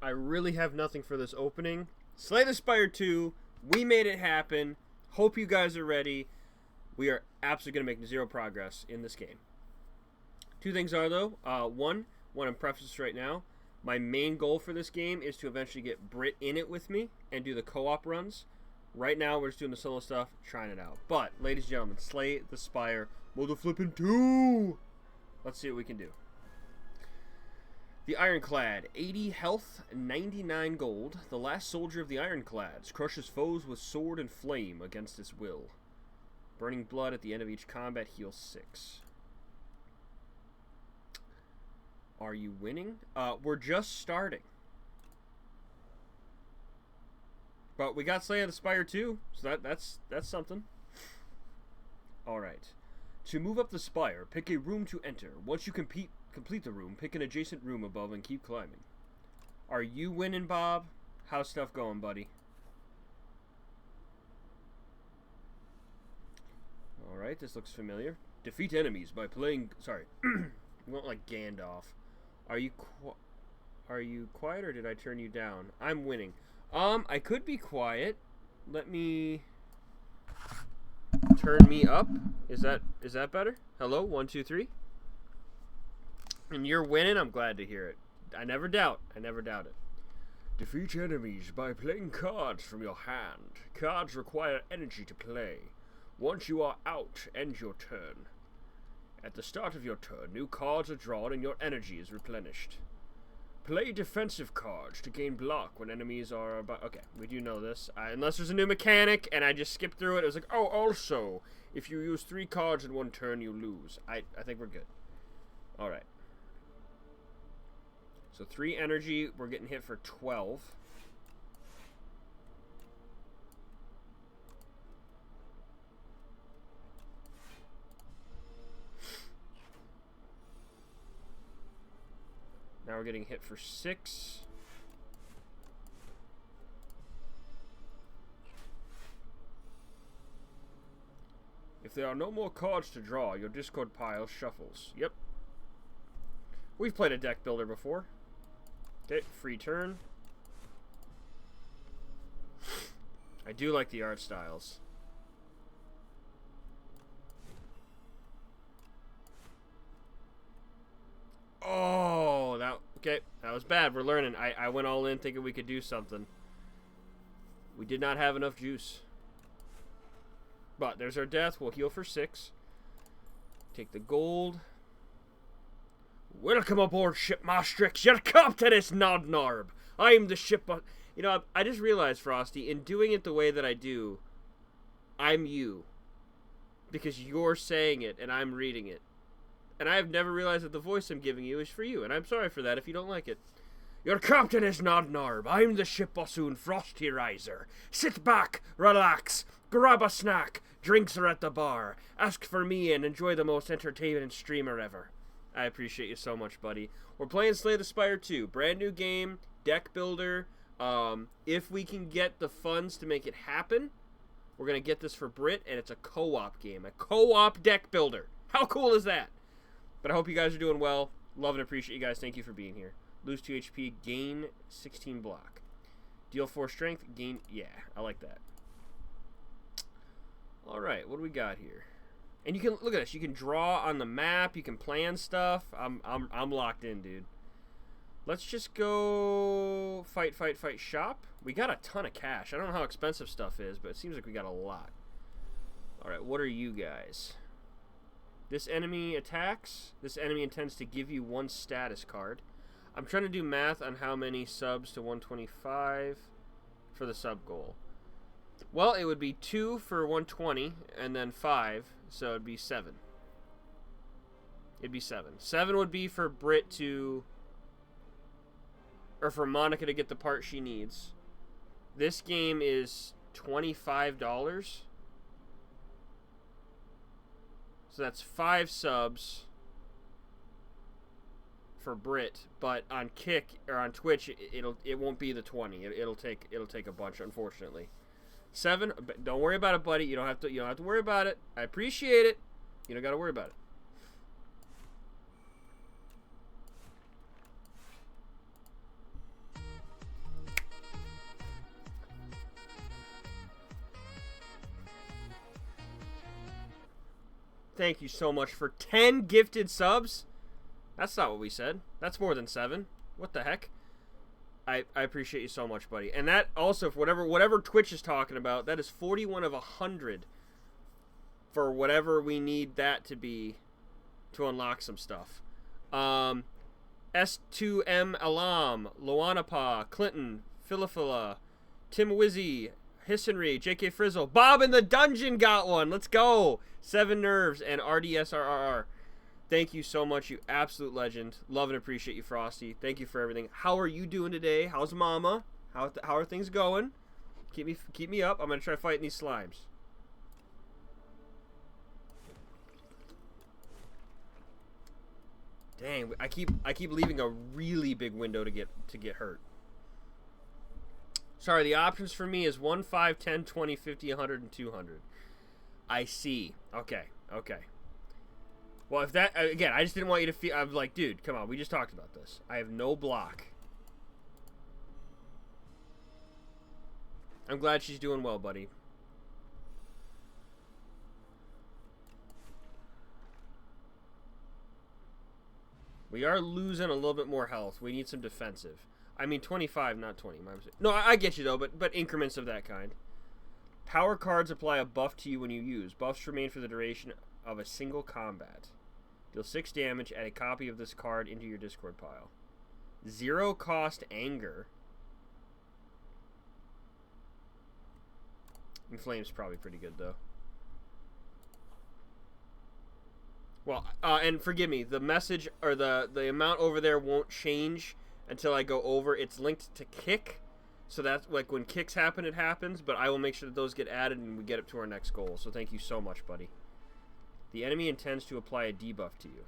I really have nothing for this opening. Slay the Spire 2. We made it happen. Hope you guys are ready. We are absolutely going to make zero progress in this game. Two things are, though. One, want to preface this right now. My main goal for this game is to eventually get Britt in it with me and do the co-op runs. Right now, we're just doing the solo stuff, trying it out. But, ladies and gentlemen, Slay the Spire Mother Flippin' 2. Let's see what we can do. The Ironclad, 80 health, 99 gold. The last soldier of the Ironclads crushes foes with sword and flame against his will. Burning blood at the end of each combat heals 6. Are you winning? We're just starting. But we got Slay of the Spire 2, so that's something. Alright. To move up the spire, pick a room to enter. Once you complete the room, pick an adjacent room above and keep climbing. Are you winning, Bob? How's stuff going, buddy? Alright, this looks familiar. Defeat enemies by playing... Sorry. I'm going like Gandalf. Are you quiet or did I turn you down? I'm winning. I could be quiet. Let me... Turn me up. Is that better? Hello, 1, 2, 3. And you're winning. I'm glad to hear it. I never doubt it. Defeat enemies by playing cards from your hand. Cards require energy to play. Once you are out, end your turn. At the start of your turn, new cards are drawn and your energy is replenished. Play defensive cards to gain block when enemies are about... Okay, we do know this. Unless there's a new mechanic, and I just skipped through it. It was like, oh, also, if you use 3 cards in one turn, you lose. I think we're good. Alright. So 3 energy. We're getting hit for 12. Now we're getting hit for 6. If there are no more cards to draw, your discard pile shuffles. Yep. We've played a deck builder before. Okay, free turn. I do like the art styles. Oh, that was bad. We're learning. I went all in thinking we could do something. We did not have enough juice. But there's our death. We'll heal for 6. Take the gold. Welcome aboard, Ship Maastricht. Your captain is Nodnarb. I'm the ship... You know, I just realized, Frosty, in doing it the way that I do, I'm you. Because you're saying it and I'm reading it. And I have never realized that the voice I'm giving you is for you, and I'm sorry for that if you don't like it. Your captain is Nodnarb. I'm the ship bassoon Frosty Riser. Sit back, relax, grab a snack. Drinks are at the bar. Ask for me and enjoy the most entertaining streamer ever. I appreciate you so much, buddy. We're playing Slay the Spire 2. Brand new game, deck builder. If we can get the funds to make it happen, we're going to get this for Britt, and it's a co-op game. A co-op deck builder. How cool is that? But I hope you guys are doing well. Love and appreciate you guys. Thank you for being here. Lose 2 HP, gain 16 block. Deal 4 strength, gain... Yeah, I like that. Alright, what do we got here? And you can... Look at this. You can draw on the map. You can plan stuff. I'm locked in, dude. Let's just go... Fight, shop. We got a ton of cash. I don't know how expensive stuff is, but it seems like we got a lot. Alright, what are you guys? This enemy attacks. This enemy intends to give you 1 status card. I'm trying to do math on how many subs to 125 for the sub goal. Well, it would be 2 for 120 and then 5, so it'd be 7. It'd be 7. 7 would be for Britt to... Or for Monica to get the part she needs. This game is $25. So that's 5 subs for Britt, but on Kick or on Twitch, it won't be the 20. It'll take a bunch, unfortunately. 7. Don't worry about it, buddy. You don't have to worry about it. I appreciate it. You don't got to worry about it. thank you so much for 10 gifted subs. That's not what we said. That's more than 7. What the heck? I appreciate you so much, buddy. And that also, for whatever Twitch is talking about, that is 41 of 100 for whatever we need that to be to unlock some stuff. S2M Alam, Loanapa, Clinton, Philifila, Tim Wizzy, Hissenry, JK Frizzle, Bob in the Dungeon got one. Let's go. 7 Nerves and RDSRRR. Thank you so much, you absolute legend. Love and appreciate you, Frosty. Thank you for everything. How are you doing today? How's Mama? How are things going? Keep me up. I'm gonna try fighting these slimes. Dang, I keep leaving a really big window to get hurt. Sorry, the options for me is 1, 5, 10, 20, 50, 100, and 200. I see. Okay. Well, if that... Again, I just didn't want you to feel... I'm like, dude, come on. We just talked about this. I have no block. I'm glad she's doing well, buddy. We are losing a little bit more health. We need some defensive. I mean, 25, not 20. No, I get you, though, but increments of that kind. Power cards apply a buff to you when you use. Buffs remain for the duration of a single combat. Deal 6 damage. Add a copy of this card into your Discord pile. 0 cost anger. Inflame's probably pretty good, though. Well, and forgive me, the message or the amount over there won't change until I go over. It's linked to kick, so that's like when kicks happen, it happens. But I will make sure that those get added and we get up to our next goal. So thank you so much, buddy. The enemy intends to apply a debuff to you.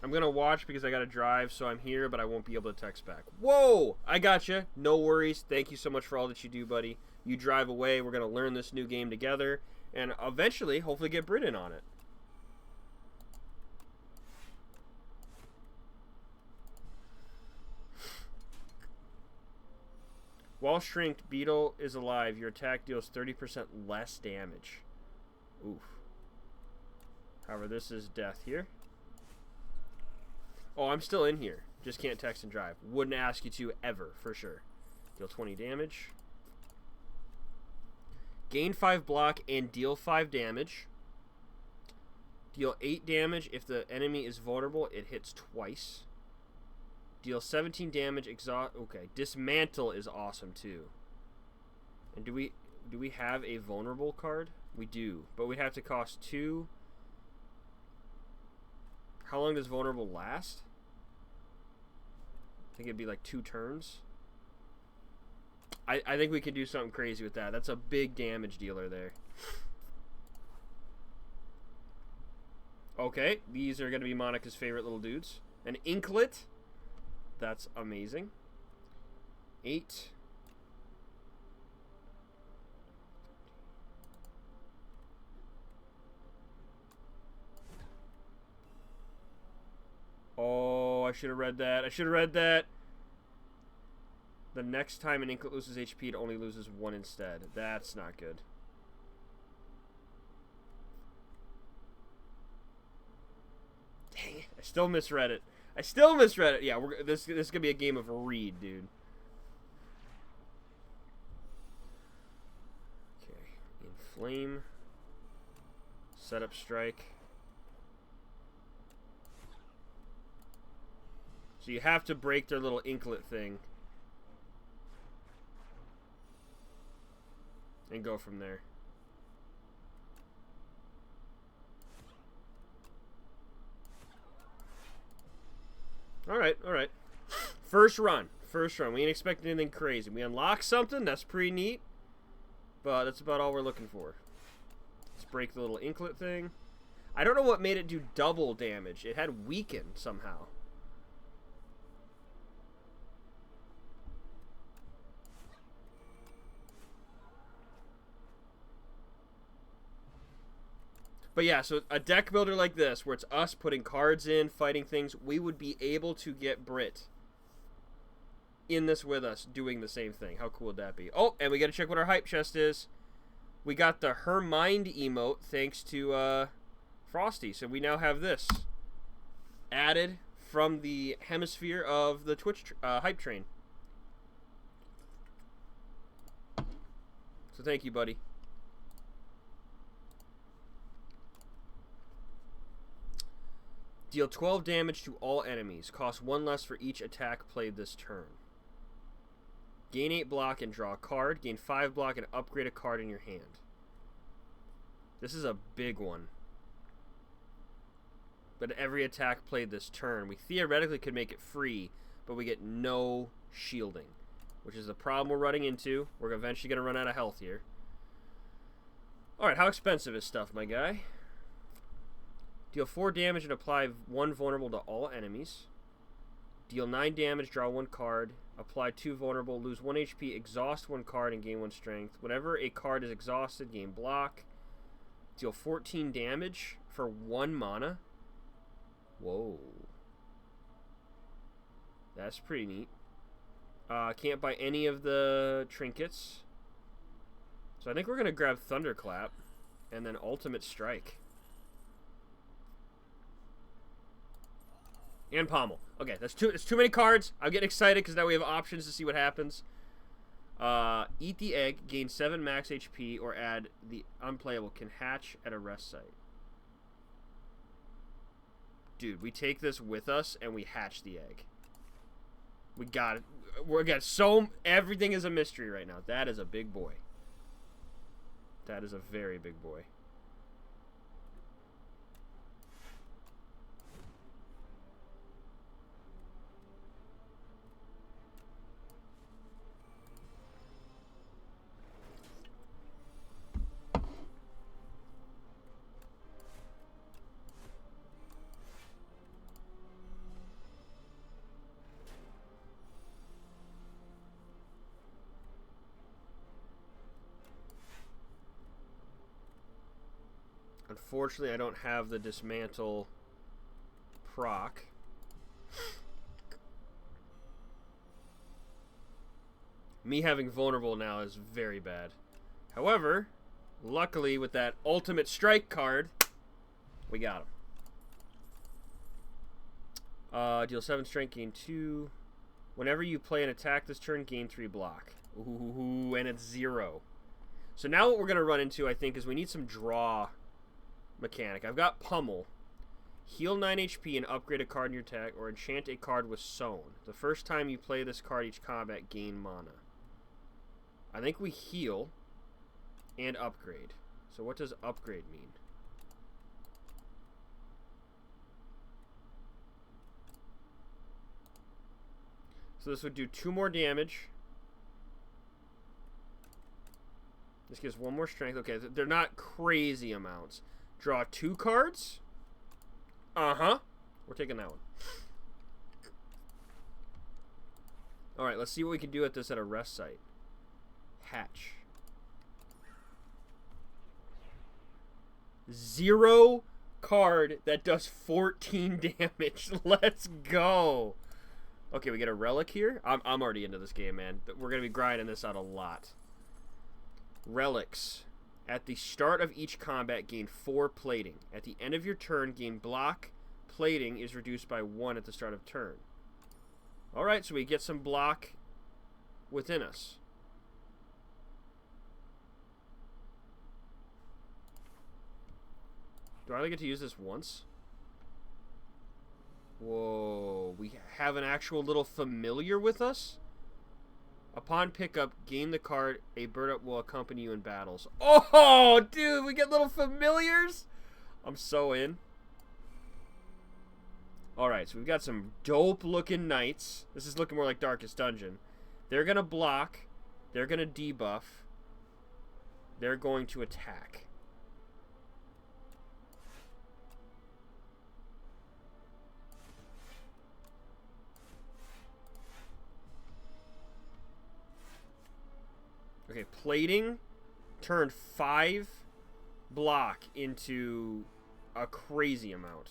I'm gonna watch because I gotta drive, so I'm here, but I won't be able to text back. Whoa! I gotcha. No worries. Thank you so much for all that you do, buddy. You drive away. We're gonna learn this new game together, and eventually, hopefully, get Brit in on it. While shrinked, Beetle is alive. Your attack deals 30% less damage. Oof. However, this is death here. Oh, I'm still in here. Just can't text and drive. Wouldn't ask you to ever, for sure. Deal 20 damage. Gain 5 block and deal 5 damage. Deal 8 damage. If the enemy is vulnerable, it hits twice. Deal 17 damage. Okay, Dismantle is awesome too. And do we have a vulnerable card? We do, but we'd have to cost 2. How long does vulnerable last? I think it'd be like 2 turns. I think we could do something crazy with that. That's a big damage dealer there. Okay, these are going to be Monica's favorite little dudes. An Inklet. That's amazing. 8. Oh, I should have read that. The next time an Inklet loses HP, it only loses 1 instead. That's not good. Dang it. I still misread it. Yeah, this is gonna be a game of read, dude. Okay, Inflame. Setup strike. So you have to break their little Inklet thing. And go from there. Alright. First run. We ain't expecting anything crazy. We unlock something, that's pretty neat. But that's about all we're looking for. Let's break the little Inklet thing. I don't know what made it do double damage. It had weaken somehow. But yeah, so a deck builder like this, where it's us putting cards in, fighting things, we would be able to get Brit. in this with us doing the same thing. How cool would that be? Oh, and we got to check what our hype chest is. We got the Her Mind emote thanks to Frosty. So we now have this added from the hemisphere of the Twitch hype train. So thank you, buddy. Deal 12 damage to all enemies. Cost 1 less for each attack played this turn. Gain 8 block and draw a card. Gain 5 block and upgrade a card in your hand. This is a big one. But every attack played this turn. We theoretically could make it free, but we get no shielding, which is the problem we're running into. We're eventually going to run out of health here. Alright, how expensive is stuff, my guy? Deal 4 damage and apply 1 vulnerable to all enemies. Deal 9 damage, draw 1 card. Apply 2 vulnerable, lose 1 HP, exhaust 1 card, and gain 1 strength. Whenever a card is exhausted, gain block. Deal 14 damage for 1 mana. Whoa. That's pretty neat. Can't buy any of the trinkets. So I think we're going to grab Thunderclap and then Ultimate Strike. And Pommel. Okay, that's too many cards. I'm getting excited because now we have options to see what happens. Eat the egg, gain 7 max HP, or add the unplayable. Can hatch at a rest site. Dude, we take this with us and we hatch the egg. We got it. We got everything is a mystery right now. That is a big boy. That is a very big boy. Unfortunately, I don't have the dismantle proc. Me having vulnerable now is very bad. However, luckily with that ultimate strike card, we got him. Deal 7 strength, gain 2. Whenever you play an attack this turn, gain 3 block. Ooh, and it's 0. So now what we're going to run into, I think, is we need some draw mechanic. I've got Pummel. Heal 9 HP and upgrade a card in your attack, or enchant a card with Sown. The first time you play this card each combat, gain mana. I think we heal and upgrade. So what does upgrade mean? So this would do 2 more damage. This gives 1 more strength. Okay, they're not crazy amounts. Draw 2 cards. Uh-huh. We're taking that one. Alright, let's see what we can do at this at a rest site. Hatch. 0 card that does 14 damage. Let's go. Okay, we get a relic here. I'm already into this game, man. We're going to be grinding this out a lot. Relics. At the start of each combat, gain 4 plating. At the end of your turn, gain block. Plating is reduced by 1 at the start of turn. Alright, so we get some block within us. Do I only get to use this once? Whoa, we have an actual little familiar with us? Upon pickup, gain the card, a bird up will accompany you in battles. Oh, dude, we get little familiars? I'm so in. Alright, so we've got some dope-looking knights. This is looking more like Darkest Dungeon. They're going to block. They're going to debuff. They're going to attack. Okay, plating turned 5 block into a crazy amount.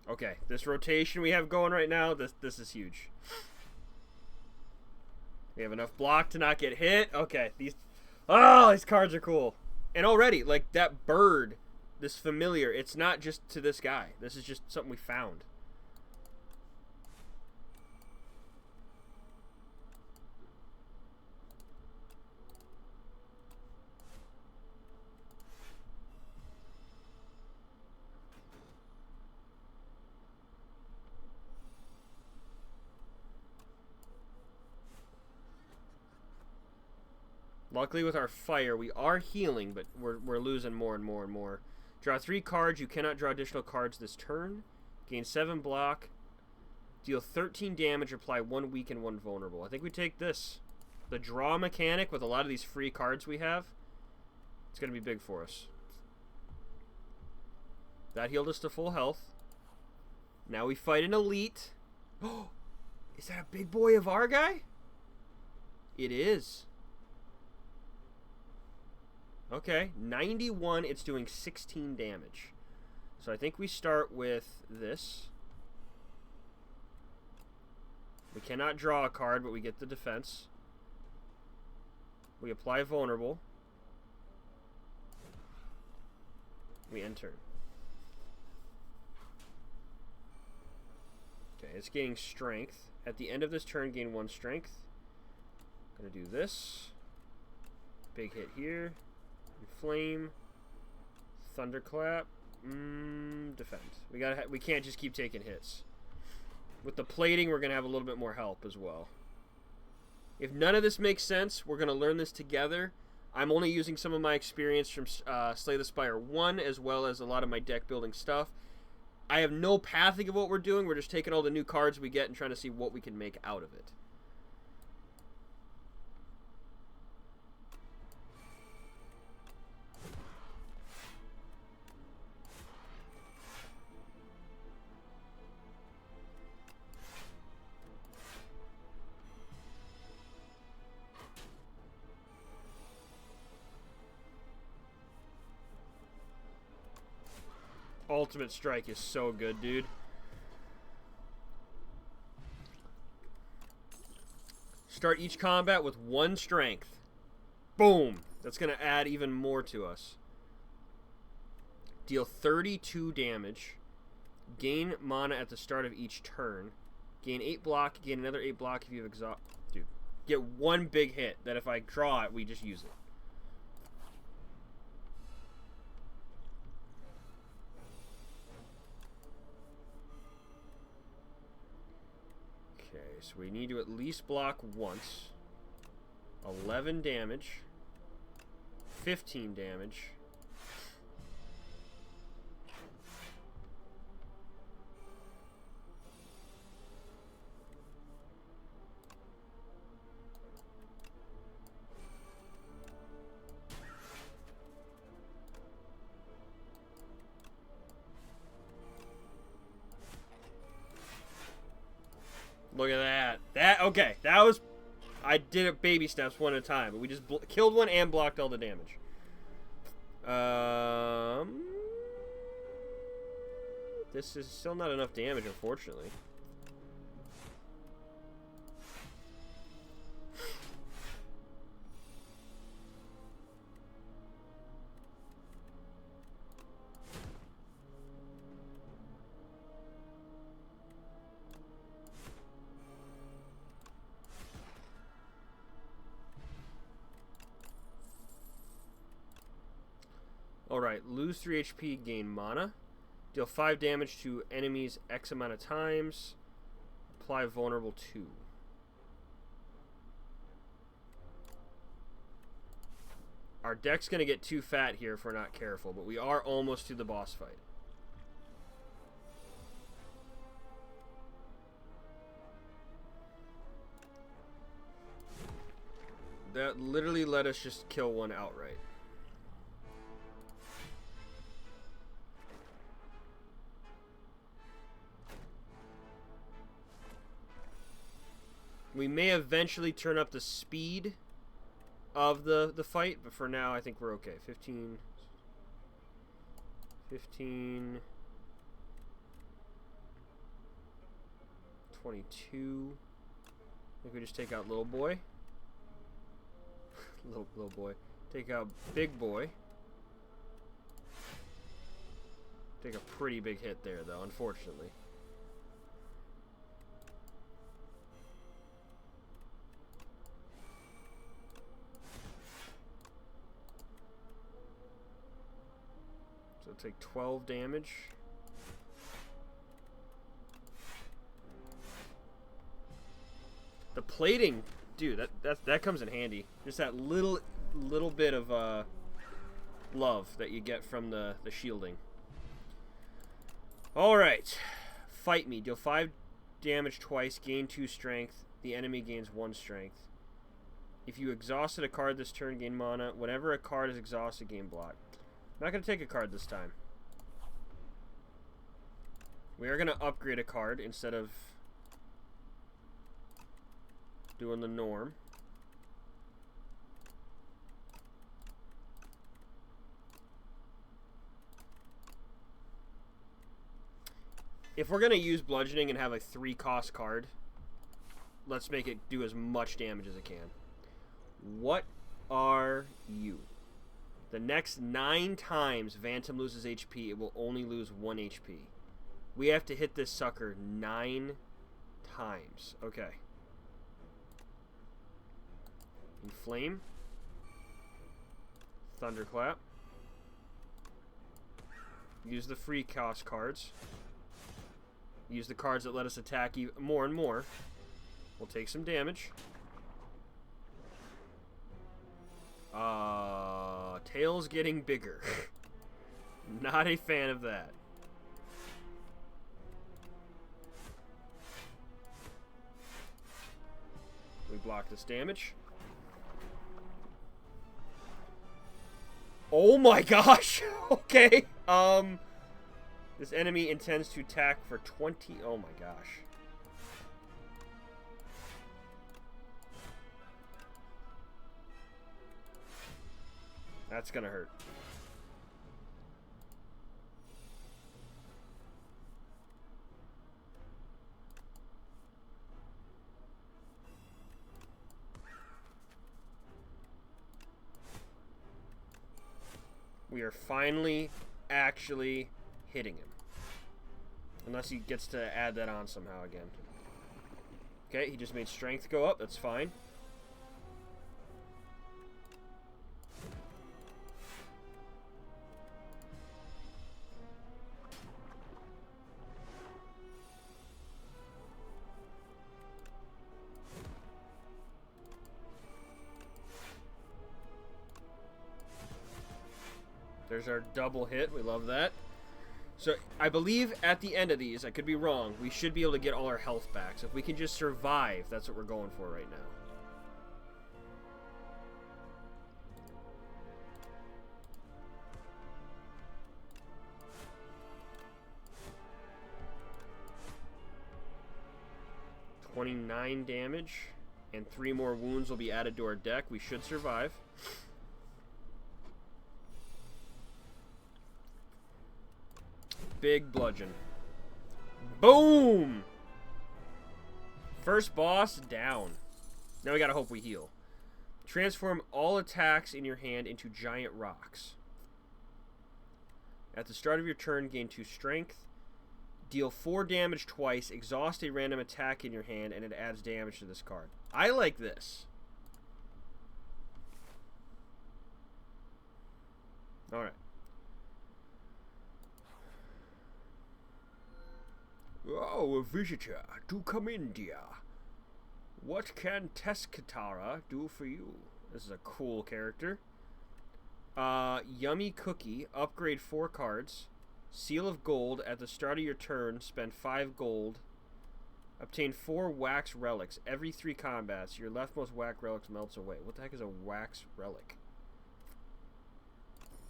Okay, this rotation we have going right now, this is huge. We have enough block to not get hit. Okay, these cards are cool. And already, like, that bird, this familiar, it's not just to this guy. This is just something we found. Luckily with our fire, we are healing, but we're losing more and more and more. Draw 3 cards. You cannot draw additional cards this turn. Gain 7 block. Deal 13 damage. Apply 1 weak and 1 vulnerable. I think we take this. The draw mechanic with a lot of these free cards we have, it's going to be big for us. That healed us to full health. Now we fight an elite. Oh, is that a big boy of our guy? It is. Okay, 91, it's doing 16 damage. So I think we start with this. We cannot draw a card, but we get the defense. We apply vulnerable. We enter. Okay, it's gaining strength. At the end of this turn, gain 1 strength. Gonna do this. Big hit here. Flame, thunderclap, defend. We can't just keep taking hits. With the plating, we're gonna have a little bit more help as well. If none of this makes sense, we're gonna learn this together. I'm only using some of my experience from Slay the Spire 1, as well as a lot of my deck building stuff. I have no pathing of what we're doing. We're just taking all the new cards we get and trying to see what we can make out of it. Ultimate Strike is so good, dude. Start each combat with 1 strength. Boom! That's going to add even more to us. Deal 32 damage. Gain mana at the start of each turn. Gain 8 block. Gain another 8 block if you have exhaust. Dude, get 1 big hit that if I draw it, we just use it. So we need to at least block once. 11 damage. 15 damage. Look at that. Okay, that was... I did it baby steps one at a time, but we just killed one and blocked all the damage. This is still not enough damage, unfortunately. Alright, lose 3 HP, gain mana. Deal 5 damage to enemies X amount of times. Apply vulnerable 2. Our deck's going to get too fat here if we're not careful, but we are almost to the boss fight. That literally let us just kill one outright. We may eventually turn up the speed of the fight, but for now I think we're okay. 15. 22. I think we just take out little boy. little boy. Take out big boy. Take a pretty big hit there, though, unfortunately. So take 12 damage. The plating, dude, that comes in handy. Just that little bit of love that you get from the shielding. All right, fight me. Deal 5 damage twice. Gain 2 strength. The enemy gains 1 strength. If you exhausted a card this turn, gain mana. Whenever a card is exhausted, gain block. I'm not gonna take a card this time. We are gonna upgrade a card instead of doing the norm. If we're going to use bludgeoning and have a 3-cost card, let's make it do as much damage as it can. What are you? The next 9 times Vantum loses HP, it will only lose 1 HP. We have to hit this sucker 9 times. Okay. Inflame. Thunderclap. Use the free cost cards. Use the cards that let us attack even more and more. We'll take some damage. Tail's getting bigger. Not a fan of that. We block this damage. Oh my gosh! Okay. This enemy intends to attack for 20... Oh my gosh. That's gonna hurt. We are finally actually hitting him. Unless he gets to add that on somehow again. Okay, he just made strength go up. That's fine. There's our double hit. We love that. So, I believe at the end of these, I could be wrong, we should be able to get all our health back. So if we can just survive, that's what we're going for right now. $29 damage, and 3 more wounds will be added to our deck. We should survive. Big bludgeon. Boom! First boss down. Now we gotta hope we heal. Transform all attacks in your hand into giant rocks. At the start of your turn, gain 2 strength. Deal 4 damage twice. Exhaust a random attack in your hand, and it adds damage to this card. I like this. Alright. Oh, a visitor. Do come in, dear. What can Teskatara do for you? This is a cool character. Yummy Cookie. Upgrade 4 cards. Seal of Gold. At the start of your turn, spend 5 gold. Obtain 4 wax relics. Every 3 combats, your leftmost wax relics melts away. What the heck is a wax relic?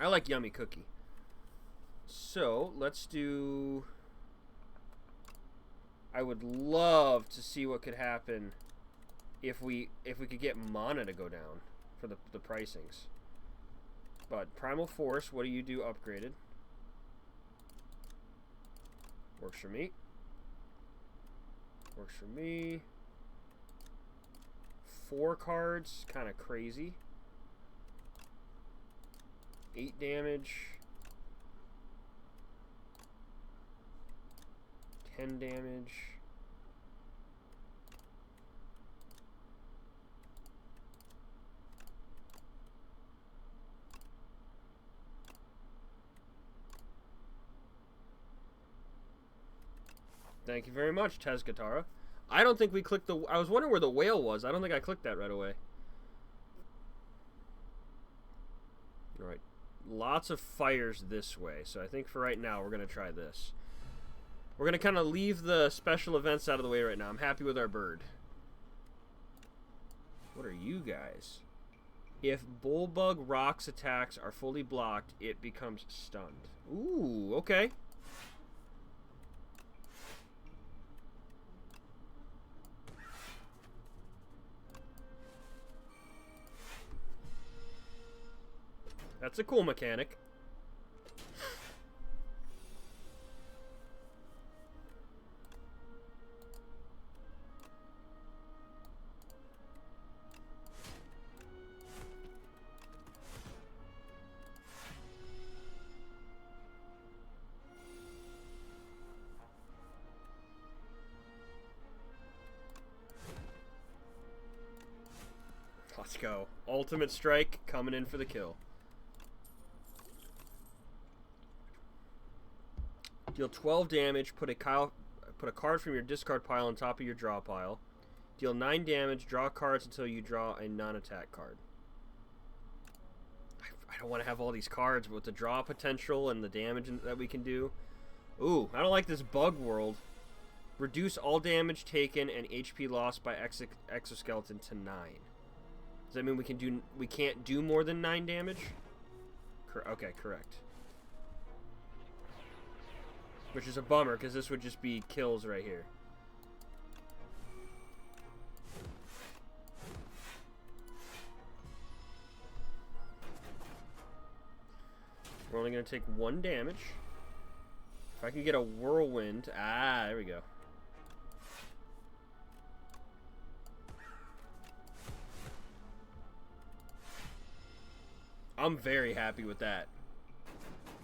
I like Yummy Cookie. So, let's do... I would love to see what could happen if we could get mana to go down for the pricings. But Primal Force, what do you do upgraded? Works for me. Works for me. 4 cards, kind of crazy. 8 damage. 10 damage. Thank you very much, Tezgatara. I don't think we clicked the... I was wondering where the whale was. I don't think I clicked that right away. Alright. Lots of fires this way. So I think for right now, we're going to try this. We're going to kind of leave the special events out of the way right now. I'm happy with our bird. What are you guys? If Bullbug Rock's attacks are fully blocked, it becomes stunned. Ooh, okay. That's a cool mechanic. Let's go. Ultimate Strike coming in for the kill. Deal 12 damage, put a card from your discard pile on top of your draw pile. Deal 9 damage, draw cards until you draw a non-attack card. I don't want to have all these cards, but with the draw potential and the damage that we can do. Ooh, I don't like this bug world. Reduce all damage taken and HP lost by exoskeleton to 9. Does that mean we can't do more than 9 damage? Okay, correct. Which is a bummer, because this would just be kills right here. We're only going to take 1 damage. If I can get a whirlwind... Ah, there we go. I'm very happy with that.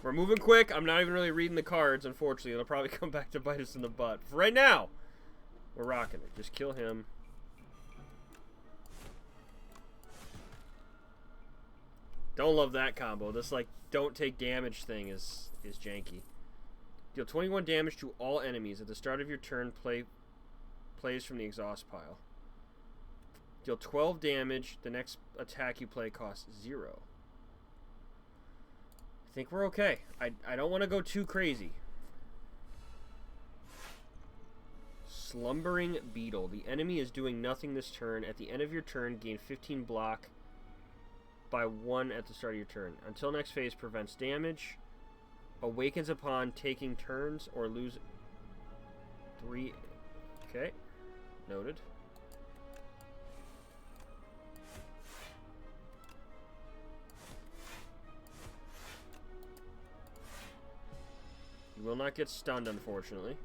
We're moving quick. I'm not even really reading the cards, unfortunately. It'll probably come back to bite us in the butt. For right now, we're rocking it. Just kill him. Don't love that combo. This, like, don't take damage thing is janky. Deal 21 damage to all enemies. At the start of your turn, plays from the exhaust pile. Deal 12 damage. The next attack you play costs 0. I think we're okay. I don't want to go too crazy. Slumbering Beetle. The enemy is doing nothing this turn. At the end of your turn, gain 15 block by 1 at the start of your turn. Until next phase, prevents damage. Awakens upon taking turns or lose 3. Okay. Noted. You will not get stunned, unfortunately.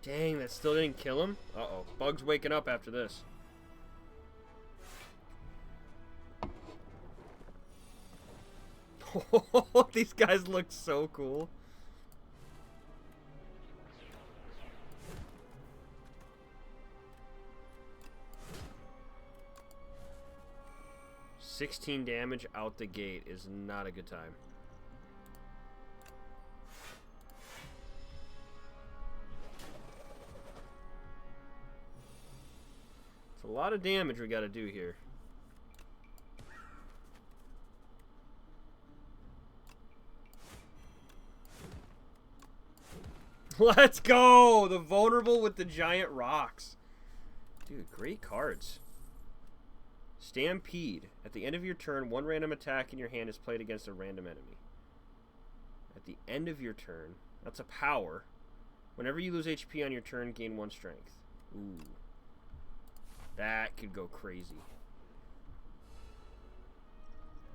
Dang, that still didn't kill him? Uh-oh. Bug's waking up after this. These guys look so cool. $16 damage out the gate is not a good time. A lot of damage we got to do here. Let's go! The vulnerable with the giant rocks. Dude, great cards. Stampede. At the end of your turn, one random attack in your hand is played against a random enemy. At the end of your turn, that's a power. Whenever you lose HP on your turn, gain 1 strength. Ooh. That could go crazy.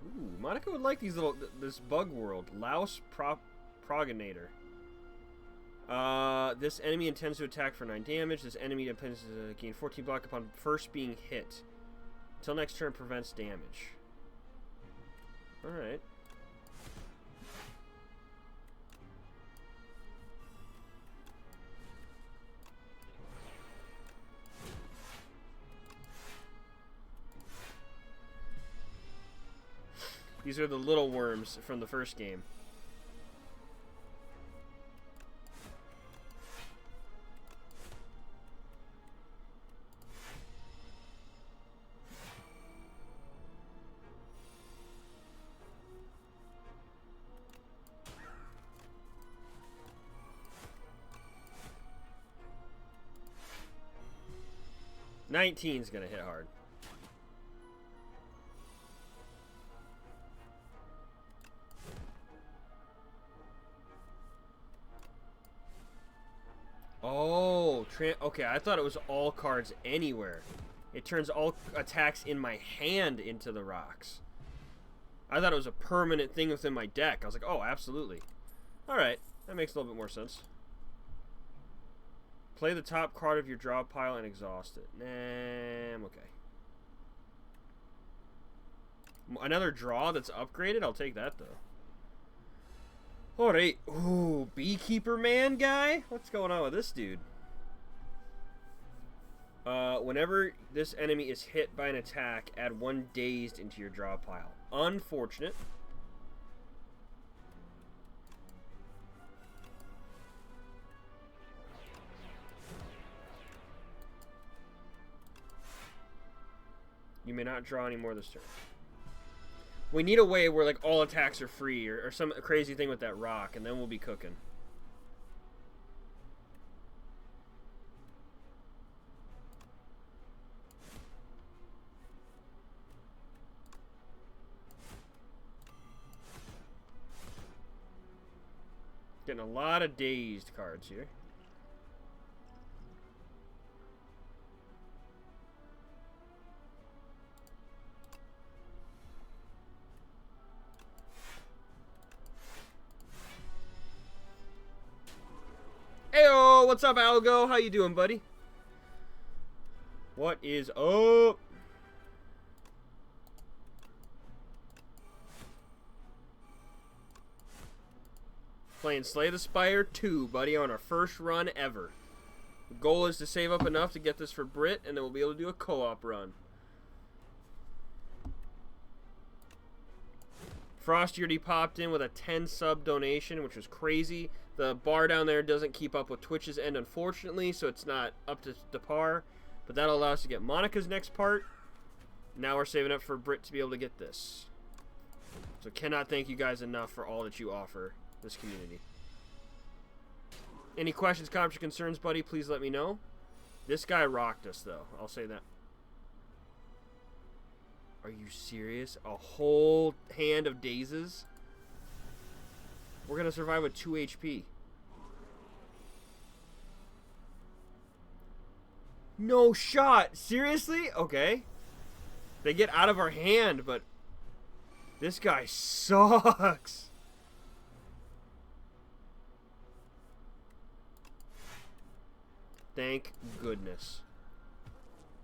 Ooh, Monica would like this bug world. Laos Progenitor. This enemy intends to attack for 9 damage. This enemy intends to gain 14 block upon first being hit. Until next turn, prevents damage. Alright. These are the little worms from the first game. Nineteen's gonna hit hard. Oh, okay, I thought it was all cards anywhere. It turns all attacks in my hand into the rocks. I thought it was a permanent thing within my deck. I was like, oh, absolutely. Alright, that makes a little bit more sense. Play the top card of your draw pile and exhaust it. Nah, I'm okay. Another draw that's upgraded? I'll take that, though. Alright. Ooh, Beekeeper Man guy? What's going on with this dude? Whenever this enemy is hit by an attack, add 1 dazed into your draw pile. Unfortunate. You may not draw any more this turn. We need a way where like all attacks are free or some crazy thing with that rock, and then we'll be cooking. Getting a lot of dazed cards here. Heyo, what's up, Algo? How you doing, buddy? What is up? Playing Slay the Spire 2, buddy, on our first run ever. The goal is to save up enough to get this for Brit, and then we'll be able to do a co-op run. Frosty already popped in with a 10 sub donation, which was crazy. The bar down there doesn't keep up with Twitch's end, unfortunately, so it's not up to the par. But that'll allow us to get Monica's next part. Now we're saving up for Brit to be able to get this. So cannot thank you guys enough for all that you offer this community. Any questions, comments, or concerns, buddy, please let me know. This guy rocked us, though. I'll say that. Are you serious? A whole hand of dazes? We're going to survive with 2 HP. No shot. Seriously? Okay. They get out of our hand, but this guy sucks. Thank goodness.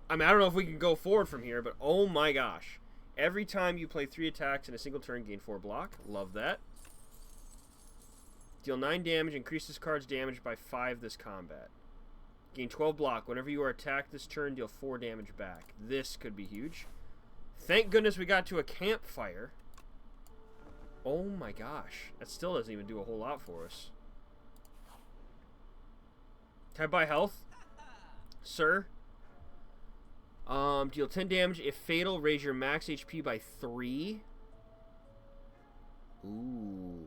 I mean, I don't know if we can go forward from here, but oh my gosh. Every time you play 3 attacks in a single turn, gain 4 block. Love that. Deal 9 damage, increase this card's damage by 5 this combat. Gain 12 block. Whenever you are attacked this turn, deal 4 damage back. This could be huge. Thank goodness we got to a campfire. Oh my gosh. That still doesn't even do a whole lot for us. Can I buy health? Sir? Deal 10 damage. If fatal, raise your max HP by 3. Ooh.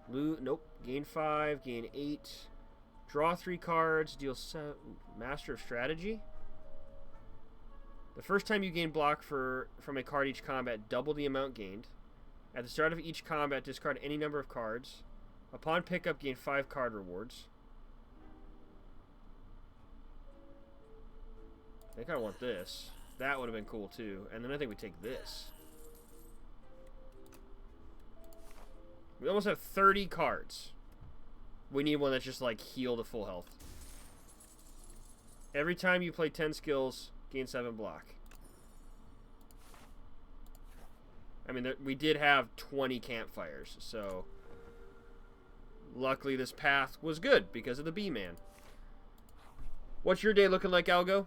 Nope. Gain 5, gain 8. Draw 3 cards. Deal 7. Master of Strategy. The first time you gain block from a card each combat, double the amount gained. At the start of each combat, discard any number of cards. Upon pickup, gain 5 card rewards. I think I want this. That would have been cool too. And then I think we take this. We almost have 30 cards. We need one that's just like heal to full health. Every time you play 10 skills, gain 7 block. I mean, we did have 20 campfires, so luckily this path was good because of the B-Man. What's your day looking like, Algo?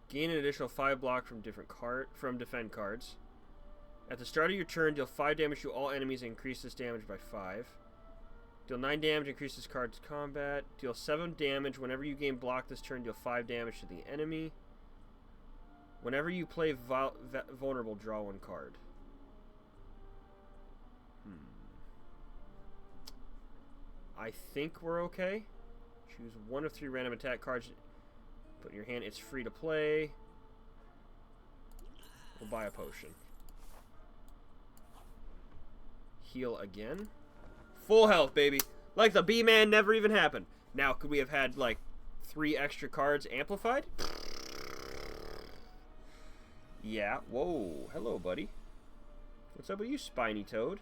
Gain an additional 5 block from defend cards. At the start of your turn, deal 5 damage to all enemies and increase this damage by 5. Deal 9 damage, increase this card's combat. Deal 7 damage whenever you gain block this turn, deal 5 damage to the enemy. Whenever you play vulnerable, draw 1 card. I think we're okay. Choose 1 of 3 random attack cards. Put in your hand. It's free to play. We'll buy a potion. Heal again. Full health, baby. Like the B-Man never even happened. Now, could we have had, like, 3 extra cards amplified? Yeah. Whoa. Hello, buddy. What's up with you, Spiny Toad?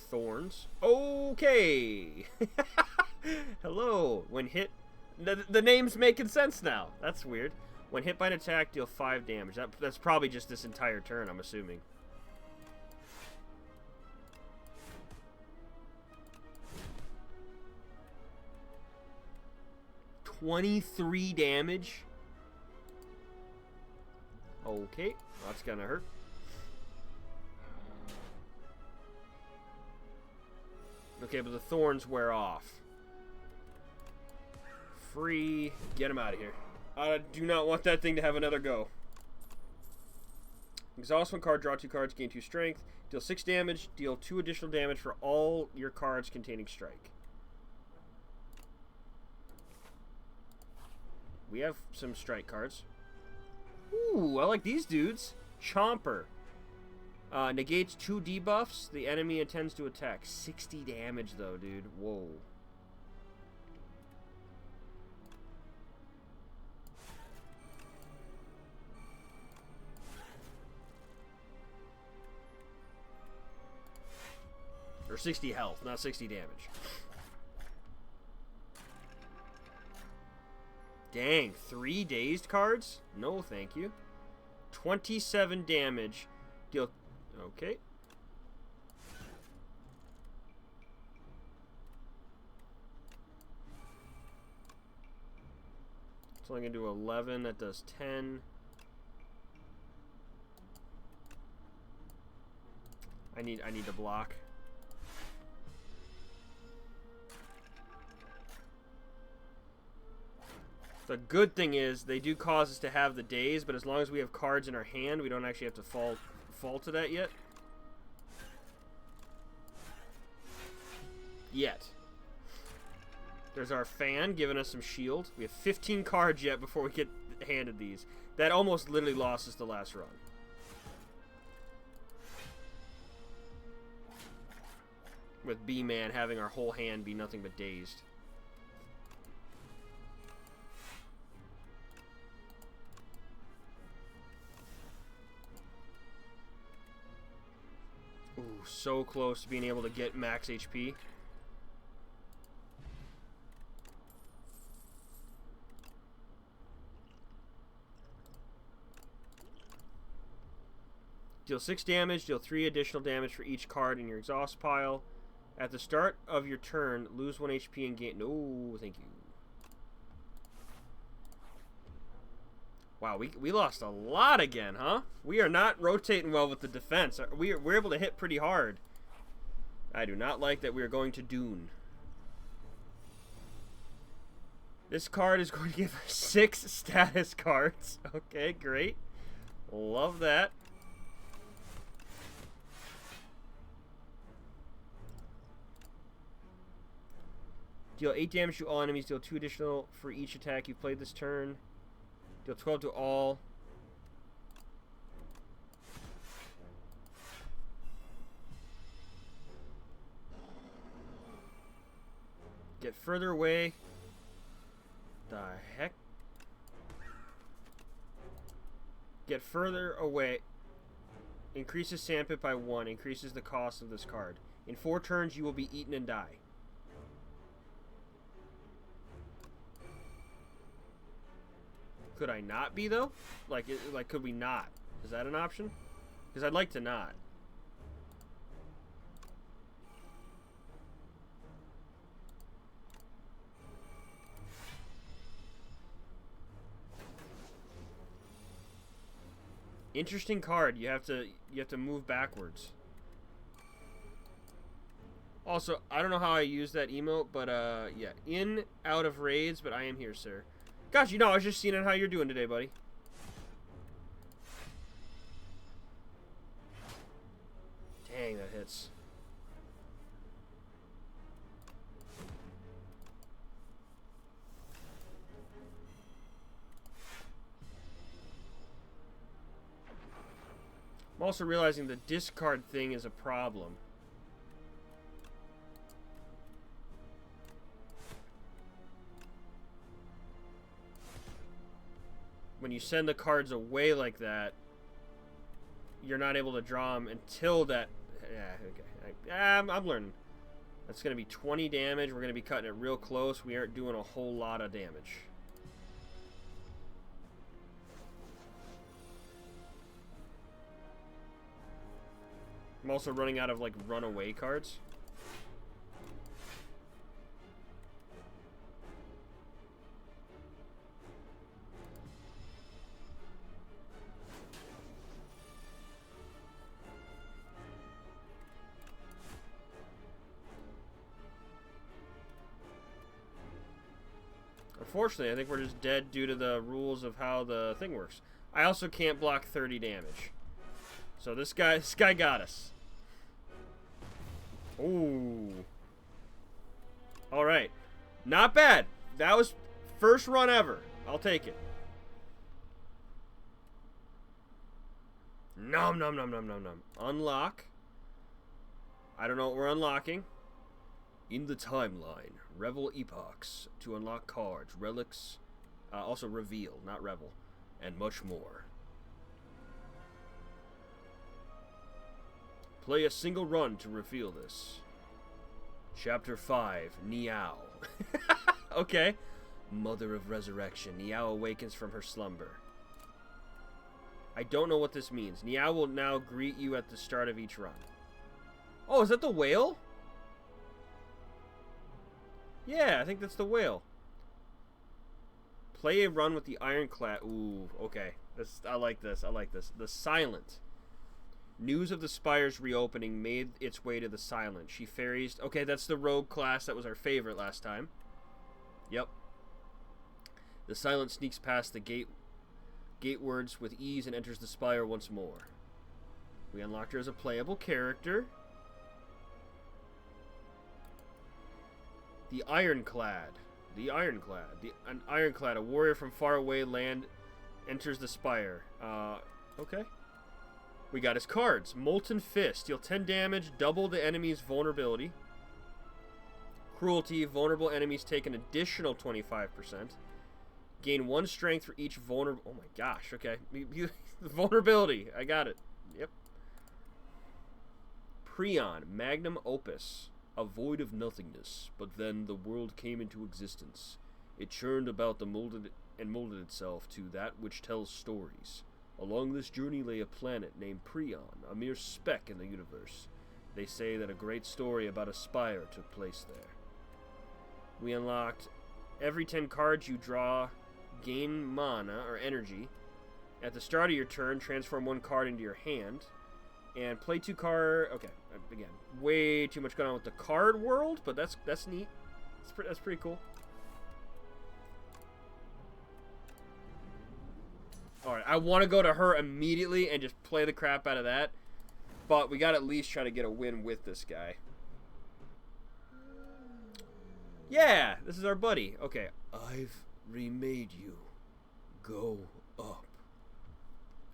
Thorns. Okay. Hello. When hit... The name's making sense now. That's weird. When hit by an attack, deal 5 damage. That's probably just this entire turn, I'm assuming. $23 damage. Okay. That's gonna hurt. Okay, but the thorns wear off. Free. Get him out of here. I do not want that thing to have another go. Exhaust 1 card, draw 2 cards, gain 2 strength. Deal 6 damage, deal 2 additional damage for all your cards containing strike. We have some strike cards. Ooh, I like these dudes. Chomper. Negates 2 debuffs. The enemy intends to attack. 60 damage, though, dude. Whoa. Or 60 health, not 60 damage. Dang, 3 dazed cards? No, thank you. 27 damage. Deal... Okay. So I'm going to do 11. That does 10. I need to block. The good thing is they do cause us to have the daze, but as long as we have cards in our hand, we don't actually have to fall to that yet. There's our fan giving us some shield. We have 15 cards yet before we get handed these. That almost literally lost us the last run. With B-Man having our whole hand be nothing but dazed. Ooh, so close to being able to get max HP. Deal 6 damage, deal 3 additional damage for each card in your exhaust pile. At the start of your turn, lose 1 HP and gain... No, thank you. Wow, we lost a lot again, huh? We are not rotating well with the defense. We're able to hit pretty hard. I do not like that we are going to Dune. This card is going to give us 6 status cards. Okay, great. Love that. Deal 8 damage to all enemies. Deal 2 additional for each attack you've played this turn. Deal 12 to all. Get further away. The heck? Get further away. Increases sandpit by 1. Increases the cost of this card. In 4 turns, you will be eaten and die. Could I not be, though? Like, could we not? Is that an option? Because I'd like to not. Interesting card. You have to move backwards. Also, I don't know how I use that emote, but yeah, in out of raids, but I am here, sir. Gosh, you know, I was just seeing how you're doing today, buddy. Dang, that hits. I'm also realizing the discard thing is a problem. When you send the cards away like that, you're not able to draw them until that... Yeah, okay. I'm learning. That's going to be 20 damage. We're going to be cutting it real close. We aren't doing a whole lot of damage. I'm also running out of, like, runaway cards. Unfortunately, I think we're just dead due to the rules of how the thing works. I also can't block 30 damage. So this guy got us. Ooh. Alright. Not bad. That was first run ever. I'll take it. Nom nom nom nom nom nom. Unlock. I don't know what we're unlocking. In the timeline, revel epochs to unlock cards, relics, also reveal, not revel, and much more. Play a single run to reveal this. Chapter 5, Niao. Okay. Mother of Resurrection. Niao awakens from her slumber. I don't know what this means. Niao will now greet you at the start of each run. Oh, is that the whale? Yeah, I think that's the whale. Play a run with the Ironclad. Ooh, okay. I like this. I like this. The Silent. News of the Spire's reopening made its way to the Silent. She ferries... Okay, that's the rogue class that was our favorite last time. Yep. The Silent sneaks past the gatewards with ease and enters the Spire once more. We unlocked her as a playable character. The Ironclad. The Ironclad. An Ironclad, a warrior from faraway land, enters the Spire. Okay. We got his cards. Molten Fist. Deal 10 damage, double the enemy's vulnerability. Cruelty. Vulnerable enemies take an additional 25%. Gain 1 strength for each vulnerable... Oh my gosh, okay. Vulnerability. I got it. Yep. Prion. Magnum Opus. A void of nothingness, but then the world came into existence. It churned about and molded itself to that which tells stories. Along this journey lay a planet named Prion, a mere speck in the universe. They say that a great story about a spire took place there. We unlocked every 10 cards you draw, gain mana or energy. At the start of your turn, transform 1 card into your hand. And play 2 card... Okay, again, way too much going on with the card world, but that's neat. That's pretty cool. I want to go to her immediately and just play the crap out of that. But we got to at least try to get a win with this guy. Yeah, this is our buddy. Okay. I've remade you. Go up.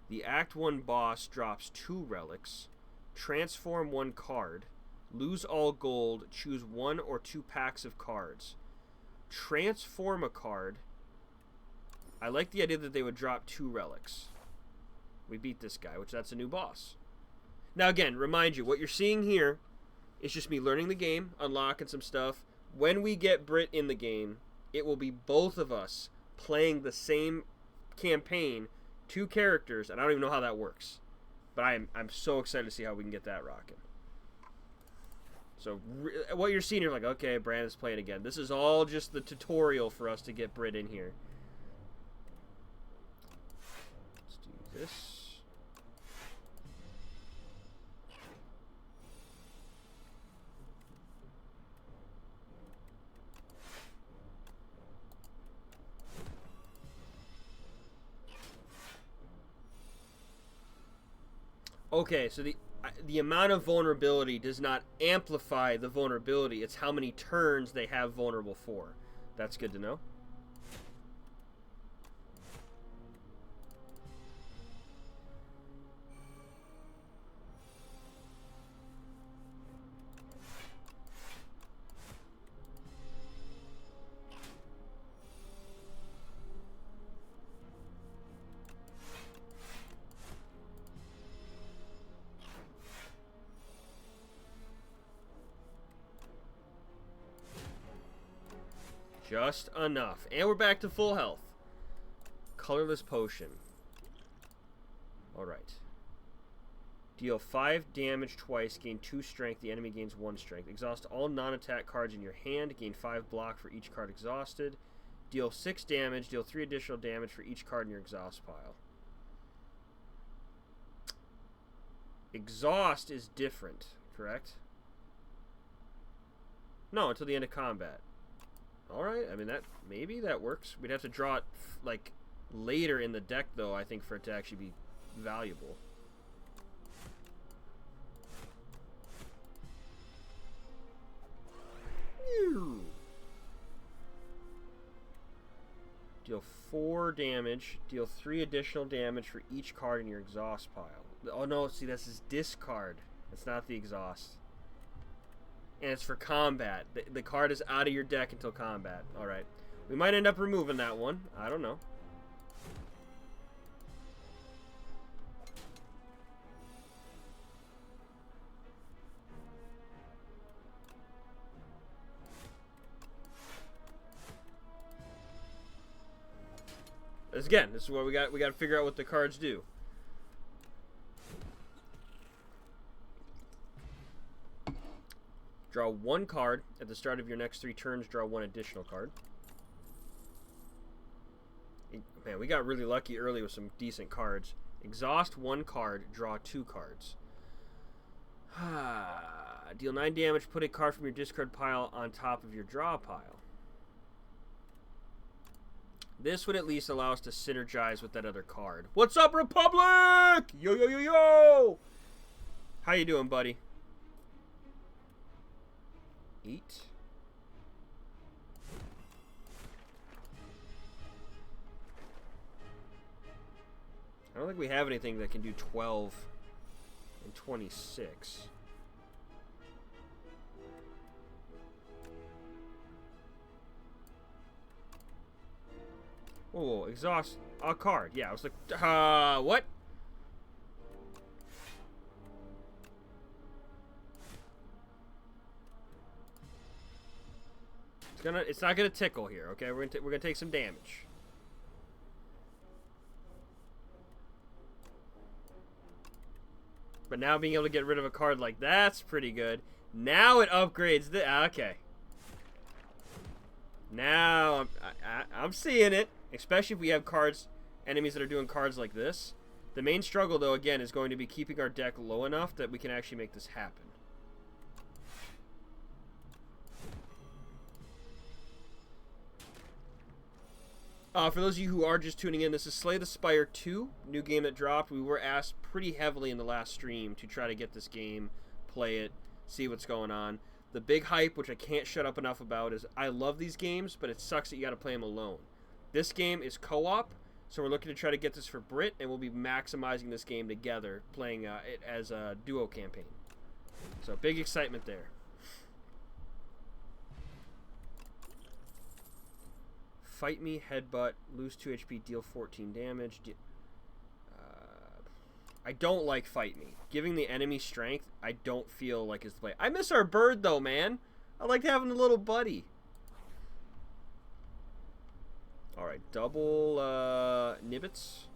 The Act 1 boss drops 2 relics. Transform 1 card. Lose all gold. Choose 1 or 2 packs of cards. Transform a card. I like the idea that they would drop 2 relics. We beat this guy, which that's a new boss. Now again, remind you, what you're seeing here is just me learning the game, unlocking some stuff. When we get Brit in the game, it will be both of us playing the same campaign, 2 characters, and I don't even know how that works. But I'm so excited to see how we can get that rocking. So what you're seeing, you're like, okay, Brandon's playing again. This is all just the tutorial for us to get Brit in here. Let's do this. Okay, so the amount of vulnerability does not amplify the vulnerability. It's how many turns they have vulnerable for. That's good to know. Just enough. And we're back to full health. Colorless potion. Alright. Deal 5 damage twice, gain 2 strength, the enemy gains 1 strength. Exhaust all non-attack cards in your hand, gain 5 block for each card exhausted. Deal 6 damage, deal 3 additional damage for each card in your exhaust pile. Exhaust is different, correct? No, until the end of combat. Alright, I mean, maybe that works. We'd have to draw it, like, later in the deck, though, I think, for it to actually be valuable. Deal 4 damage. Deal 3 additional damage for each card in your exhaust pile. Oh, no, see, this is discard. It's not the exhaust. And it's for combat. The card is out of your deck until combat. Alright. We might end up removing that one. I don't know. Again, this is what we got to figure out what the cards do. Draw 1 card. At the start of your next 3 turns, draw 1 additional card. Man, we got really lucky early with some decent cards. Exhaust 1 card, draw 2 cards. Deal 9 damage, put a card from your discard pile on top of your draw pile. This would at least allow us to synergize with that other card. What's up, Republic? Yo, yo, yo, yo! How you doing, buddy? 8. I don't think we have anything that can do 12 and 26. Oh, exhaust a card. Yeah, I was like, what? It's not gonna tickle here, okay? We're gonna take some damage. But now being able to get rid of a card like that's pretty good. Now it upgrades the okay. Now I'm seeing it, especially if we have cards, enemies that are doing cards like this. The main struggle, though, again, is going to be keeping our deck low enough that we can actually make this happen. For those of you who are just tuning in, this is Slay the Spire 2, new game that dropped. We were asked pretty heavily in the last stream to try to get this game, play it, see what's going on. The big hype, which I can't shut up enough about, is I love these games, but it sucks that you got to play them alone. This game is co-op, so we're looking to try to get this for Brit, and we'll be maximizing this game together, playing it as a duo campaign. So big excitement there. Fight me, headbutt, lose 2 HP, deal 14 damage. I don't like fight me. Giving the enemy strength, I don't feel like is the play. I miss our bird though, man. I liked having a little buddy. Alright, double Nibbits.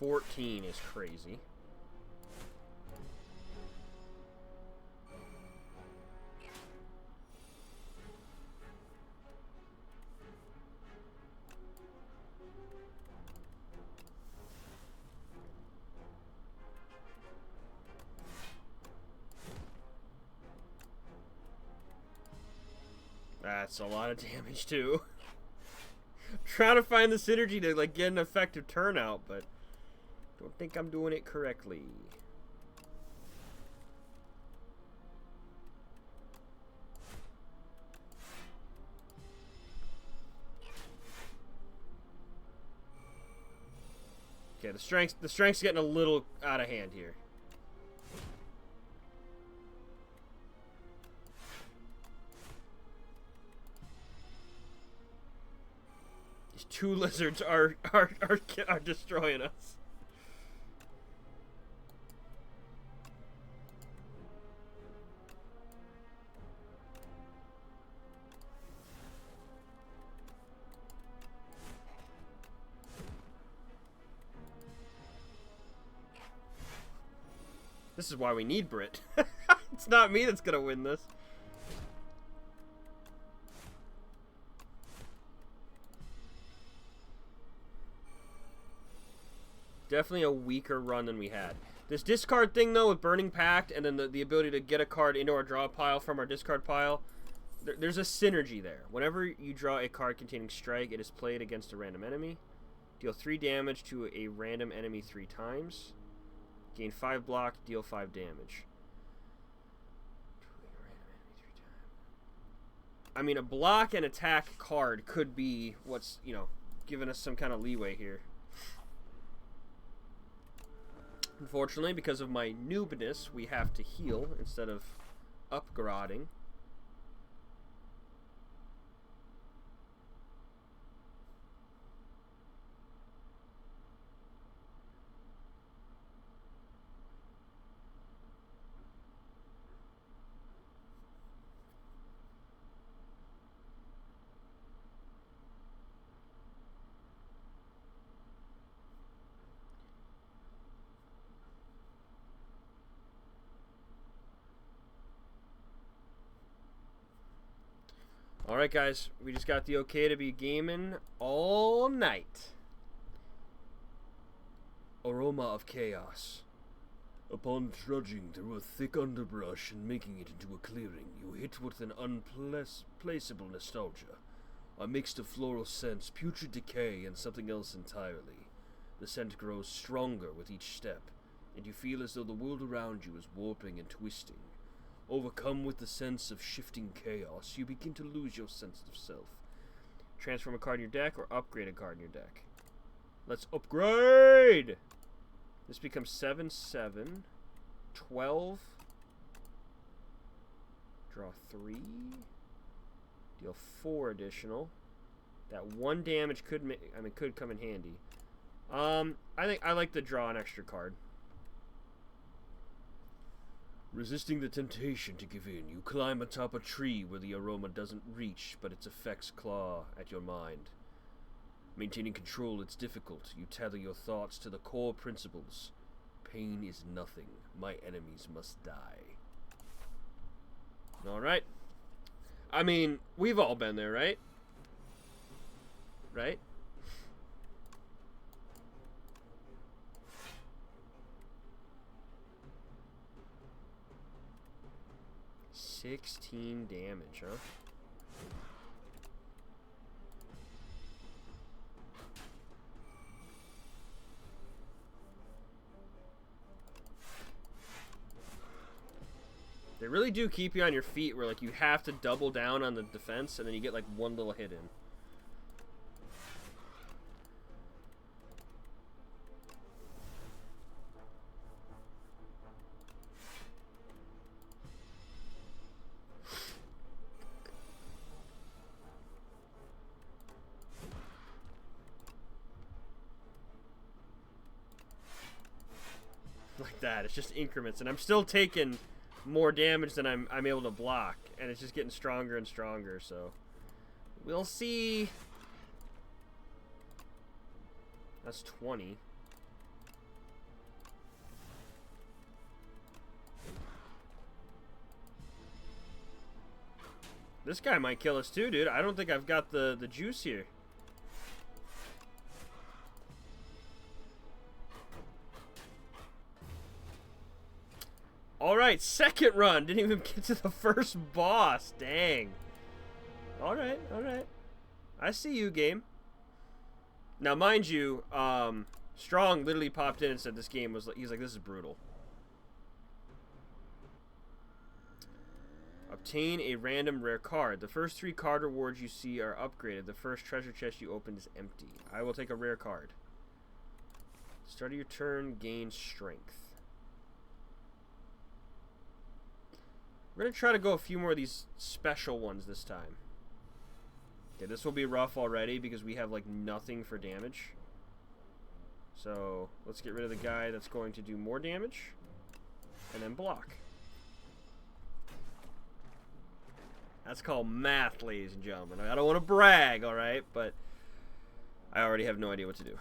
$14 is crazy. That's a lot of damage too. Trying to find the synergy to like get an effective turnout, but don't think I'm doing it correctly. Okay, the strength's getting a little out of hand here. These two lizards are destroying us. This is why we need Brit. It's not me that's gonna win this. Definitely a weaker run than we had. This discard thing, though, with Burning Pact, and then the ability to get a card into our draw pile from our discard pile, there's a synergy there. Whenever you draw a card containing Strike, it is played against a random enemy. Deal 3 damage to a random enemy 3 times. Gain 5 block, deal 5 damage. I mean, a block and attack card could be what's, you know, giving us some kind of leeway here. Unfortunately, because of my noobness, we have to heal instead of upgrading. Alright guys, we just got the okay to be gaming all night. Aroma of Chaos. Upon trudging through a thick underbrush and making it into a clearing, you hit with an unplaceable nostalgia. A mix of floral scents, putrid decay, and something else entirely. The scent grows stronger with each step, and you feel as though the world around you is warping and twisting. Overcome with the sense of shifting chaos, you begin to lose your sense of self. Transform a card in your deck or upgrade a card in your deck. Let's upgrade! This becomes 7/7. 12. Draw 3. Deal 4 additional. That 1 damage could come in handy. I think I like to draw an extra card. Resisting the temptation to give in, you climb atop a tree where the aroma doesn't reach, but its effects claw at your mind. Maintaining control is difficult. You tether your thoughts to the core principles. Pain is nothing. My enemies must die. Alright. I mean, we've all been there, right? right? $16 damage, huh? They really do keep you on your feet where, like, you have to double down on the defense and then you get, like, one little hit in. Like that. It's just increments. And I'm still taking more damage than I'm able to block, and it's just getting stronger and stronger, so we'll see. That's 20. This guy might kill us too, dude. I don't think I've got the juice here. Alright, second run. Didn't even get to the first boss. Dang. Alright, alright. I see you, game. Now, mind you, Strong literally popped in and said this game was like, he's like, this is brutal. Obtain a random rare card. The first 3 card rewards you see are upgraded. The first treasure chest you open is empty. I will take a rare card. Start of your turn, gain strength. We're going to try to go a few more of these special ones this time. Okay, this will be rough already because we have, like, nothing for damage. So, let's get rid of the guy that's going to do more damage. And then block. That's called math, ladies and gentlemen. I don't want to brag, alright? But I already have no idea what to do.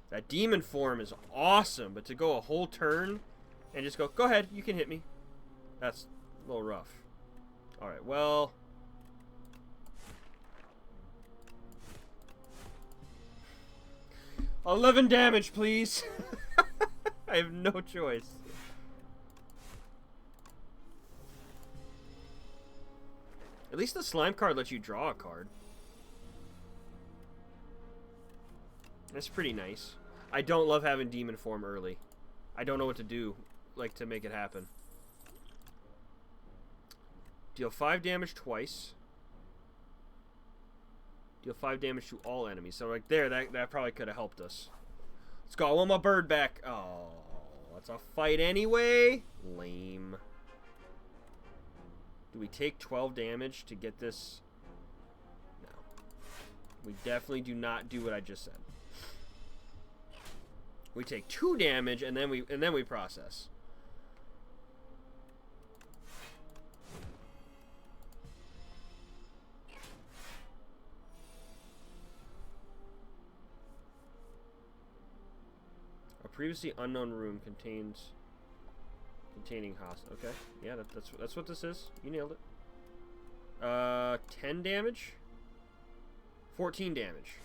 That demon form is awesome, but to go a whole turn and just go ahead, you can hit me. That's a little rough. Alright, well. 11 damage, please. I have no choice. At least the slime card lets you draw a card. That's pretty nice. I don't love having demon form early. I don't know what to do, like, to make it happen. Deal 5 damage twice. Deal 5 damage to all enemies. So, like, there, that probably could have helped us. Let's go. I want my bird back. Oh, that's a fight anyway. Lame. Do we take 12 damage to get this? No. We definitely do not do what I just said. We take 2 damage and then we process. A previously unknown room containing hostile. Okay, yeah, that's what this is. You nailed it. 10 damage, 14 damage.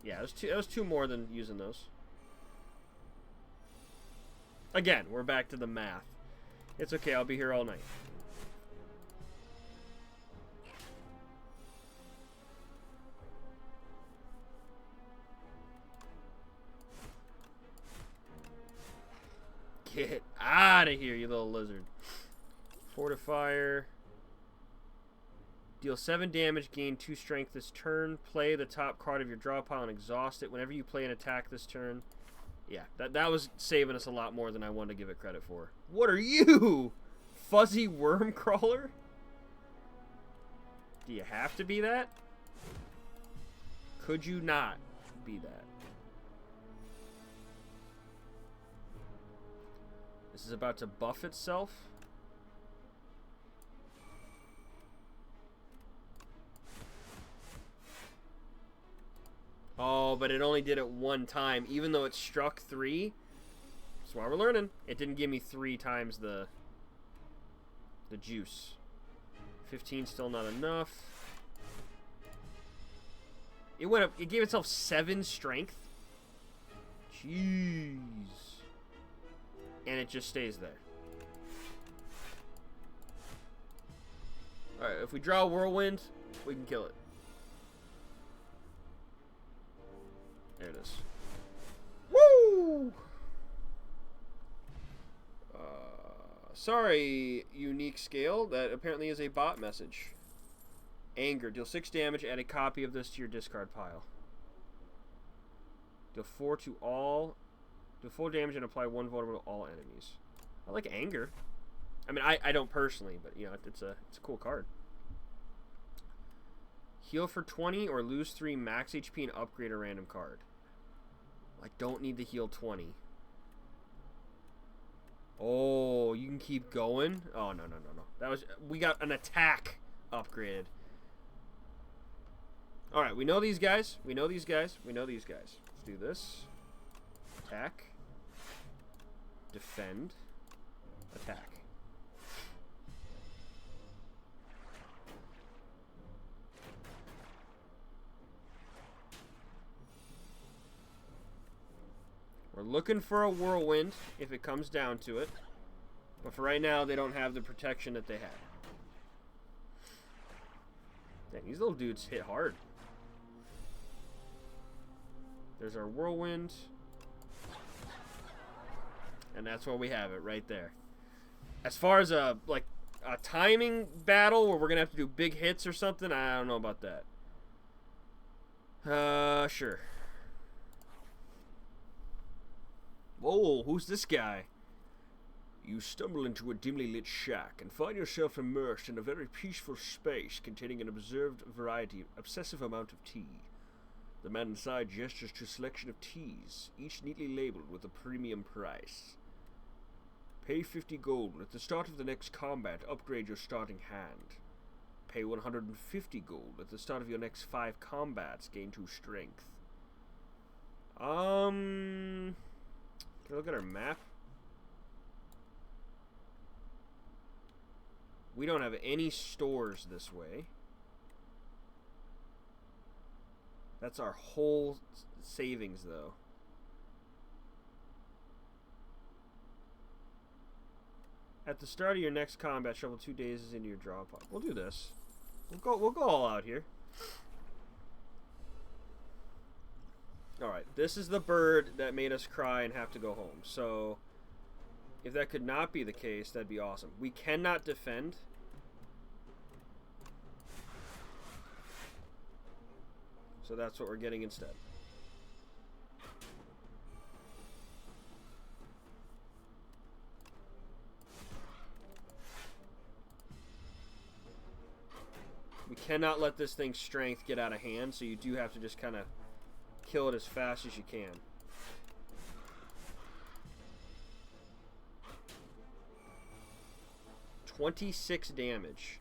Yeah, that was 2 more than using those. Again, we're back to the math. It's okay, I'll be here all night. Get out of here, you little lizard. Fortifier. Deal 7 damage, gain 2 strength this turn. Play the top card of your draw pile and exhaust it whenever you play an attack this turn. Yeah, that was saving us a lot more than I wanted to give it credit for. What are you? Fuzzy worm crawler? Do you have to be that? Could you not be that? This is about to buff itself. Oh, but it only did it 1 time, even though it struck 3. That's why we're learning. It didn't give me 3 times the juice. 15 still not enough. It went up. It gave itself 7 strength. Jeez. And it just stays there. Alright, if we draw a whirlwind, we can kill it. There it is. Woo! Sorry, unique scale. That apparently is a bot message. Anger. Deal 6 damage. Add a copy of this to your discard pile. Deal 4 to all. Do 4 damage and apply 1 vulnerable to all enemies. I like anger. I mean, I don't personally, but you know, it's a cool card. Heal for 20 or lose 3 max HP and upgrade a random card. I don't need to heal 20. Oh, you can keep going? Oh, no. That was, we got an attack upgraded. Alright, we know these guys. Let's do this. Attack. Defend. Attack. We're looking for a whirlwind if it comes down to it. But for right now, they don't have the protection that they had. Dang, these little dudes hit hard. There's our whirlwind. And that's where we have it, right there. As far as a timing battle where we're going to have to do big hits or something, I don't know about that. Sure. Whoa, who's this guy? You stumble into a dimly lit shack and find yourself immersed in a very peaceful space containing an obsessive amount of tea. The man inside gestures to a selection of teas, each neatly labeled with a premium price. Pay 50 gold. At the start of the next combat, upgrade your starting hand. Pay 150 gold. At the start of your next 5 combats, gain 2 strength. Can we look at our map? We don't have any stores this way. That's our whole savings, though. At the start of your next combat, shovel 2 days into your draw pot. We'll do this. We'll go all out here. Alright, this is the bird that made us cry and have to go home. So, if that could not be the case, that'd be awesome. We cannot defend. So that's what we're getting instead. We cannot let this thing's strength get out of hand, so you do have to just kind of kill it as fast as you can. $26 damage.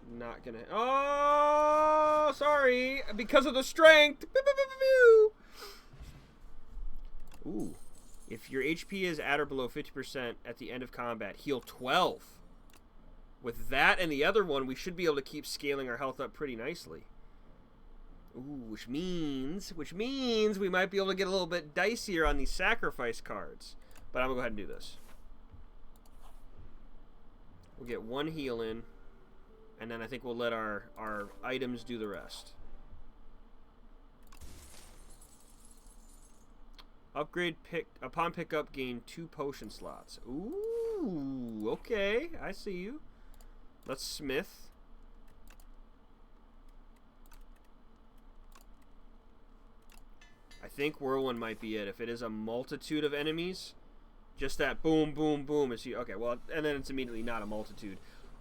It's not gonna. Oh, sorry. Because of the strength. Ooh. If your HP is at or below 50% at the end of combat, heal 12. With that and the other one, we should be able to keep scaling our health up pretty nicely. Ooh, which means we might be able to get a little bit dicier on these sacrifice cards. But I'm going to go ahead and do this. We'll get 1 heal in, and then I think we'll let our items do the rest. Upgrade upon pickup, gain 2 potion slots. Ooh, okay, I see you. Let's smith. I think whirlwind might be it. If it is a multitude of enemies, just that boom, boom, boom. Is okay, well, and then it's immediately not a multitude.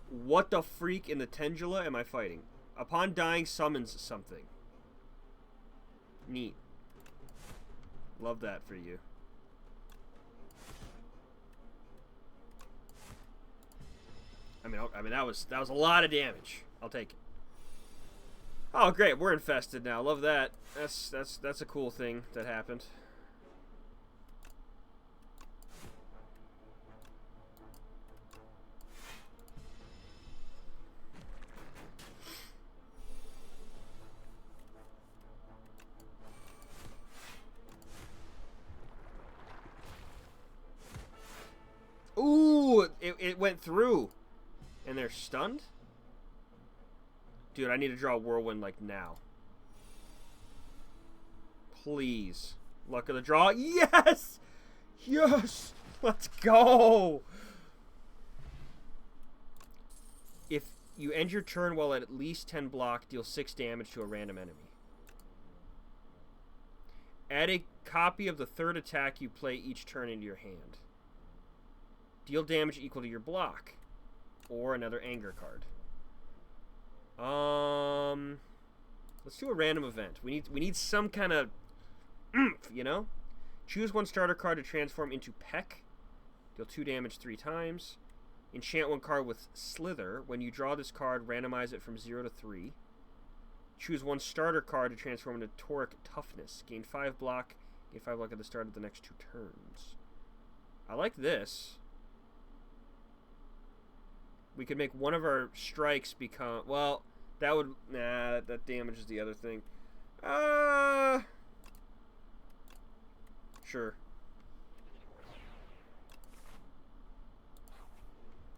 What the freak in the Tendula am I fighting? Upon dying, summons something. Neat. Love that for you. I mean that was a lot of damage. I'll take it. Oh, great, we're infested now. Love that. That's a cool thing that happened. Oh, it went through. And they're stunned? Dude, I need to draw a whirlwind like now. Please. Luck of the draw. Yes! Yes! Let's go! If you end your turn while at least 10 block, deal 6 damage to a random enemy. Add a copy of the third attack you play each turn into your hand. Deal damage equal to your block. Or another anger card. Let's do a random event. We need some kind of oomph, you know? Choose one starter card to transform into Peck. Deal 2 damage 3 times. Enchant one card with Slither. When you draw this card, randomize it from 0 to 3. Choose one starter card to transform into Toric Toughness. Gain 5 block. Gain 5 block at the start of the next 2 turns. I like this. We could make one of our strikes become... Well, that would... Nah, that damages the other thing. Sure.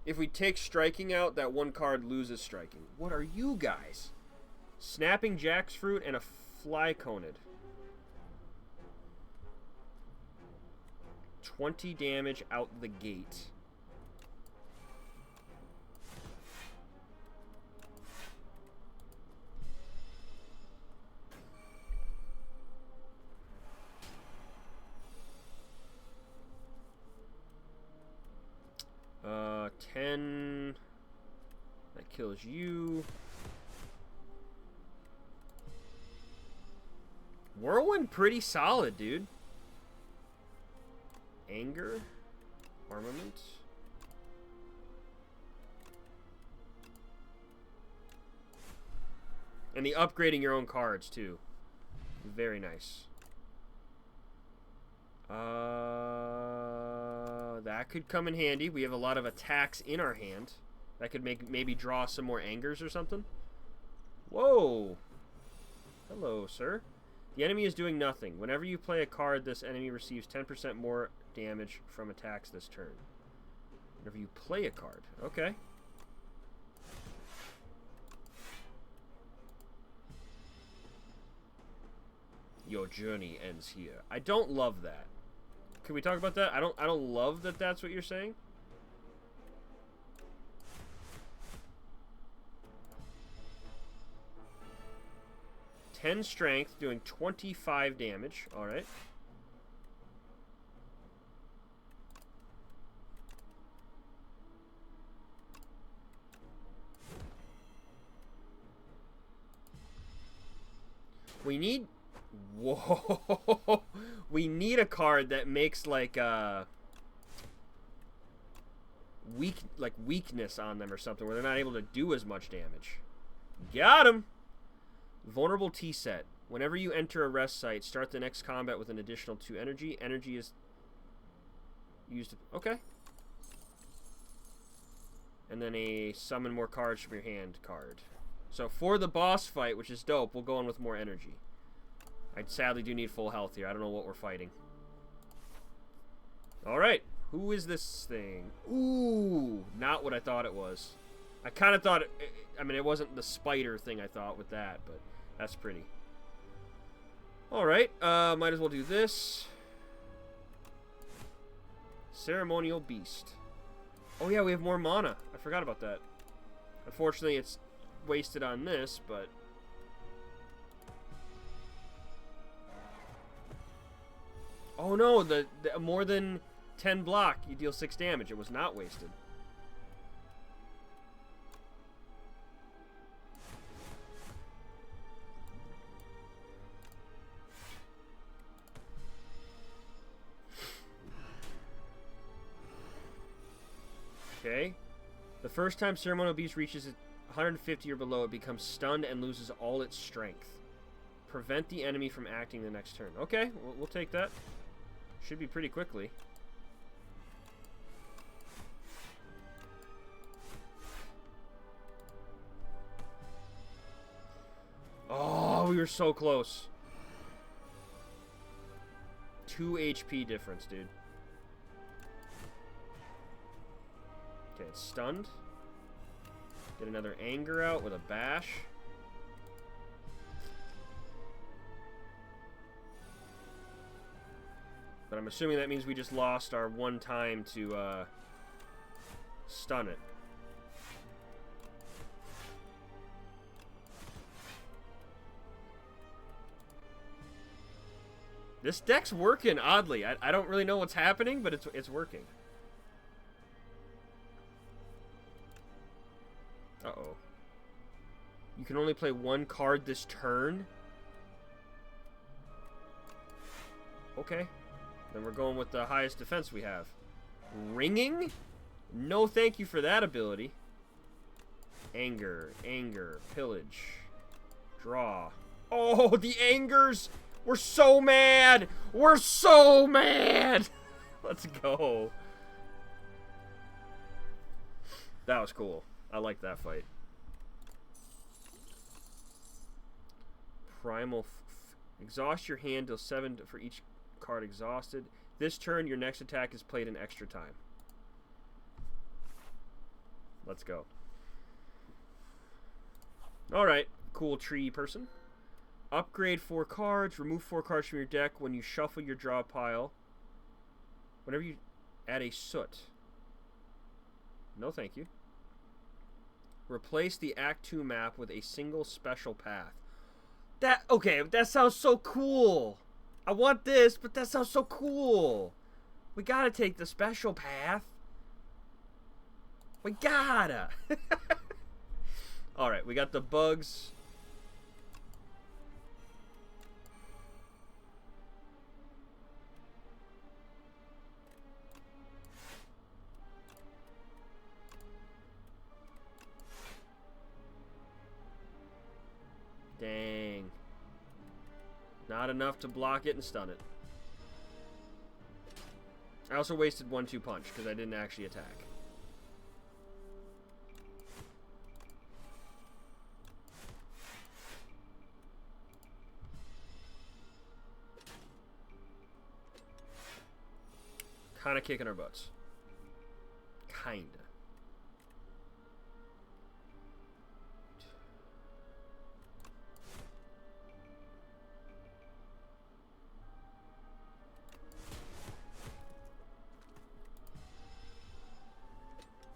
If we take striking out, that one card loses striking. What are you guys? Snapping Jackfruit and a Flyconid. 20 damage out the gate. Uh, 10. That kills you. Whirlwind pretty solid, dude. Anger. Armament. And the upgrading your own cards, too. Very nice. That could come in handy. We have a lot of attacks in our hand. That could maybe draw some more angers or something. Whoa. Hello, sir. The enemy is doing nothing. Whenever you play a card, this enemy receives 10% more damage from attacks this turn. Whenever you play a card. Okay. Your journey ends here. I don't love that. Can we talk about that? I don't love that that's what you're saying. Ten strength, doing 25 damage. All right. We need... Whoa. We need a card that makes like weakness on them or something where they're not able to do as much damage. Got him. Vulnerable T-set. Whenever you enter a rest site, start the next combat with an additional 2 energy. Energy is used to... Okay. And then a summon more cards from your hand card. So for the boss fight, which is dope, we'll go in with more energy. I sadly do need full health here. I don't know what we're fighting. Alright. Who is this thing? Ooh. Not what I thought it was. I kind of thought... I mean, it wasn't the spider thing I thought with that, but that's pretty. Alright. Might as well do this. Ceremonial Beast. Oh yeah, we have more mana. I forgot about that. Unfortunately, it's wasted on this, but... Oh no, the more than 10 block, you deal 6 damage. It was not wasted. Okay. The first time Ceremonial Beast reaches 150 or below, it becomes stunned and loses all its strength. Prevent the enemy from acting the next turn. Okay, we'll take that. Should be pretty quickly. Oh, we were so close. 2 HP difference, dude. Okay, it's stunned. Get another anger out with a bash. But I'm assuming that means we just lost our one time to stun it. This deck's working oddly. I don't really know what's happening, but it's working. Uh-oh. You can only play one card this turn? Okay. Then we're going with the highest defense we have. Ringing? No thank you for that ability. Anger, anger, pillage, draw. Oh, the angers! We're so mad! We're so mad! Let's go. That was cool. I like that fight. Primal. Exhaust your hand, deal 7 for each card exhausted. This turn, your next attack is played in extra time. Let's go. Alright, cool tree person. Upgrade 4 cards. Remove 4 cards from your deck when you shuffle your draw pile. Whenever you add a soot. No thank you. Replace the Act 2 map with a single special path. Okay, that sounds so cool. I want this, but that sounds so cool. We gotta take the special path. We gotta. Alright, we got the bugs. Dang. Not enough to block it and stun it. I also wasted 1-2 punch because I didn't actually attack. Kinda kicking our butts. Kinda.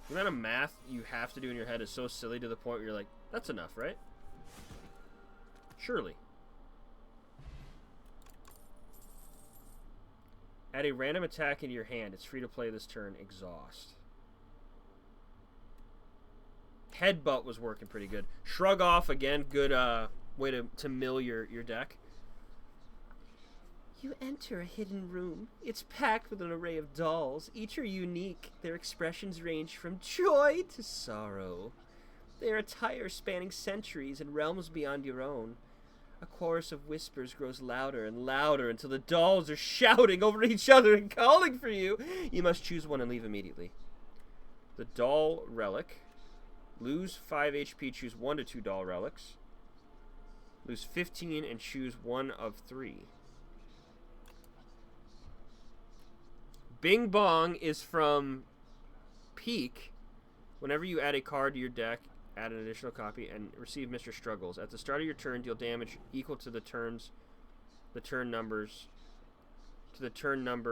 The amount of math you have to do in your head is so silly to the point where you're like, that's enough, right? Surely. Add a random attack into your hand. It's free to play this turn. Exhaust. Headbutt was working pretty good. Shrug off, again, good way to mill your deck. You enter a hidden room. It's packed with an array of dolls. Each are unique. Their expressions range from joy to sorrow. Their attire spanning centuries and realms beyond your own. A chorus of whispers grows louder and louder until the dolls are shouting over each other and calling for you. You must choose one and leave immediately. The doll relic. Lose 5 HP, choose 1 to 2 doll relics. Lose 15 and choose 1 of 3. Bing Bong is from Peak. Whenever you add a card to your deck, add an additional copy and receive Mr. Struggles. At the start of your turn, deal damage equal to the turn number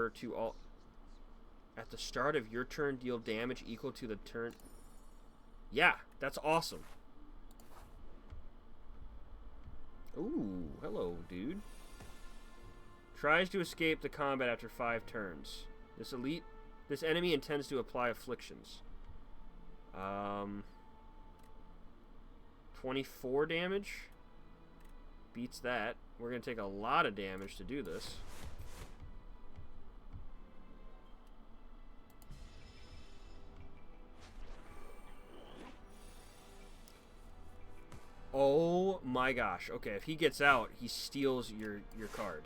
to all. At the start of your turn, deal damage equal to the turn. Yeah, that's awesome. Ooh, hello, dude. Tries to escape the combat after 5 turns. This enemy intends to apply afflictions. 24 damage. Beats that. We're going to take a lot of damage to do this. Oh my gosh. Okay, if he gets out, he steals your card.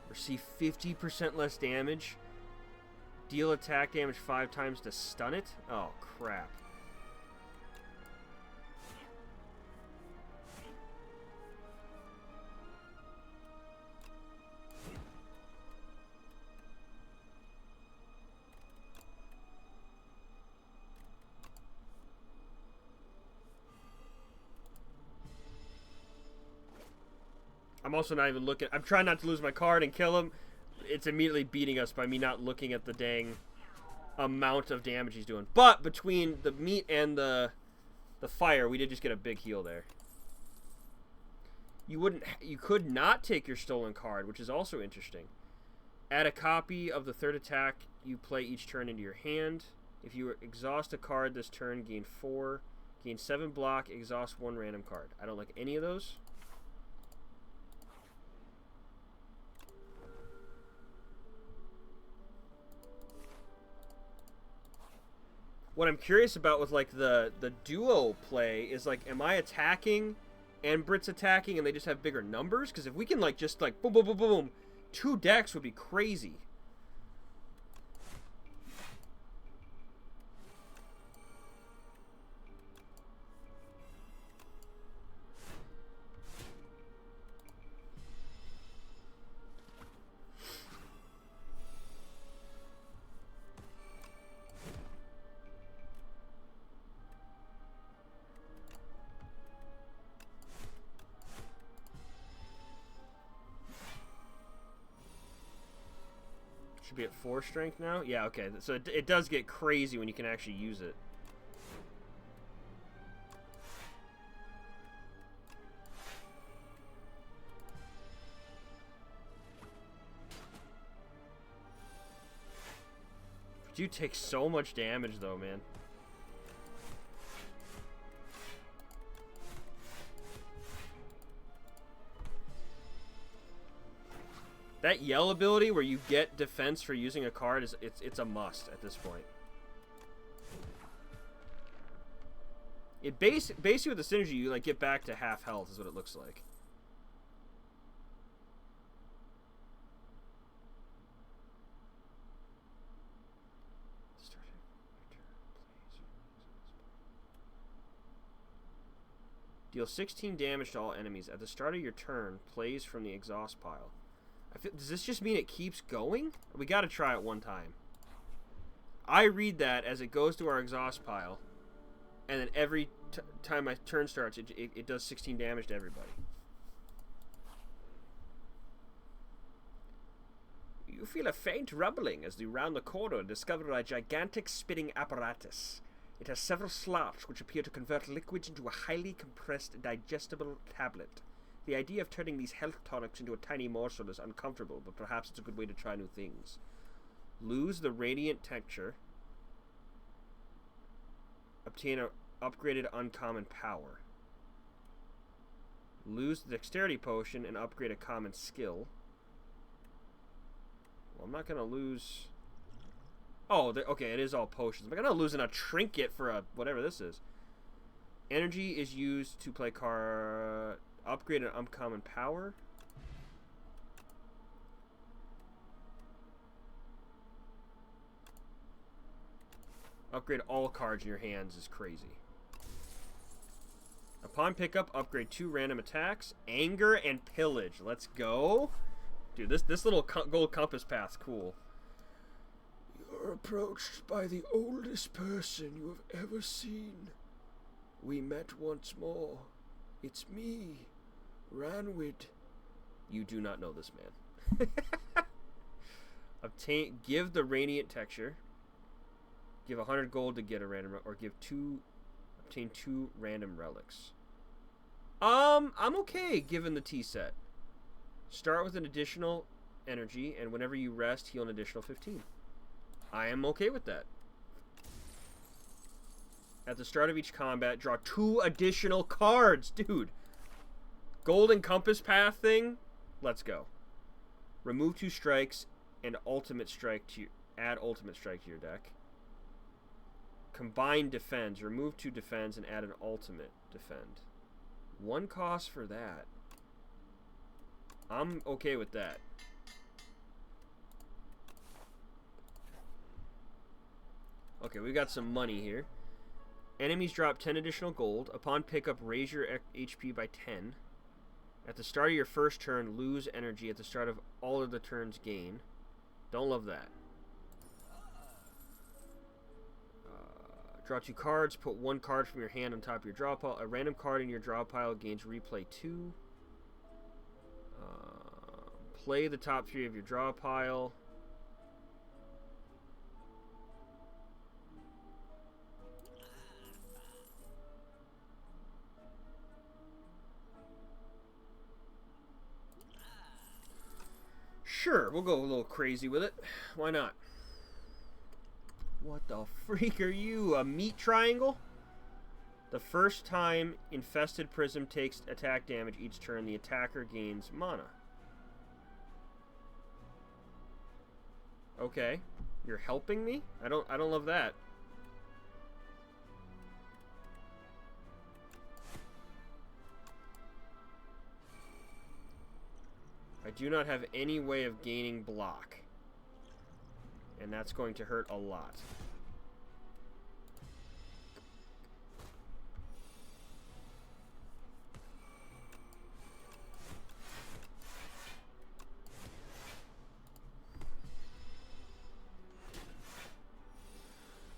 Receive 50% less damage. Deal attack damage 5 times to stun it. Oh, crap. I'm also not even looking. I'm trying not to lose my card and kill him. It's immediately beating us by me not looking at the dang amount of damage he's doing. But between the meat and the fire, we did just get a big heal there. You could not take your stolen card, which is also interesting. Add a copy of the third attack you play each turn into your hand. If you exhaust a card this turn, gain 4. Gain 7 block, exhaust 1 random card. I don't like any of those. What I'm curious about with like the duo play is like, am I attacking and Brit's attacking and they just have bigger numbers? Because if we can like just like boom, boom, boom, boom, 2 decks would be crazy. Should be at 4 strength now? Yeah, okay. So it does get crazy when you can actually use it. You take so much damage though, man. That yell ability where you get defense for using a card is it's a must at this point. It basically with the synergy you like get back to half health is what it looks like. Deal 16 damage to all enemies. At the start of your turn, plays from the exhaust pile. Does this just mean it keeps going? We gotta try it one time. I read that as it goes to our exhaust pile, and then every time my turn starts, it does 16 damage to everybody. You feel a faint rumbling as you round the corner and discover a gigantic spinning apparatus. It has several slots which appear to convert liquids into a highly compressed, digestible tablet. The idea of turning these health tonics into a tiny morsel is uncomfortable, but perhaps it's a good way to try new things. Lose the radiant texture. Obtain an upgraded uncommon power. Lose the dexterity potion and upgrade a common skill. Well, I'm not going to lose... Oh, okay, it is all potions. I'm not losing a trinket for a whatever this is. Energy is used to play card... Upgrade an uncommon power. Upgrade all cards in your hands is crazy. Upon pickup, upgrade 2 random attacks. Anger and Pillage. Let's go. Dude, this little gold compass path's cool. You're approached by the oldest person you have ever seen. We met once more. It's me, Ranwid. You do not know this man. Give the radiant texture. Give 100 gold to get a random, or obtain 2 random relics. I'm okay given the T set. Start with an additional energy, and whenever you rest, heal an additional 15. I am okay with that. At the start of each combat, draw 2 additional cards. Dude. Golden compass path thing. Let's go. Remove 2 strikes and ultimate strike to add ultimate strike to your deck. Combine defends. Remove 2 defends and add an ultimate defend. 1 cost for that. I'm okay with that. Okay, we got some money here. Enemies drop 10 additional gold. Upon pickup, raise your HP by 10. At the start of your first turn, lose energy. At the start of all of the turns, gain. Don't love that. Draw 2 cards. Put 1 card from your hand on top of your draw pile. A random card in your draw pile gains replay 2. Play the top 3 of your draw pile. Sure, we'll go a little crazy with it. Why not? What the freak are you? A meat triangle? The first time Infested Prism takes attack damage each turn, the attacker gains mana. Okay. You're helping me? I don't love that. I do not have any way of gaining block. And that's going to hurt a lot.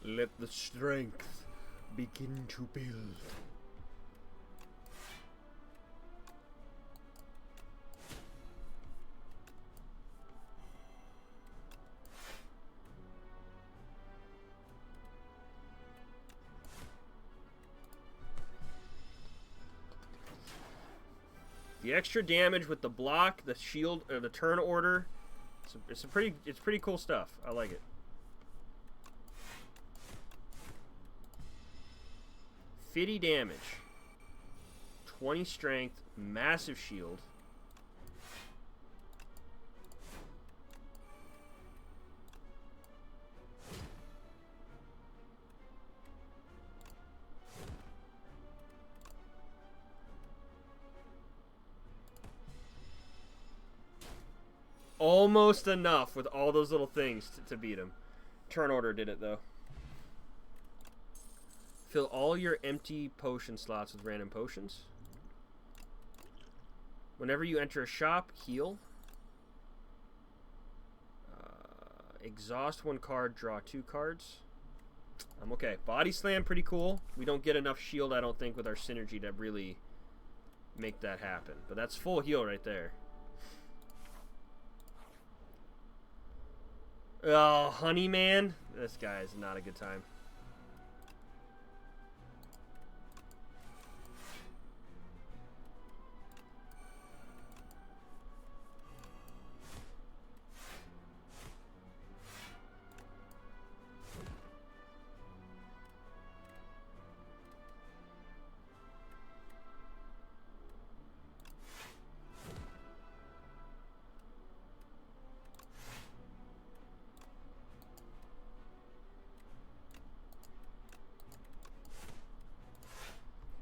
Let the strength begin to build. The extra damage with the block, the shield, or the turn order, it's pretty cool stuff. I like it. $50 damage, 20 strength, massive shield. Almost enough with all those little things to beat him. Turn order did it, though. Fill all your empty potion slots with random potions. Whenever you enter a shop, heal. Exhaust 1 card, draw 2 cards. I'm okay. Body Slam, pretty cool. We don't get enough shield, I don't think, with our synergy to really make that happen. But that's full heal right there. Oh, Honey Man. This guy is not a good time.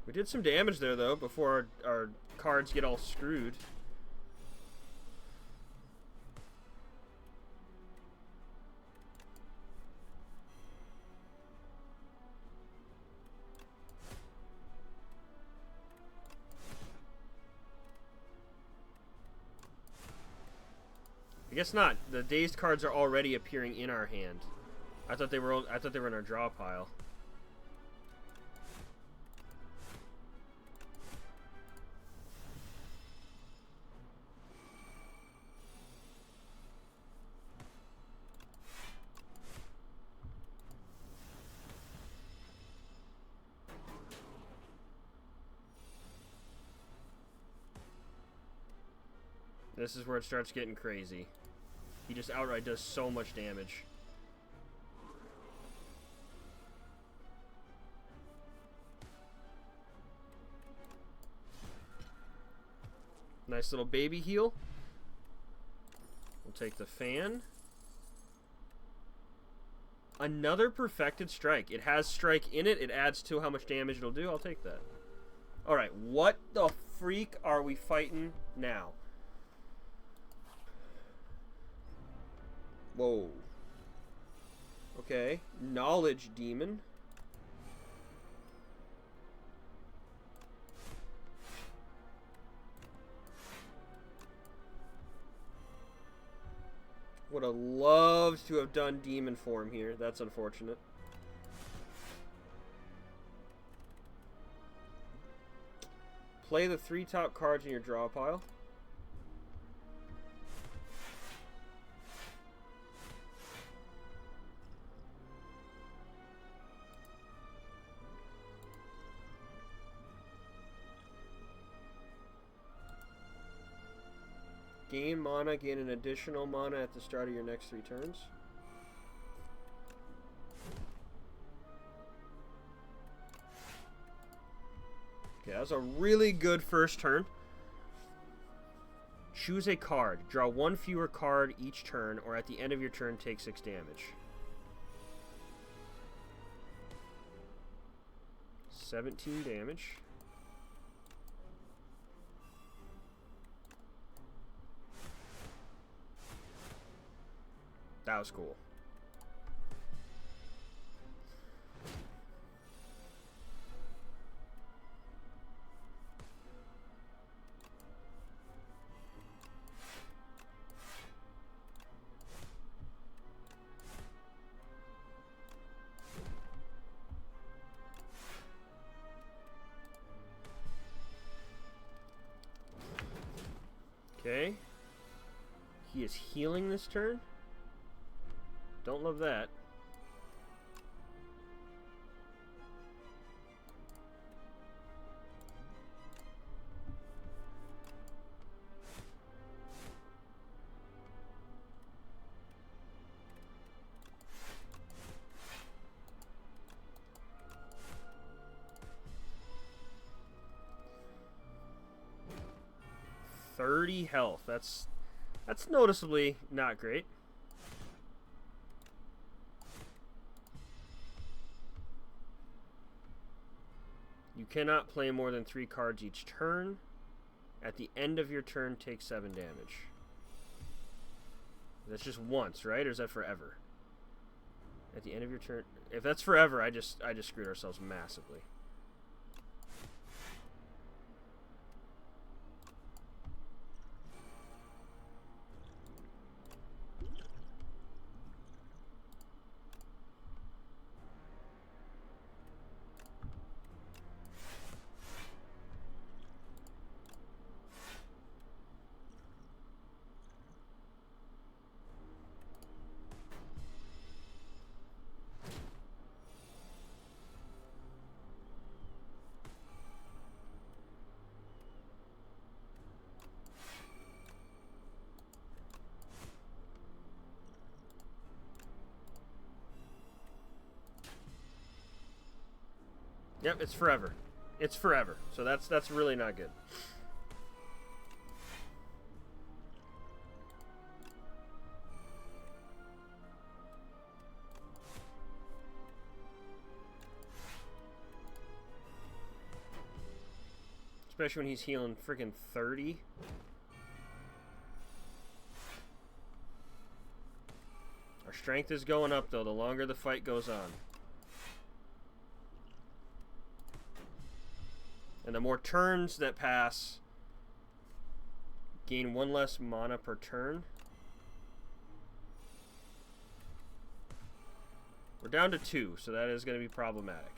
We did some damage there, though, before our cards get all screwed. I guess not. The dazed cards are already appearing in our hand. I thought they were in our draw pile. This is where it starts getting crazy. He just outright does so much damage. Nice little baby heal. We'll take the fan. Another Perfected Strike. It has strike in it. It adds to how much damage it'll do. I'll take that. Alright, what the freak are we fighting now? Whoa. Okay. Knowledge Demon. Would have loved to have done demon form here. That's unfortunate. Play the 3 top cards in your draw pile. gain mana, gain an additional mana at the start of your next 3 turns. Okay, that was a really good first turn. Choose a card. Draw 1 fewer card each turn, or at the end of your turn, take 6 damage. 17 damage. That was cool. Okay. He is healing this turn. Don't love that. .30 health. That's noticeably not great. You cannot play more than 3 cards each turn. At the end of your turn, take 7 damage. That's just once, right? Or is that forever? At the end of your turn. If that's forever, I just screwed ourselves massively. Yep, it's forever. It's forever. So that's really not good. Especially when he's healing freaking 30. Our strength is going up, though, the longer the fight goes on. And the more turns that pass, gain 1 less mana per turn. We're down to 2, so that is going to be problematic.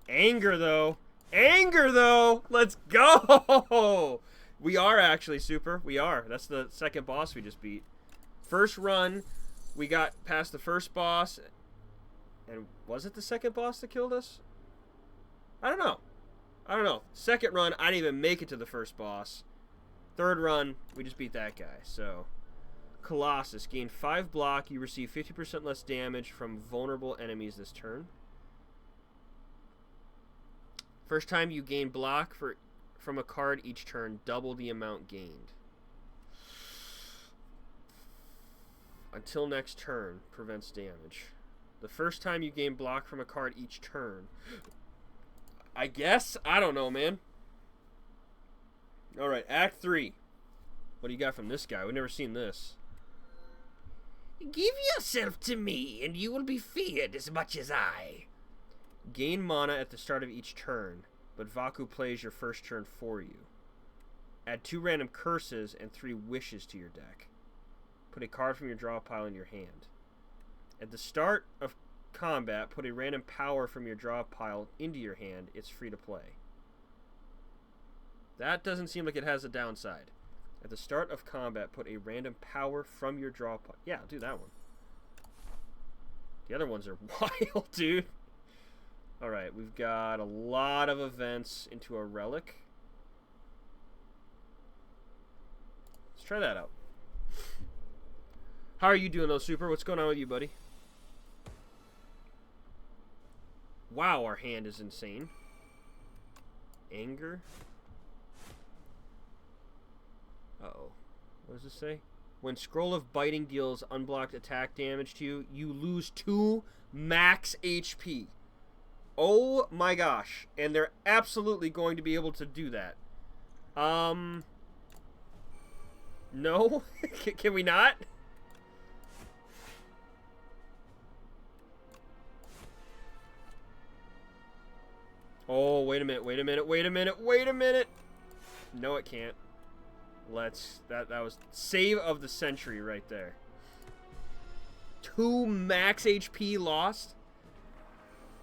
Anger, though. Anger, though. Let's go. We are actually super. We are. That's the second boss we just beat. First run, we got past the first boss. And was it the second boss that killed us? I don't know. I don't know. Second run, I didn't even make it to the first boss. Third run, we just beat that guy. So, Colossus. Gain 5 block. You receive 50% less damage from vulnerable enemies this turn. First time you gain block from a card each turn, double the amount gained. Until next turn, prevents damage. The first time you gain block from a card each turn. I guess? I don't know, man. Alright, Act 3. What do you got from this guy? We've never seen this. Give yourself to me, and you will be feared as much as I. Gain mana at the start of each turn, but Vaku plays your first turn for you. Add 2 random curses and 3 wishes to your deck. Put a card from your draw pile in your hand. At the start of combat, put a random power from your draw pile into your hand. It's free to play. That doesn't seem like it has a downside. At the start of combat, put a random power from your draw pile. Yeah, I'll do that one. The other ones are wild, dude. Alright, we've got a lot of events into a relic. Let's try that out. How are you doing, though, Super? What's going on with you, buddy? Wow, our hand is insane. Anger. Uh-oh. What does this say? When Scroll of Biting deals unblocked attack damage to you, you lose 2 max HP. Oh my gosh. And they're absolutely going to be able to do that. No? Can we not? Oh, wait a minute, wait a minute, wait a minute, wait a minute. No, it can't. That was save of the century right there. 2 max HP lost?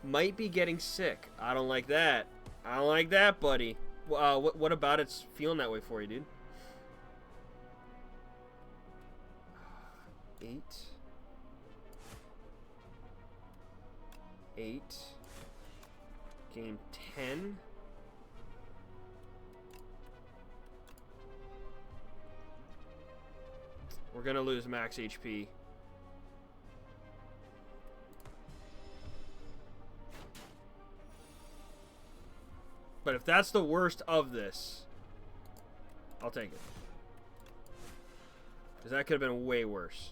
Might be getting sick. I don't like that. I don't like that, buddy. What about it's feeling that way for you, dude? 8. 8. Gain 10. We're gonna lose max HP. But if that's the worst of this, I'll take it. Because that could have been way worse.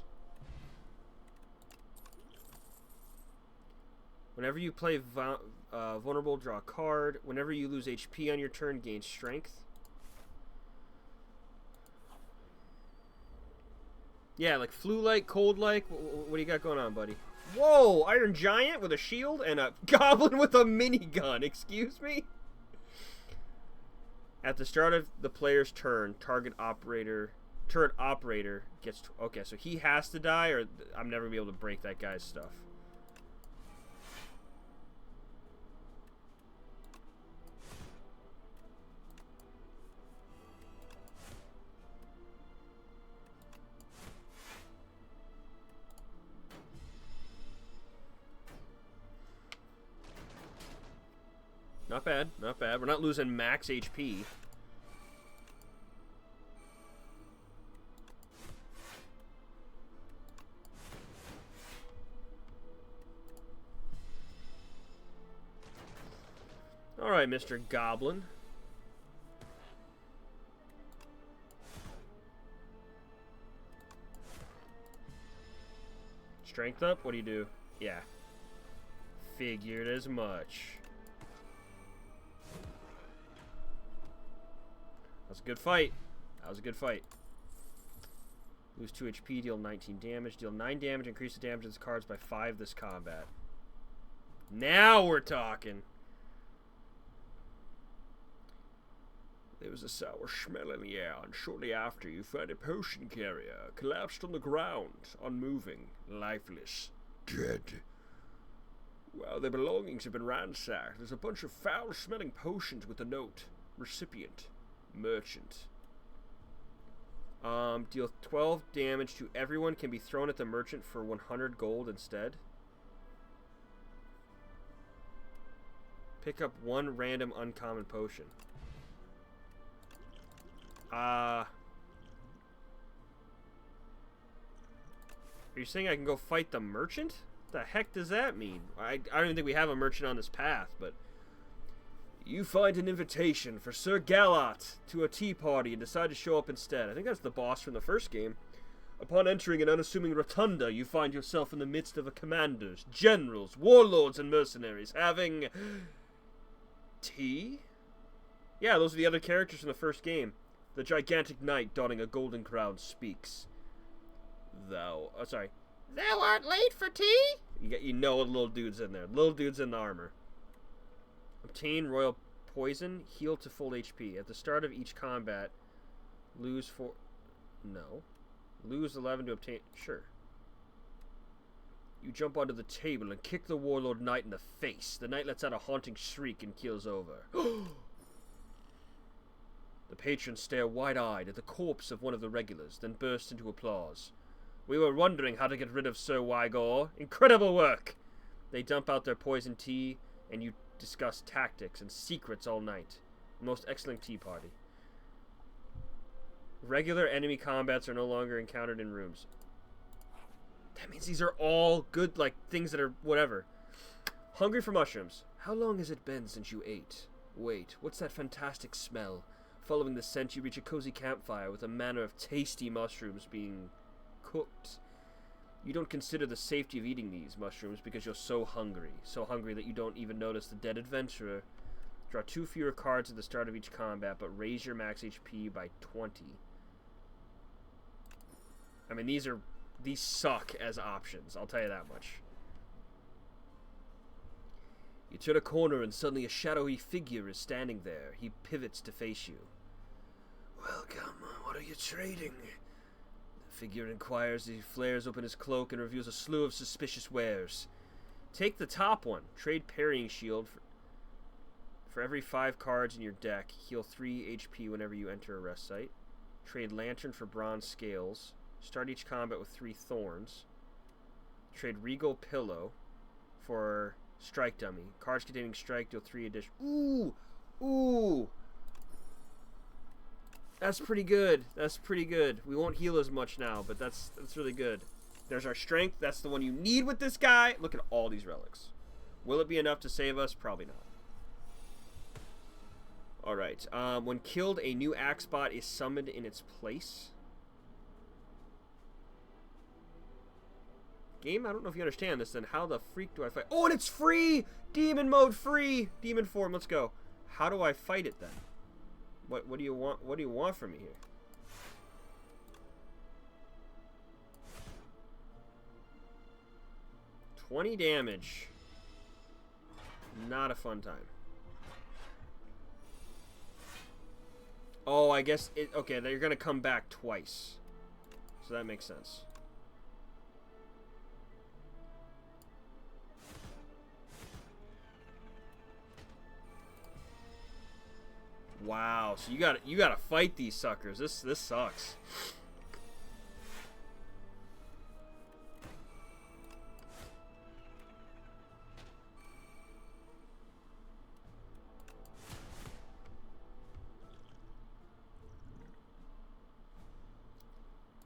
Whenever you play vulnerable, draw a card. Whenever you lose HP on your turn, gain strength. Yeah, like flu-like, cold-like. What do you got going on, buddy? Whoa! Iron Giant with a shield and a goblin with a minigun. Excuse me? At the start of the player's turn, turret operator gets... Okay, so he has to die, or I'm never going to be able to break that guy's stuff. Not bad, not bad. We're not losing max HP. Alright, Mr. Goblin. Strength up? What do you do? Yeah. Figured as much. That was a good fight. That was a good fight. Lose 2 HP, deal 19 damage. Deal 9 damage, increase the damage of the cards by 5 this combat. Now we're talking. There was a sour smell in the air, and shortly after you find a potion carrier collapsed on the ground, unmoving, lifeless, dead. While their belongings have been ransacked, there's a bunch of foul-smelling potions with a note. Recipient. Merchant. Deal 12 damage to everyone, can be thrown at the merchant for 100 gold instead. Pick up 1 random uncommon potion. Are you saying I can go fight the merchant? What the heck does that mean? I don't even think we have a merchant on this path, but... You find an invitation for Sir Galot to a tea party and decide to show up instead. I think that's the boss from the first game. Upon entering an unassuming rotunda, you find yourself in the midst of a commanders, generals, warlords, and mercenaries having... tea? Yeah, those are the other characters from the first game. The gigantic knight donning a golden crown speaks. Thou art late for tea? You know what little dude's in there. Little dude's in the armor. Obtain royal poison. Heal to full HP. At the start of each combat, lose 4... No. Lose 11 to obtain... Sure. You jump onto the table and kick the warlord knight in the face. The knight lets out a haunting shriek and keels over. The patrons stare wide-eyed at the corpse of one of the regulars, then burst into applause. We were wondering how to get rid of Sir Wygor. Incredible work! They dump out their poison tea, and you discuss tactics and secrets all night. Most excellent tea party. Regular enemy combats are no longer encountered in rooms. That means these are all good, like, things that are whatever. Hungry for mushrooms. How long has it been since you ate? Wait, what's that fantastic smell? Following the scent, you reach a cozy campfire with a manner of tasty mushrooms being cooked. You don't consider the safety of eating these mushrooms because you're so hungry that you don't even notice the dead adventurer. Draw 2 fewer cards at the start of each combat, but raise your max HP by 20. I mean, these suck as options, I'll tell you that much. You turn a corner and suddenly a shadowy figure is standing there. He pivots to face you. Welcome, what are you trading? The figure inquires as he flares open his cloak and reveals a slew of suspicious wares. Take the top one. Trade Parrying Shield for every 5 cards in your deck. Heal 3 HP whenever you enter a rest site. Trade Lantern for Bronze Scales. Start each combat with 3 Thorns. Trade Regal Pillow for Strike Dummy. Cards containing strike deal 3 additional. Ooh! Ooh! That's pretty good. That's pretty good. We won't heal as much now, but that's really good. There's our strength. That's the one you need with this guy. Look at all these relics. Will it be enough to save us? Probably not. Alright. When killed, a new axe bot is summoned in its place. Game, I don't know if you understand this, then how the freak do I fight? Oh, and it's free! Demon mode free! Demon form, let's go. How do I fight it then? What do you want? What do you want from me here? $20 damage. Not a fun time. Oh, I guess it. Okay, they're gonna come back twice, so that makes sense. Wow, so you gotta fight these suckers. This sucks.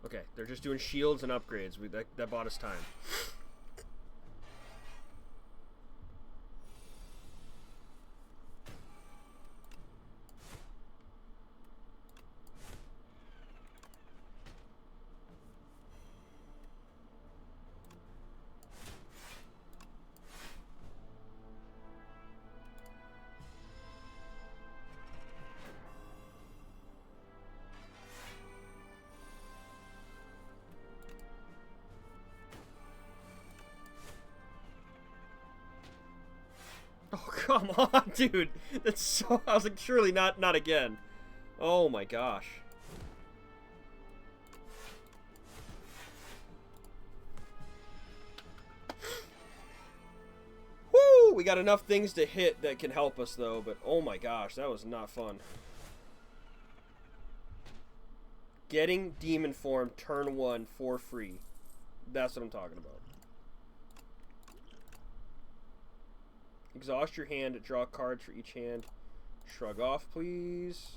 Okay, they're just doing shields and upgrades. That bought us time. Oh, come on, dude. That's so... I was like, surely not again. Oh, my gosh. Woo! We got enough things to hit that can help us, though. But, oh, my gosh. That was not fun. Getting Demon Form turn 1 for free. That's what I'm talking about. Exhaust your hand, draw cards for each hand. Shrug off, please.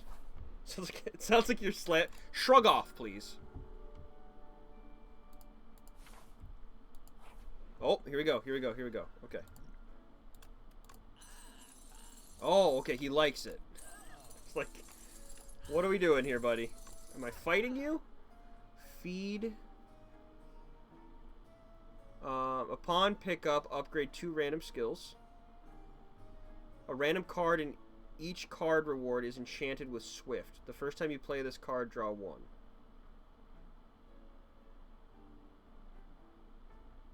It sounds like you're Shrug off, please. Oh, here we go. Okay. Oh, okay, he likes it. It's like, what are we doing here, buddy? Am I fighting you? Feed. Upon pickup, upgrade 2 random skills. A random card in each card reward is enchanted with Swift. The first time you play this card, draw 1.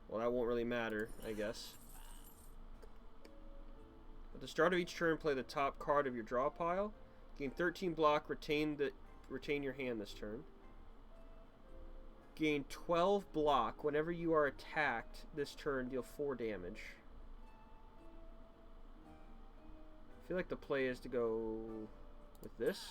Well, that won't really matter, I guess. At the start of each turn, play the top card of your draw pile. Gain 13 block, retain your hand this turn. Gain 12 block. Whenever you are attacked this turn, deal 4 damage. I feel like the play is to go with this.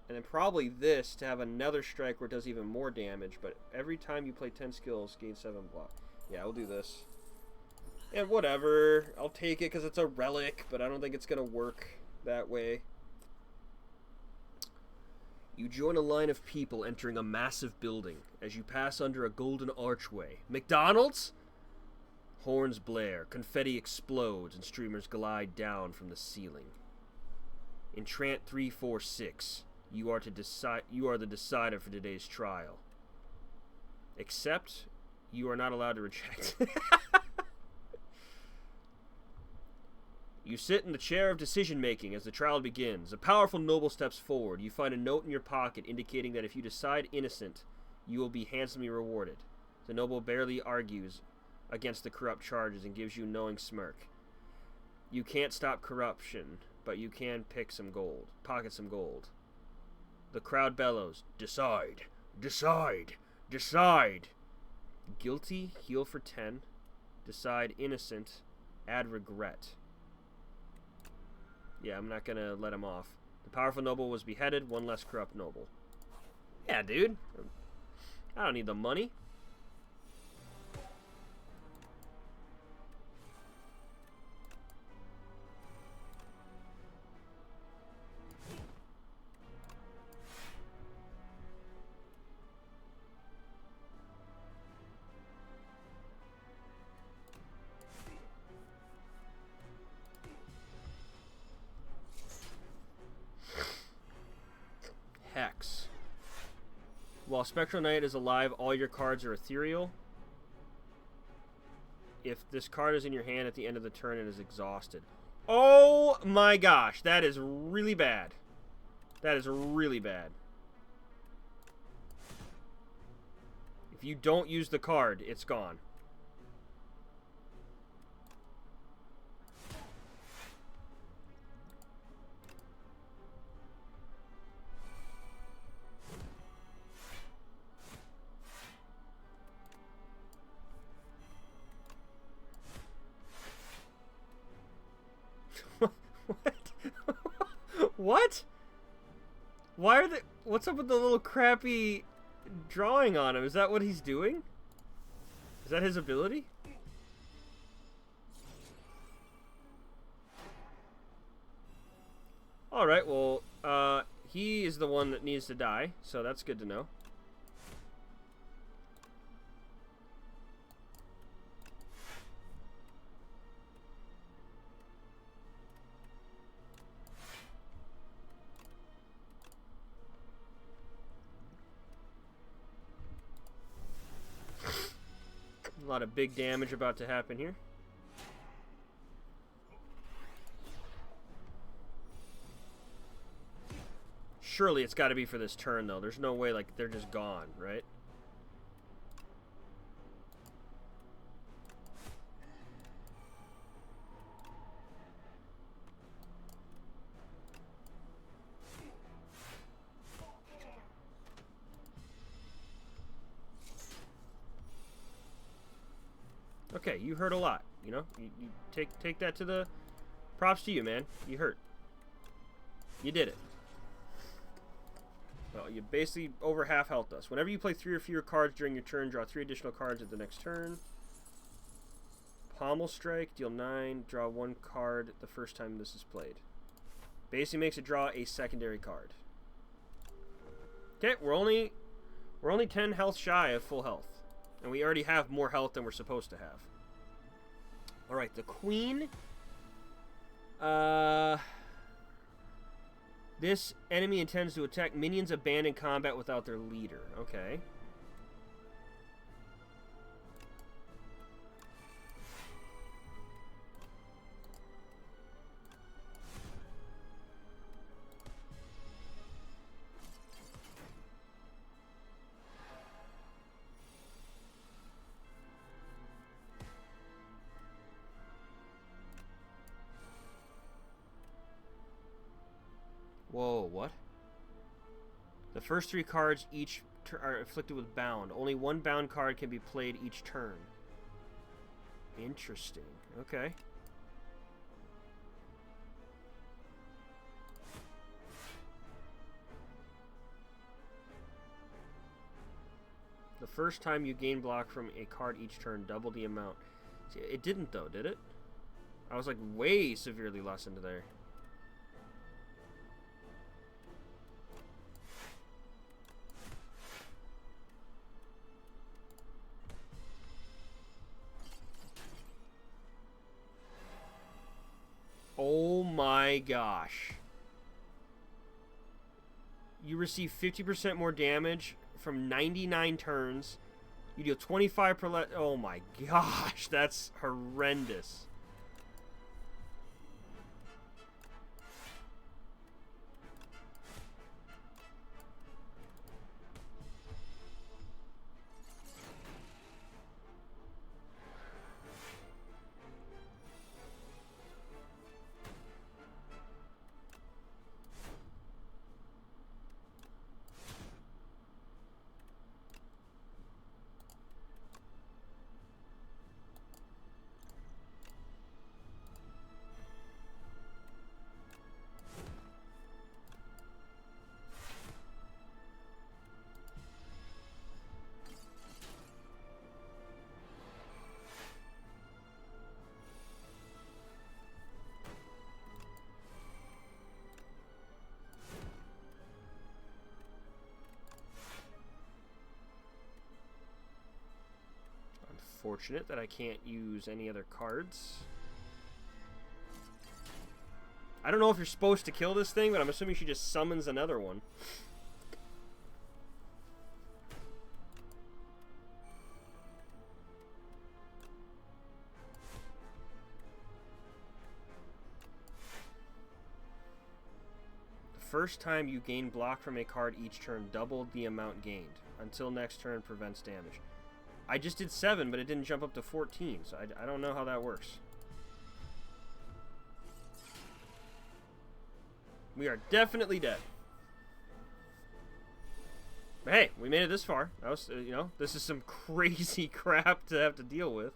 And then probably this to have another strike where it does even more damage. But every time you play 10 skills, gain 7 block. Yeah, we'll do this. And whatever. I'll take it because it's a relic, but I don't think it's going to work that way. You join a line of people entering a massive building as you pass under a golden archway. McDonald's? Horns blare, confetti explodes, and streamers glide down from the ceiling. In Trant 346, you are the decider for today's trial. Except you are not allowed to reject. You sit in the chair of decision-making as the trial begins. A powerful noble steps forward. You find a note in your pocket indicating that if you decide innocent, you will be handsomely rewarded. The noble barely argues against the corrupt charges and gives you a knowing smirk. You can't stop corruption, but you can pocket some gold. The crowd bellows, "Decide! Decide! Decide!" Guilty, heal for 10. Decide innocent, add regret. Yeah, I'm not gonna let him off. The powerful noble was beheaded, one less corrupt noble. Yeah, dude. I don't need the money. Hex. While Spectral Knight is alive, all your cards are ethereal. If this card is in your hand at the end of the turn, it is exhausted. Oh my gosh, that is really bad. That is really bad. If you don't use the card, it's gone. What? Why are they... What's up with the little crappy drawing on him? Is that what he's doing? Is that his ability? Alright, well, he is the one that needs to die, so that's good to know. A lot of big damage about to happen here. Surely it's got to be for this turn, though. There's no way, like, they're just gone, right? Okay, you hurt a lot, you know? You take that to the... Props to you, man. You hurt. You did it. Well, you basically over half health us. Whenever you play 3 or fewer cards during your turn, draw 3 additional cards at the next turn. Pommel Strike, deal 9, draw 1 card the first time this is played. Basically makes it draw a secondary card. Okay, we're only 10 health shy of full health. And we already have more health than we're supposed to have. Alright, the Queen. This enemy intends to attack minions abandoned combat without their leader. Okay. Whoa, what? The first 3 cards each are afflicted with bound. Only 1 bound card can be played each turn. Interesting. Okay. The first time you gain block from a card each turn, double the amount. See, it didn't though, did it? I was like way severely lessened there. Oh my gosh. You receive 50% more damage from 99 turns. You deal 25 per oh my gosh, that's horrendous. Unfortunate that I can't use any other cards. I don't know if you're supposed to kill this thing, but I'm assuming she just summons another one. The first time you gain block from a card each turn, double the amount gained. Until next turn, prevents damage. I just did 7, but it didn't jump up to 14, so I don't know how that works. We are definitely dead. But hey, we made it this far. That was, you know, this is some crazy crap to have to deal with.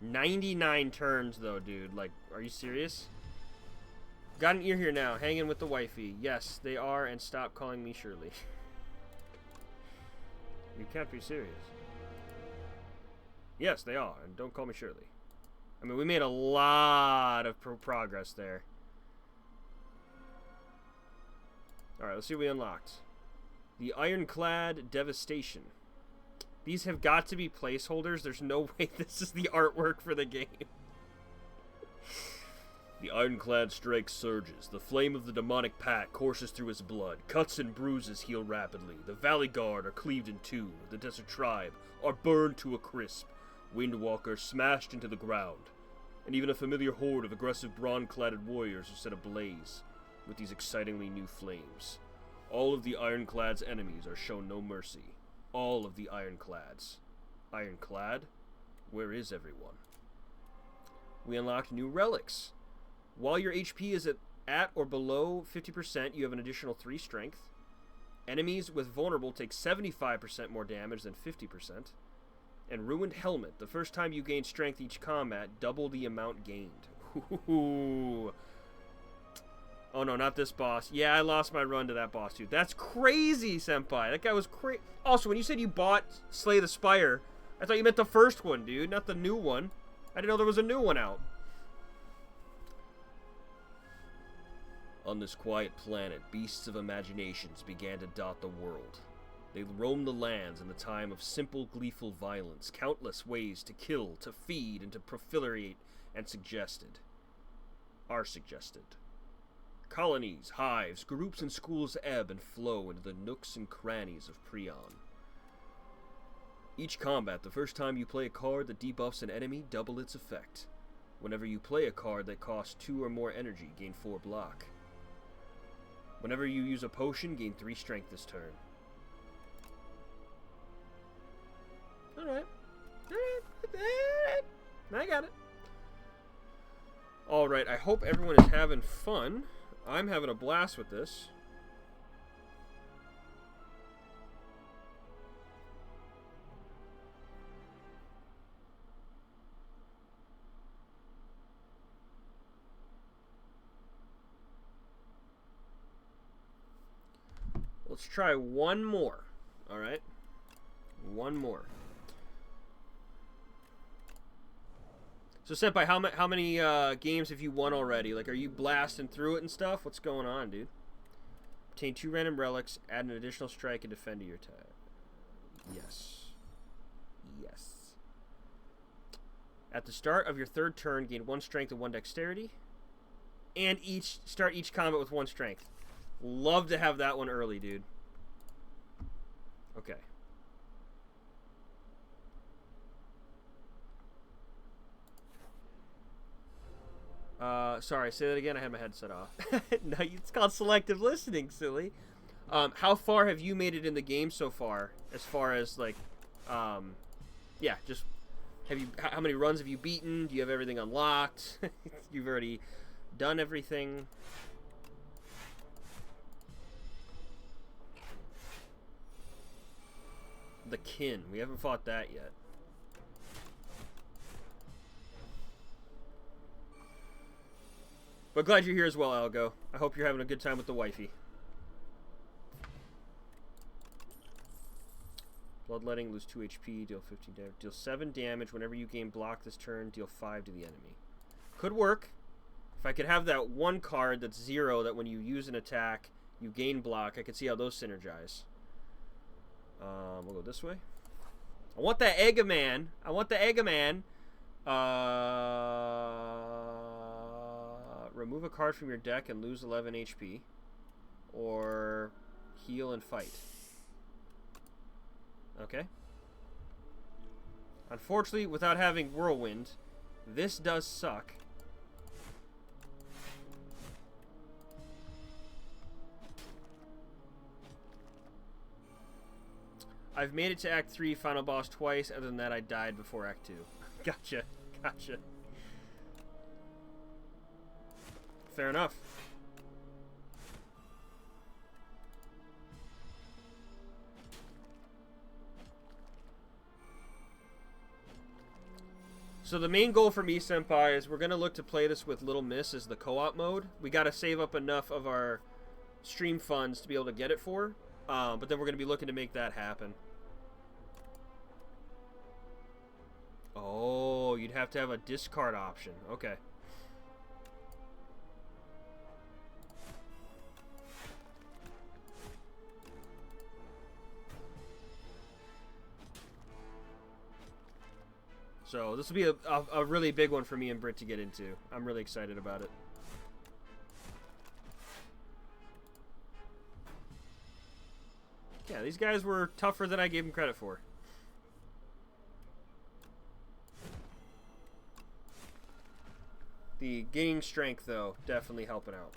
"99 turns, though, dude. Like, are you serious? Got an ear here now. Hanging with the wifey. Yes, they are, and stop calling me Shirley." You can't be serious. Yes, they are, and don't call me Shirley. I mean, we made a lot of progress there. Alright, let's see what we unlocked. The Ironclad Devastation. These have got to be placeholders. There's no way this is the artwork for the game. The ironclad strike surges. The flame of the demonic pack courses through his blood. Cuts and bruises heal rapidly. The Valley Guard are cleaved in two. The Desert Tribe are burned to a crisp. Windwalkers smashed into the ground. And even a familiar horde of aggressive brawn-cladded warriors are set ablaze with these excitingly new flames. All of the Ironclad's enemies are shown no mercy. All of the Ironclads. Ironclad? Where is everyone? We unlocked new relics. While your HP is at or below 50%, you have an additional 3 strength. Enemies with vulnerable take 75% more damage than 50%. And Ruined Helmet. The first time you gain strength each combat, double the amount gained. Ooh. Oh no, not this boss. Yeah, I lost my run to that boss, dude. That's crazy, Senpai. That guy was crazy. Also, when you said you bought Slay the Spire, I thought you meant the first one, dude, not the new one. I didn't know there was a new one out. On this quiet planet, beasts of imaginations began to dot the world. They roamed the lands in the time of simple, gleeful violence, countless ways to kill, to feed, and to proliferate, and are suggested. Colonies, hives, groups, and schools ebb and flow into the nooks and crannies of Prion. Each combat, the first time you play a card that debuffs an enemy, double its effect. Whenever you play a card that costs 2 or more energy, gain 4 block. Whenever you use a potion, gain 3 strength this turn. Alright. I got it. Alright, I hope everyone is having fun. I'm having a blast with this. Let's try one more. All right, one more. So, Senpai, how many games have you won already? Like, are you blasting through it and stuff? What's going on, dude? Obtain 2 random relics, add an additional strike, and defend to your type. Yes. Yes. At the start of your 3rd turn, gain 1 strength and 1 dexterity. And start each combat with 1 strength. Love to have that one early, dude. Okay. Sorry, say that again. I had my headset off. No, it's called selective listening, silly. How far have you made it in the game so far? As far as like, yeah, just how many runs have you beaten? Do you have everything unlocked? You've already done everything. The kin. We haven't fought that yet. But glad you're here as well, Algo. I hope you're having a good time with the wifey. Bloodletting, lose 2 HP, deal 15 damage. Deal 7 damage whenever you gain block this turn, deal 5 to the enemy. Could work. If I could have that one card that's 0 that when you use an attack, you gain block, I could see how those synergize. We'll go this way. I want that Eggaman. I want the Eggaman. Remove a card from your deck and lose 11 HP. Or heal and fight. Okay. Unfortunately, without having Whirlwind, this does suck. I've made it to Act 3 final boss twice. Other than that, I died before Act 2. Gotcha. Gotcha. Fair enough. So the main goal for me, Senpai, is we're going to look to play this with Little Miss as the co-op mode. We got to save up enough of our stream funds to be able to get it for. But then we're going to be looking to make that happen. Oh, you'd have to have a discard option. Okay. So this will be a really big one for me and Britt to get into. I'm really excited about it. Yeah, these guys were tougher than I gave them credit for. The gaining strength, though, definitely helping out.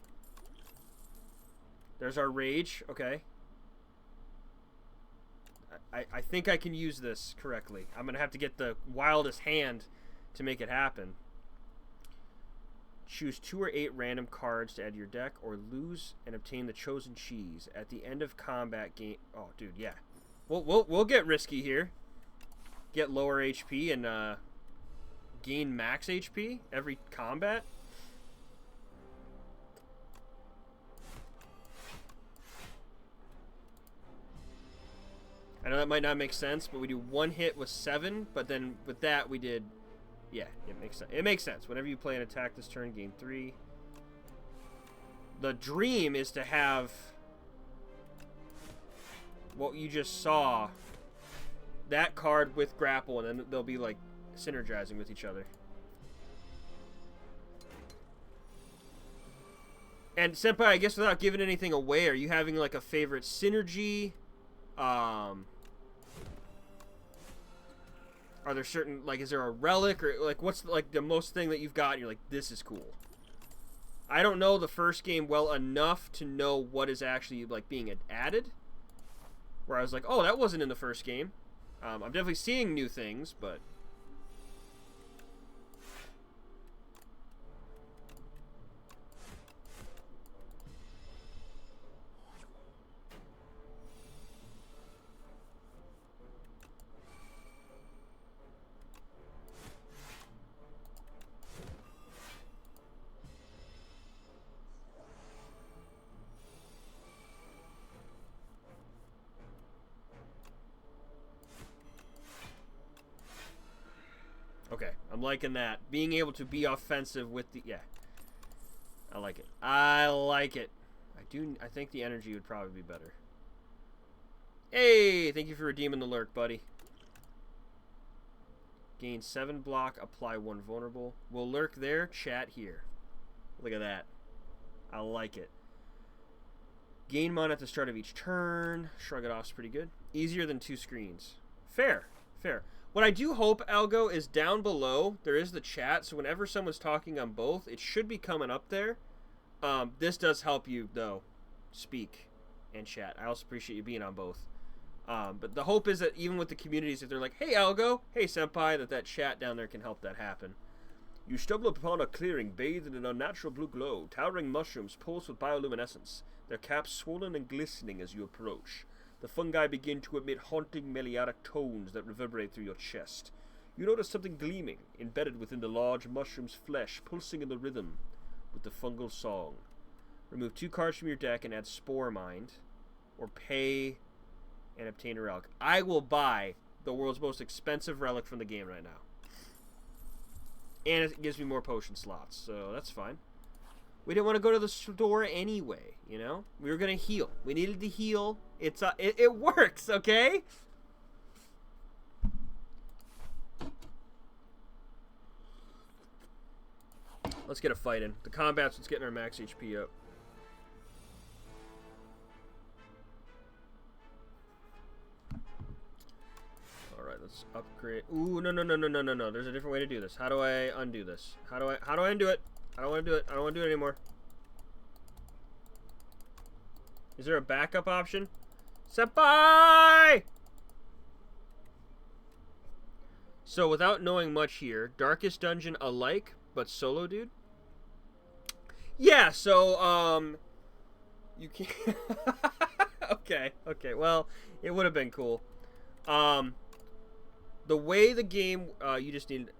There's our rage. Okay. I think I can use this correctly. I'm going to have to get the wildest hand to make it happen. Choose 2 or 8 random cards to add to your deck, or lose and obtain the chosen cheese at the end of combat game. Oh, dude, yeah. We'll get risky here. Get lower HP and gain max HP every combat. I know that might not make sense, but we do 1 hit with 7, but then with that we did... Yeah, it makes sense. It makes sense. Whenever you play an attack this turn, gain 3. The dream is to have what you just saw, that card with grapple, and then they'll be like synergizing with each other. And Senpai, I guess without giving anything away, are you having like a favorite synergy? Are there certain, like, is there a relic, or like what's like the most thing that you've got and you're like, this is cool? I don't know the first game well enough to know what is actually like being added, where I was like, oh, that wasn't in the first game. I'm definitely seeing new things, but Okay, I'm liking that. Being able to be offensive with the... Yeah. I like it. I like it. I think the energy would probably be better. Hey, thank you for redeeming the lurk, buddy. Gain 7 block, apply 1 vulnerable. We'll lurk there, chat here. Look at that. I like it. Gain mana at the start of each turn. Shrug it off's pretty good. Easier than 2 screens. Fair. Fair. What I do hope, Algo, is down below, there is the chat, so whenever someone's talking on both, it should be coming up there. This does help you, though, speak and chat. I also appreciate you being on both. But the hope is that even with the communities, if they're like, hey, Algo, hey, Senpai, that chat down there can help that happen. You stumble upon a clearing bathed in an unnatural blue glow. Towering mushrooms pulse with bioluminescence, their caps swollen and glistening as you approach. The fungi begin to emit haunting melodic tones that reverberate through your chest. You notice something gleaming, embedded within the large mushroom's flesh, pulsing in the rhythm with the fungal song. Remove 2 cards from your deck and add Spore Mind, or pay and obtain a relic. I will buy the world's most expensive relic from the game right now. And it gives me more potion slots, so that's fine. We didn't want to go to the store anyway, you know? We were going to heal. We needed to heal. It works, okay? Let's get a fight in. The combat's what's getting our max HP up. Alright, let's upgrade. Ooh, no. There's a different way to do this. How do I undo this? How do I undo it? I don't want to do it. I don't want to do it anymore. Is there a backup option? Senpai! So, without knowing much here, Darkest Dungeon alike, but solo, dude? Yeah, so, you can't... Okay, well, it would have been cool. The way the game, you just need...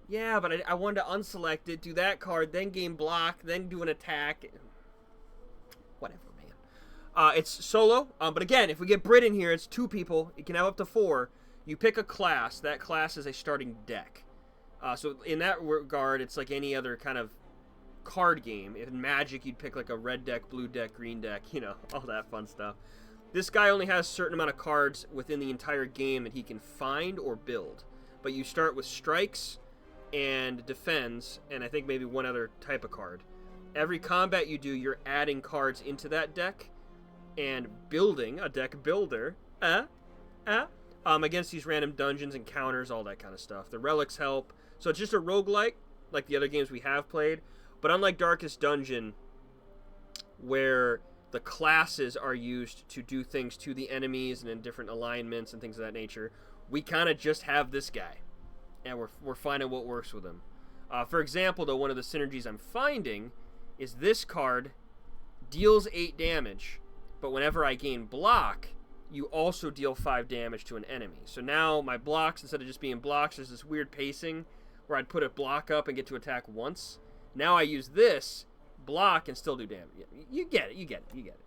Yeah, but I wanted to unselect it, do that card, then game block, then do an attack. Whatever, man. It's solo, but again, if we get Brit in here, it's 2 people. You can have up to 4. You pick a class. That class is a starting deck. So in that regard, it's like any other kind of card game. In Magic, you'd pick like a red deck, blue deck, green deck, you know, all that fun stuff. This guy only has a certain amount of cards within the entire game that he can find or build. But you start with strikes and defends, and I think maybe one other type of card. Every combat you do, you're adding cards into that deck and building a deck builder against these random dungeons and counters, all that kind of stuff. The relics help. So it's just a roguelike, like the other games we have played. But unlike Darkest Dungeon, where the classes are used to do things to the enemies and in different alignments and things of that nature, we kind of just have this guy. And we're finding what works with him. For example, though, one of the synergies I'm finding is this card deals 8 damage, but whenever I gain block, you also deal 5 damage to an enemy. So now my blocks, instead of just being blocks, there's this weird pacing where I'd put a block up and get to attack once. Now I use this, block, and still do damage. You get it.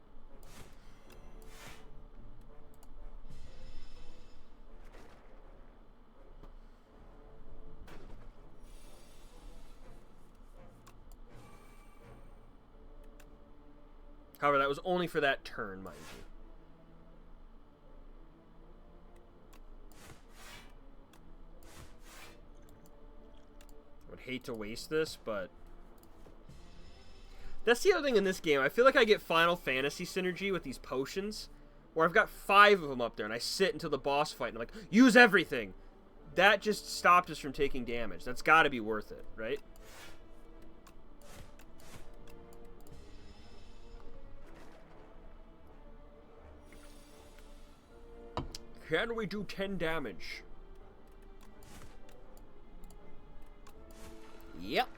However, that was only for that turn, mind you. I would hate to waste this, but... That's the other thing in this game. I feel like I get Final Fantasy synergy with these potions, where I've got 5 of them up there, and I sit until the boss fight, and I'm like, use everything! That just stopped us from taking damage. That's got to be worth it, right? Can we do 10 damage? Yep.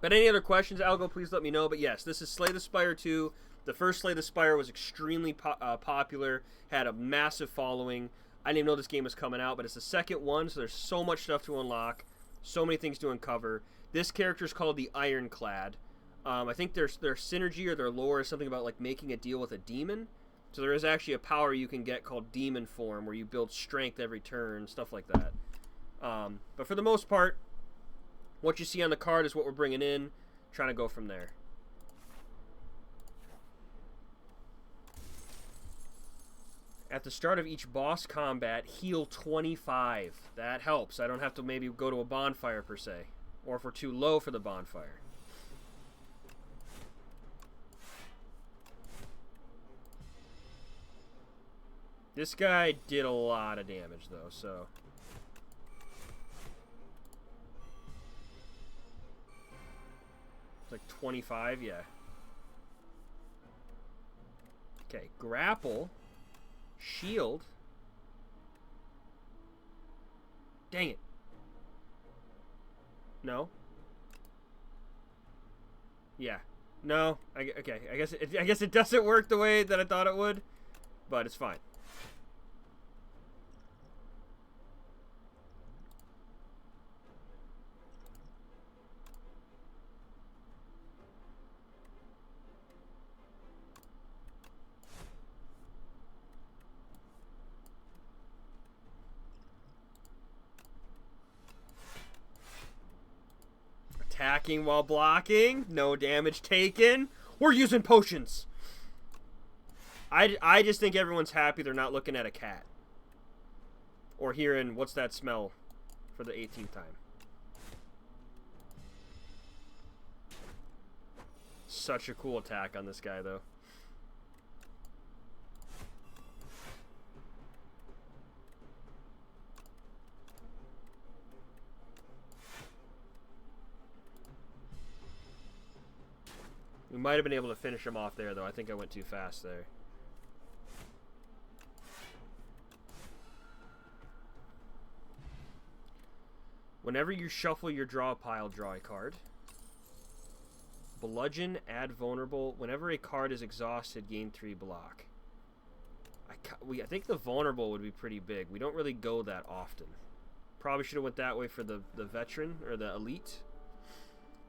But any other questions, Algo, please let me know. But yes, this is Slay the Spire 2. The first Slay the Spire was extremely popular, had a massive following. I didn't even know this game was coming out, but it's the second one, so there's so much stuff to unlock, so many things to uncover. This character is called the Ironclad. I think their synergy or their lore is something about like making a deal with a demon. So there is actually a power you can get called Demon Form, where you build strength every turn, stuff like that. But for the most part, what you see on the card is what we're bringing in. Trying to go from there. At the start of each boss combat, heal 25. That helps. I don't have to maybe go to a bonfire per se. Or if we're too low for the bonfire. This guy did a lot of damage though, so... It's like 25, yeah. Okay, grapple. Shield. Dang it. No. Yeah. No. Okay. I guess it doesn't work the way that I thought it would, but it's fine. Attacking while blocking. No damage taken. We're using potions. I just think everyone's happy they're not looking at a cat. Or hearing, what's that smell, for the 18th time. Such a cool attack on this guy, though. We might have been able to finish him off there, though. I think I went too fast there. Whenever you shuffle your draw pile, draw a card. Bludgeon, add vulnerable. Whenever a card is exhausted, gain 3 block. I think the vulnerable would be pretty big. We don't really go that often. Probably should have went that way for the veteran, or the elite.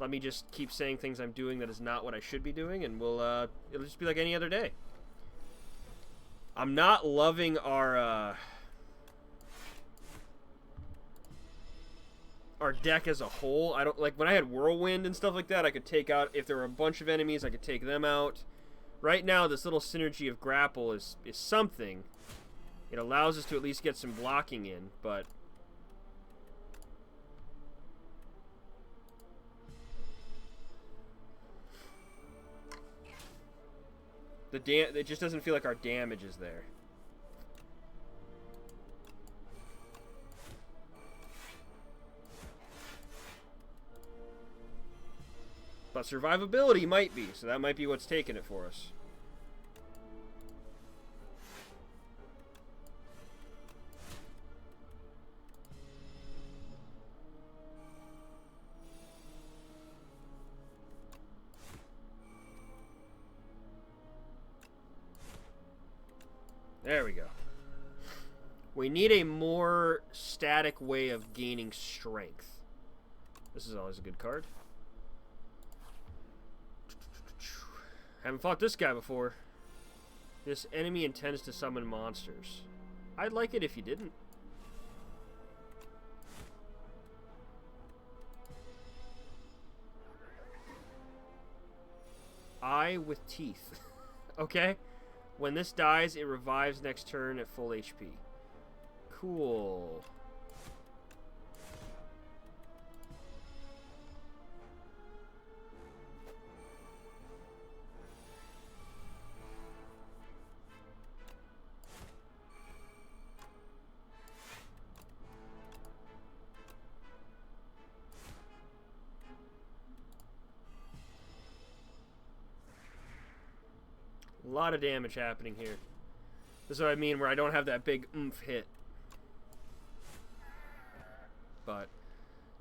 Let me just keep saying things I'm doing that is not what I should be doing, and it'll just be like any other day. I'm not loving our deck as a whole. I don't like when I had Whirlwind and stuff like that. I could take out, if there were a bunch of enemies, I could take them out. Right now, this little synergy of grapple is something. It allows us to at least get some blocking in, but it just doesn't feel like our damage is there. But survivability might be, so that might be what's taking it for us. There we go. We need a more static way of gaining strength. This is always a good card. Haven't fought this guy before. This enemy intends to summon monsters. I'd like it if you didn't. Eye with teeth. Okay. When this dies, it revives next turn at full HP. Cool. A lot of damage happening here. This is what I mean, where I don't have that big oomph hit. But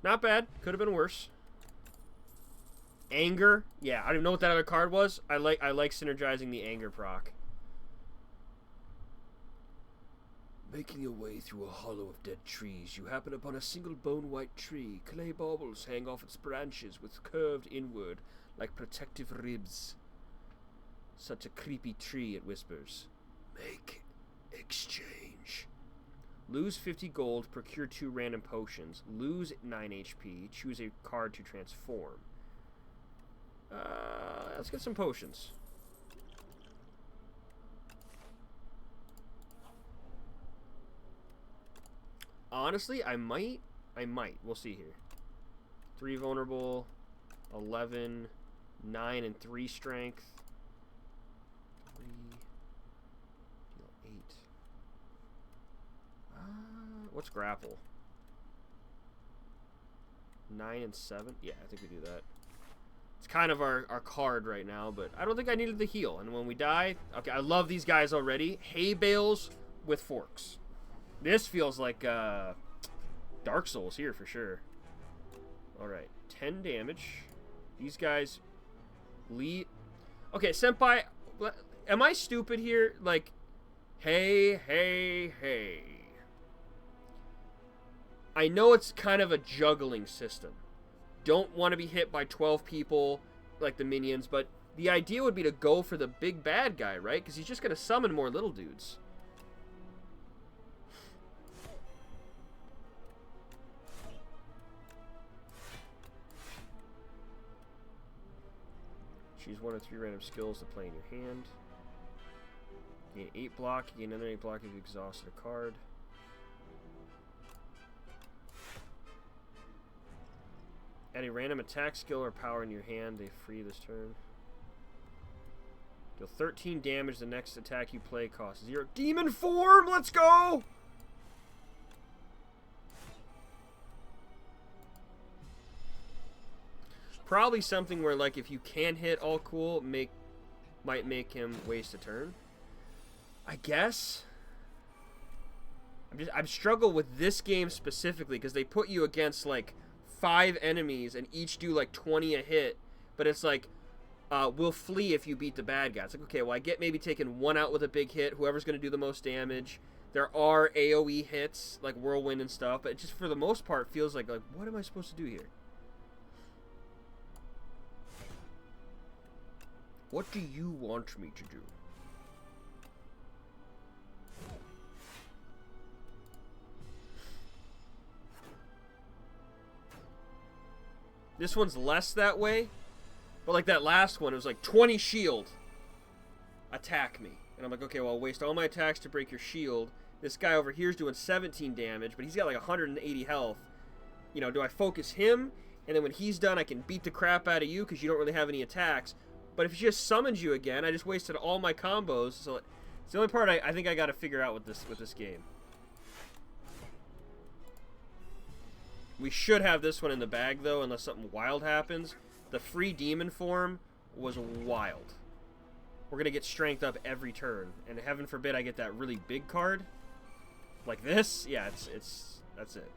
not bad. Could have been worse. Anger. Yeah, I don't even know what that other card was. I like synergizing the anger proc. Making your way through a hollow of dead trees, you happen upon a single bone-white tree. Clay baubles hang off its branches with curved inward like protective ribs. Such a creepy tree, it whispers. Make exchange. Lose 50 gold, procure 2 random potions. Lose 9 HP, choose a card to transform. Let's get some potions. Honestly, I might. We'll see here. 3 vulnerable, 11, 9 and 3 strength. 3, deal 8. What's grapple? 9 and 7? Yeah, I think we do that. It's kind of our card right now, but I don't think I needed the heal. And when we die... Okay, I love these guys already. Hay bales with forks. This feels like Dark Souls here for sure. Alright, 10 damage. These guys lead... Okay, Senpai, am I stupid here? Like, hey. I know it's kind of a juggling system. Don't want to be hit by 12 people like the minions, but the idea would be to go for the big bad guy, right? Because he's just going to summon more little dudes. Choose 1 of 3 random skills to play in your hand. Gain 8 block. Gain another 8 block if you exhausted a card. Add a random attack skill or power in your hand. They free this turn. Deal 13 damage. The next attack you play costs 0. Demon form! Let's go! Probably something where, like, if you can hit all cool, might make him waste a turn. I guess. I'm struggle with this game specifically because they put you against like 5 enemies and each do like 20 a hit, but it's like we'll flee if you beat the bad guy. It's like, okay, well, I get maybe taking 1 out with a big hit, whoever's going to do the most damage. There are AoE hits like whirlwind and stuff, but it just for the most part feels like what am I supposed to do here? What do you want me to do? This one's less that way, but like that last one, it was like 20 shield. Attack me. And I'm like, okay, well, I'll waste all my attacks to break your shield. This guy over here is doing 17 damage, but he's got like 180 health. You know, do I focus him? And then when he's done, I can beat the crap out of you because you don't really have any attacks. But if he just summons you again, I just wasted all my combos. So it's the only part I think I got to figure out with this game. We should have this one in the bag, though, unless something wild happens. The free demon form was wild. We're going to get strength up every turn. And heaven forbid I get that really big card. Like this. Yeah, that's it.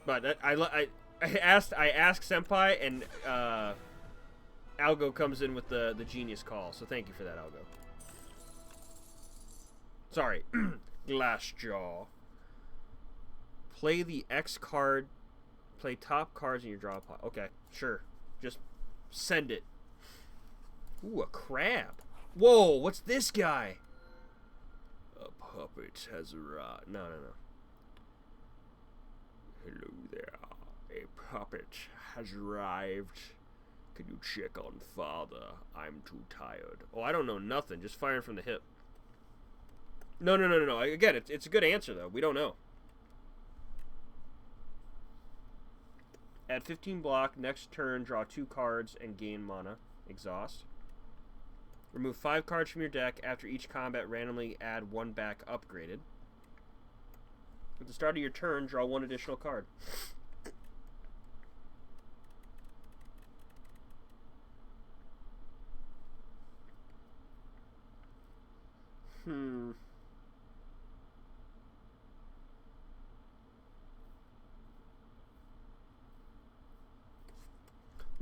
But I asked Senpai, and Algo comes in with the genius call. So thank you for that, Algo. Sorry, Glassjaw. Play the X card. Play top cards in your draw pot. Okay, sure. Just send it. Ooh, a crab. Whoa, what's this guy? A puppet has arrived. No. Hello there. A puppet has arrived. Can you check on father? I'm too tired. Oh, I don't know nothing. Just firing from the hip. No. Again, it's a good answer, though. We don't know. Add 15 block. Next turn, draw 2 cards and gain mana. Exhaust. Remove 5 cards from your deck. After each combat, randomly add 1 back upgraded. At the start of your turn, draw 1 additional card. We're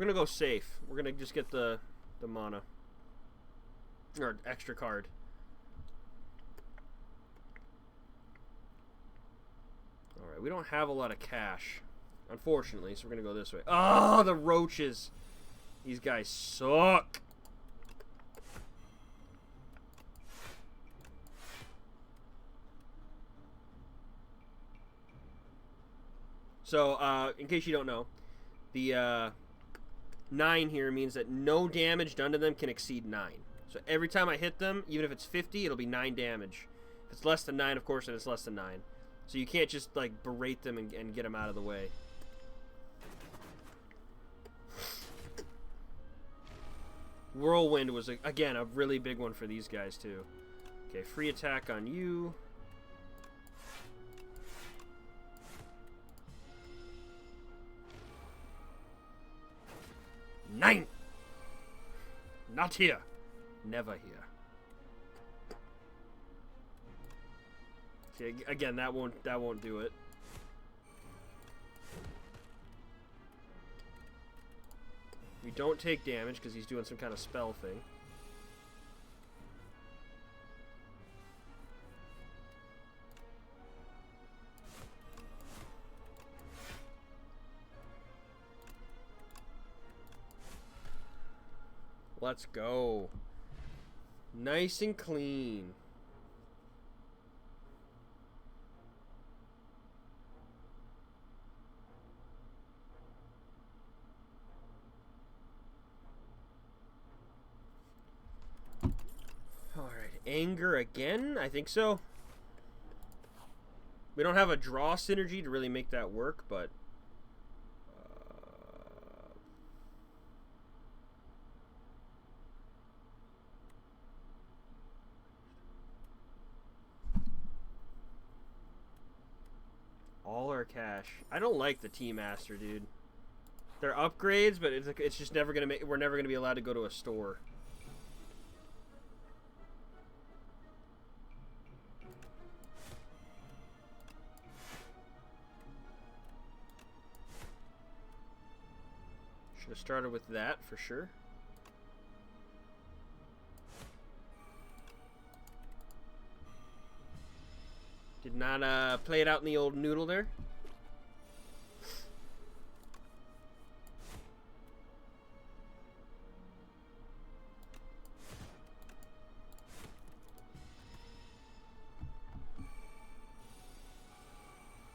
gonna go safe. We're gonna just get the mana. Or extra card. Alright, we don't have a lot of cash. Unfortunately, so we're gonna go this way. Oh, the roaches! These guys suck! So, in case you don't know, the 9 here means that no damage done to them can exceed 9. So every time I hit them, even if it's 50, it'll be 9 damage. If it's less than 9, of course, then it's less than 9. So you can't just, like, berate them and get them out of the way. Whirlwind was, again, a really big one for these guys, too. Okay, free attack on you. Nine! Not here. Never here. See, again, that won't do it. We don't take damage because he's doing some kind of spell thing. Let's go. Nice and clean. Alright, anger again? I think so. We don't have a draw synergy to really make that work, but... all our cash. I don't like the Tea Master, dude. They're upgrades, but it's just never gonna make. We're never gonna be allowed to go to a store. Should have started with that for sure. Did not play it out in the old noodle there.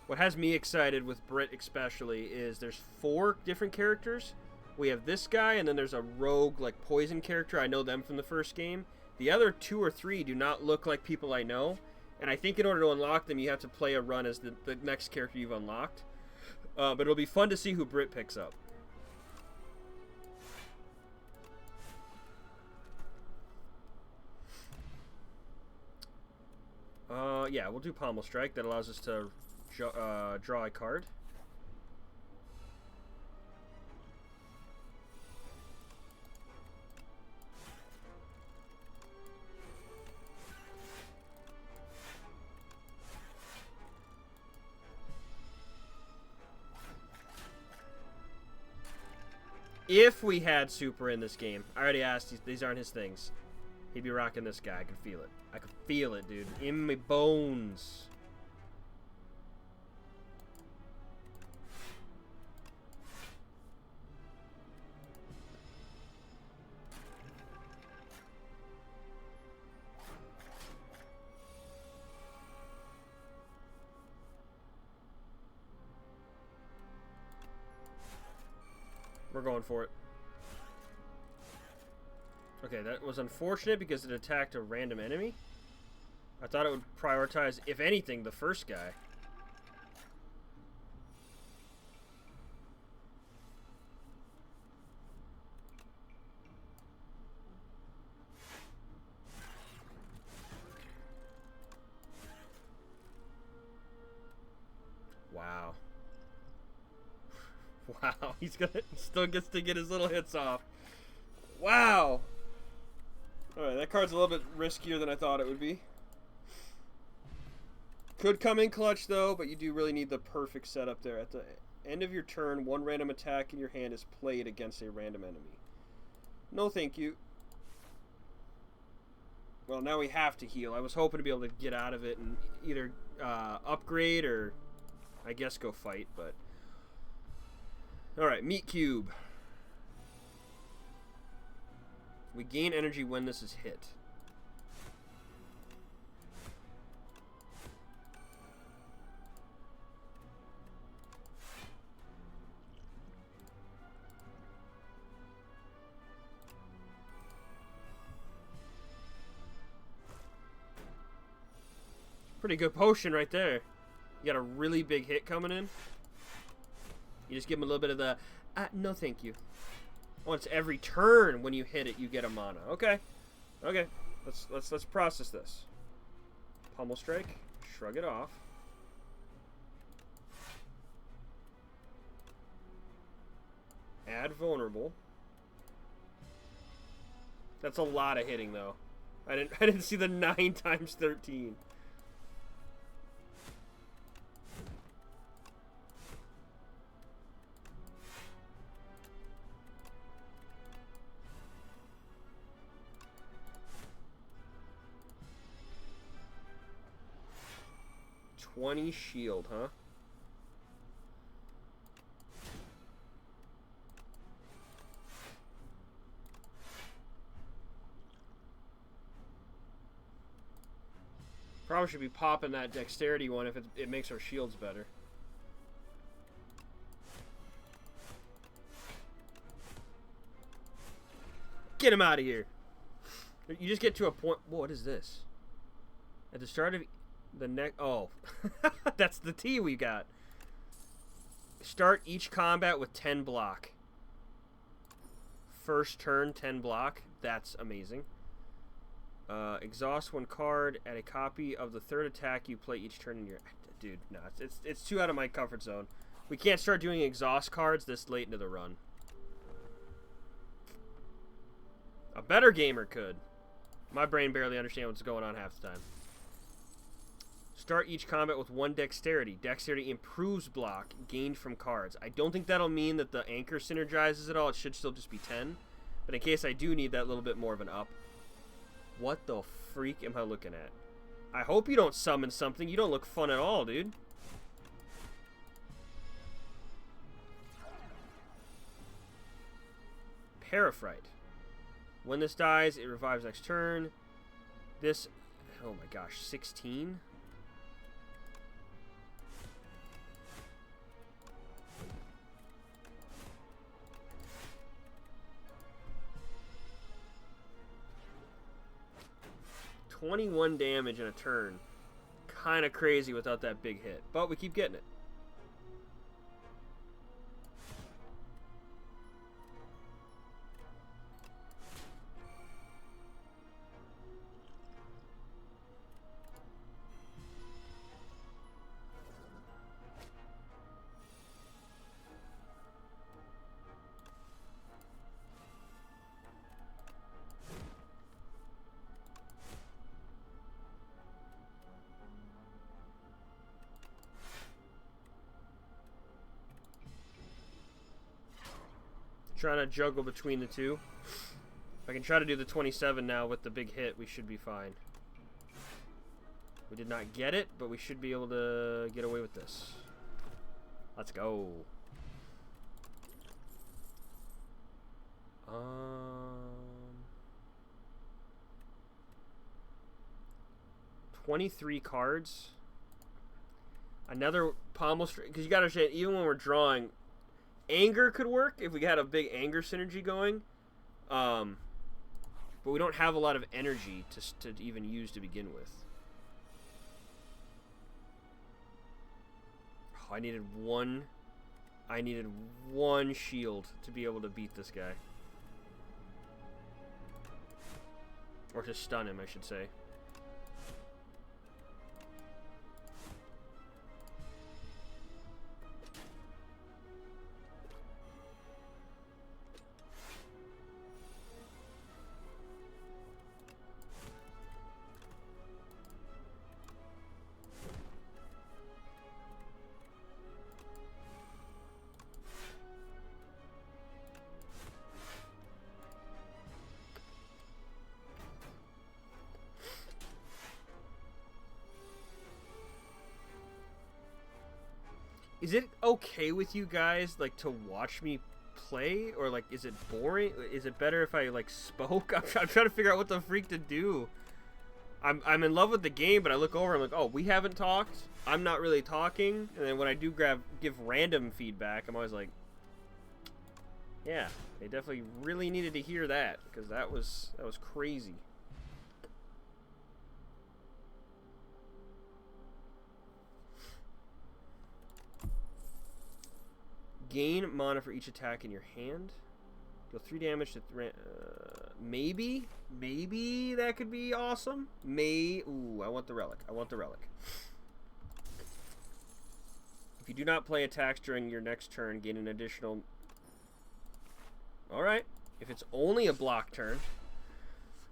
What has me excited with Brit especially is there's 4 different characters. We have this guy, and then there's a rogue, like, poison character. I know them from the first game. The other 2 or 3 do not look like people I know. And I think in order to unlock them, you have to play a run as the next character you've unlocked. But it'll be fun to see who Brit picks up. Yeah, we'll do Pommel Strike. That allows us to draw a card. If we had Super in this game, I already asked, these aren't his things. He'd be rocking this guy. I could feel it. I could feel it, dude. In my bones. We're going for it. Okay, that was unfortunate because it attacked a random enemy. I thought it would prioritize, if anything, the first guy. Wow. Wow, he still gets to get his little hits off. Wow. Alright, that card's a little bit riskier than I thought it would be. Could come in clutch, though, but you do really need the perfect setup there. At the end of your turn, 1 random attack in your hand is played against a random enemy. No thank you. Well, now we have to heal. I was hoping to be able to get out of it and either upgrade or, I guess, go fight, but... Alright, Meat Cube. We gain energy when this is hit. Pretty good potion right there. You got a really big hit coming in. You just give him a little bit of the, no thank you. Once every turn when you hit it, you get a mana. Okay. Okay. Let's process this. Pummel Strike. Shrug it off. Add Vulnerable. That's a lot of hitting though. I didn't see the 9 times 13. $20 shield, huh? Probably should be popping that dexterity one if it makes our shields better. Get him out of here. You just get to a point. Whoa, what is this? At the start of the next. Oh, that's the T we got. Start each combat with 10 block. First turn, 10 block. That's amazing. Exhaust one card. Add a copy of the third attack you play each turn in your. Dude, no, it's too out of my comfort zone. We can't start doing exhaust cards this late into the run. A better gamer could. My brain barely understands what's going on half the time. Start each combat with 1 dexterity. Dexterity improves block gained from cards. I don't think that'll mean that the anchor synergizes at all. It should still just be 10. But in case I do need that little bit more of an up. What the freak am I looking at? I hope you don't summon something. You don't look fun at all, dude. Paraphrite. When this dies, it revives next turn. This, oh my gosh, 16? $21 damage in a turn. Kind of crazy without that big hit. But we keep getting it. Trying to juggle between the two. If I can try to do the 27 now with the big hit, we should be fine. We did not get it, but we should be able to get away with this. Let's go. 23 cards. Another pommel string, because you gotta understand, even when we're drawing, anger could work if we had a big anger synergy going, but we don't have a lot of energy to even use to begin with. Oh, I needed one shield to be able to beat this guy, or to stun him, I should say. Is it okay with you guys, like, to watch me play? Or, like, is it boring? Is it better if I, like, spoke? I'm trying to figure out what the freak to do. I'm in love with the game, but I look over, I'm like, oh, we haven't talked. I'm not really talking. And then when I do give random feedback, I'm always like, yeah, they definitely really needed to hear that, because that was crazy. Gain mana for each attack in your hand. Deal 3 damage to... maybe that could be awesome. Ooh, I want the relic. I want the relic. If you do not play attacks during your next turn, gain an additional... Alright. If it's only a block turn...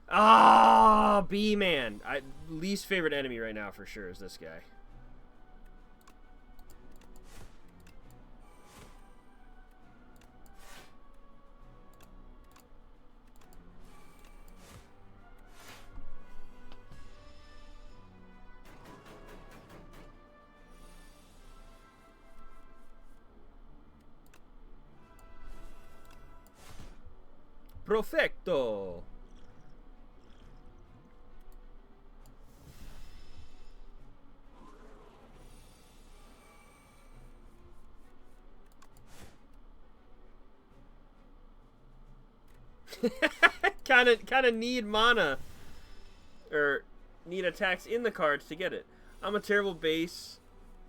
Ah, B-Man. Least favorite enemy right now for sure is this guy. Perfecto. kind of need mana or need attacks in the cards to get it. I'm a terrible base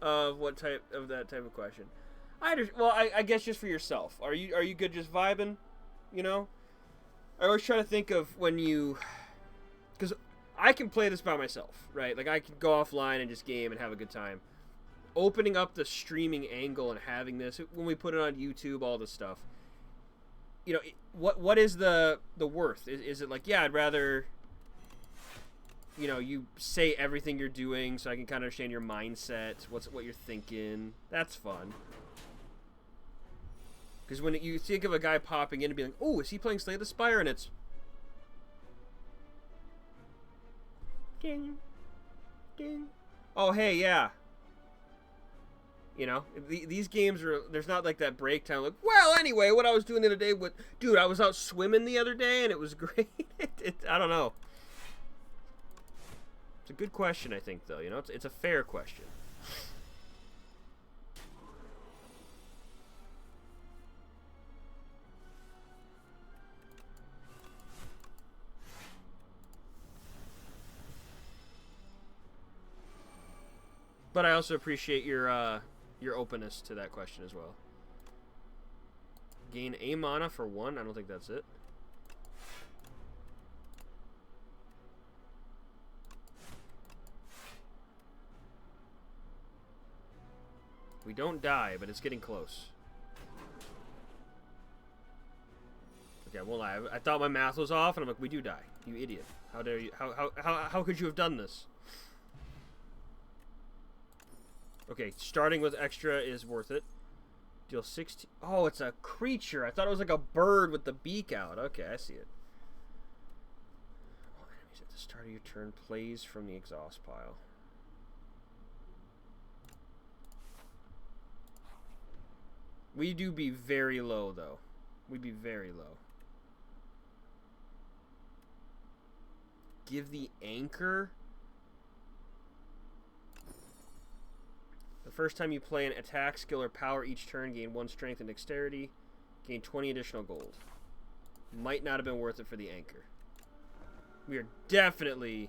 of what type of that type of question. I guess just for yourself. Are you good just vibing? You know? I always try to think of when you... Because I can play this by myself, right? Like, I can go offline and just game and have a good time. Opening up the streaming angle and having this, when we put it on YouTube, all this stuff, you know, what is the worth? Is it like, yeah, I'd rather, you know, you say everything you're doing so I can kind of understand your mindset, what you're thinking. That's fun. Because when you think of a guy popping in and being like, oh, is he playing Slay the Spire? And it's... Ding. Ding. Oh, hey, yeah. You know, these games are... There's not like that break time. Like, well, anyway, what I was doing the other day with... Dude, I was out swimming the other day and it was great. I don't know. It's a good question, I think, though. You know, it's a fair question. But I also appreciate your openness to that question as well. Gain a mana for 1. I don't think that's it. We don't die, but it's getting close. Okay, I won't lie. I thought my math was off, and I'm like, we do die. You idiot. How dare you? How could you have done this? Okay, starting with extra is worth it. Deal 16. Oh, it's a creature. I thought it was like a bird with the beak out. Okay, I see it. All enemies at the start of your turn plays from the exhaust pile. We do be very low, though. We'd be very low. Give the anchor... The first time you play an attack, skill, or power each turn, gain 1 strength and dexterity. Gain 20 additional gold. Might not have been worth it for the anchor. We are definitely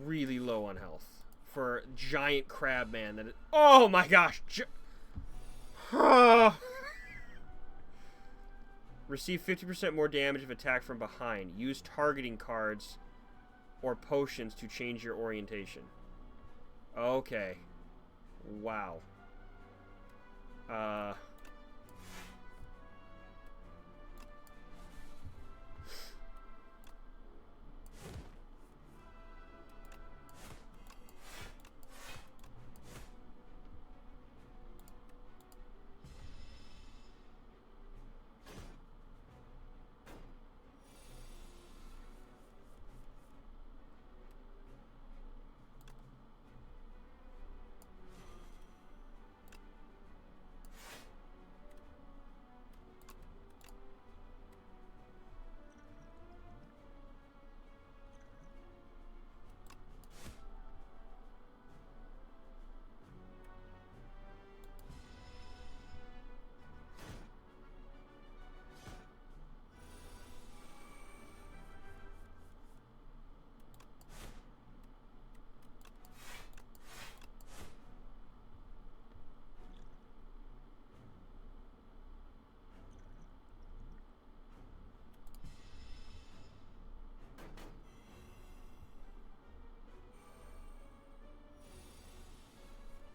really low on health. For giant crab man that oh my gosh! Receive 50% more damage if attacked from behind. Use targeting cards or potions to change your orientation. Okay. Wow.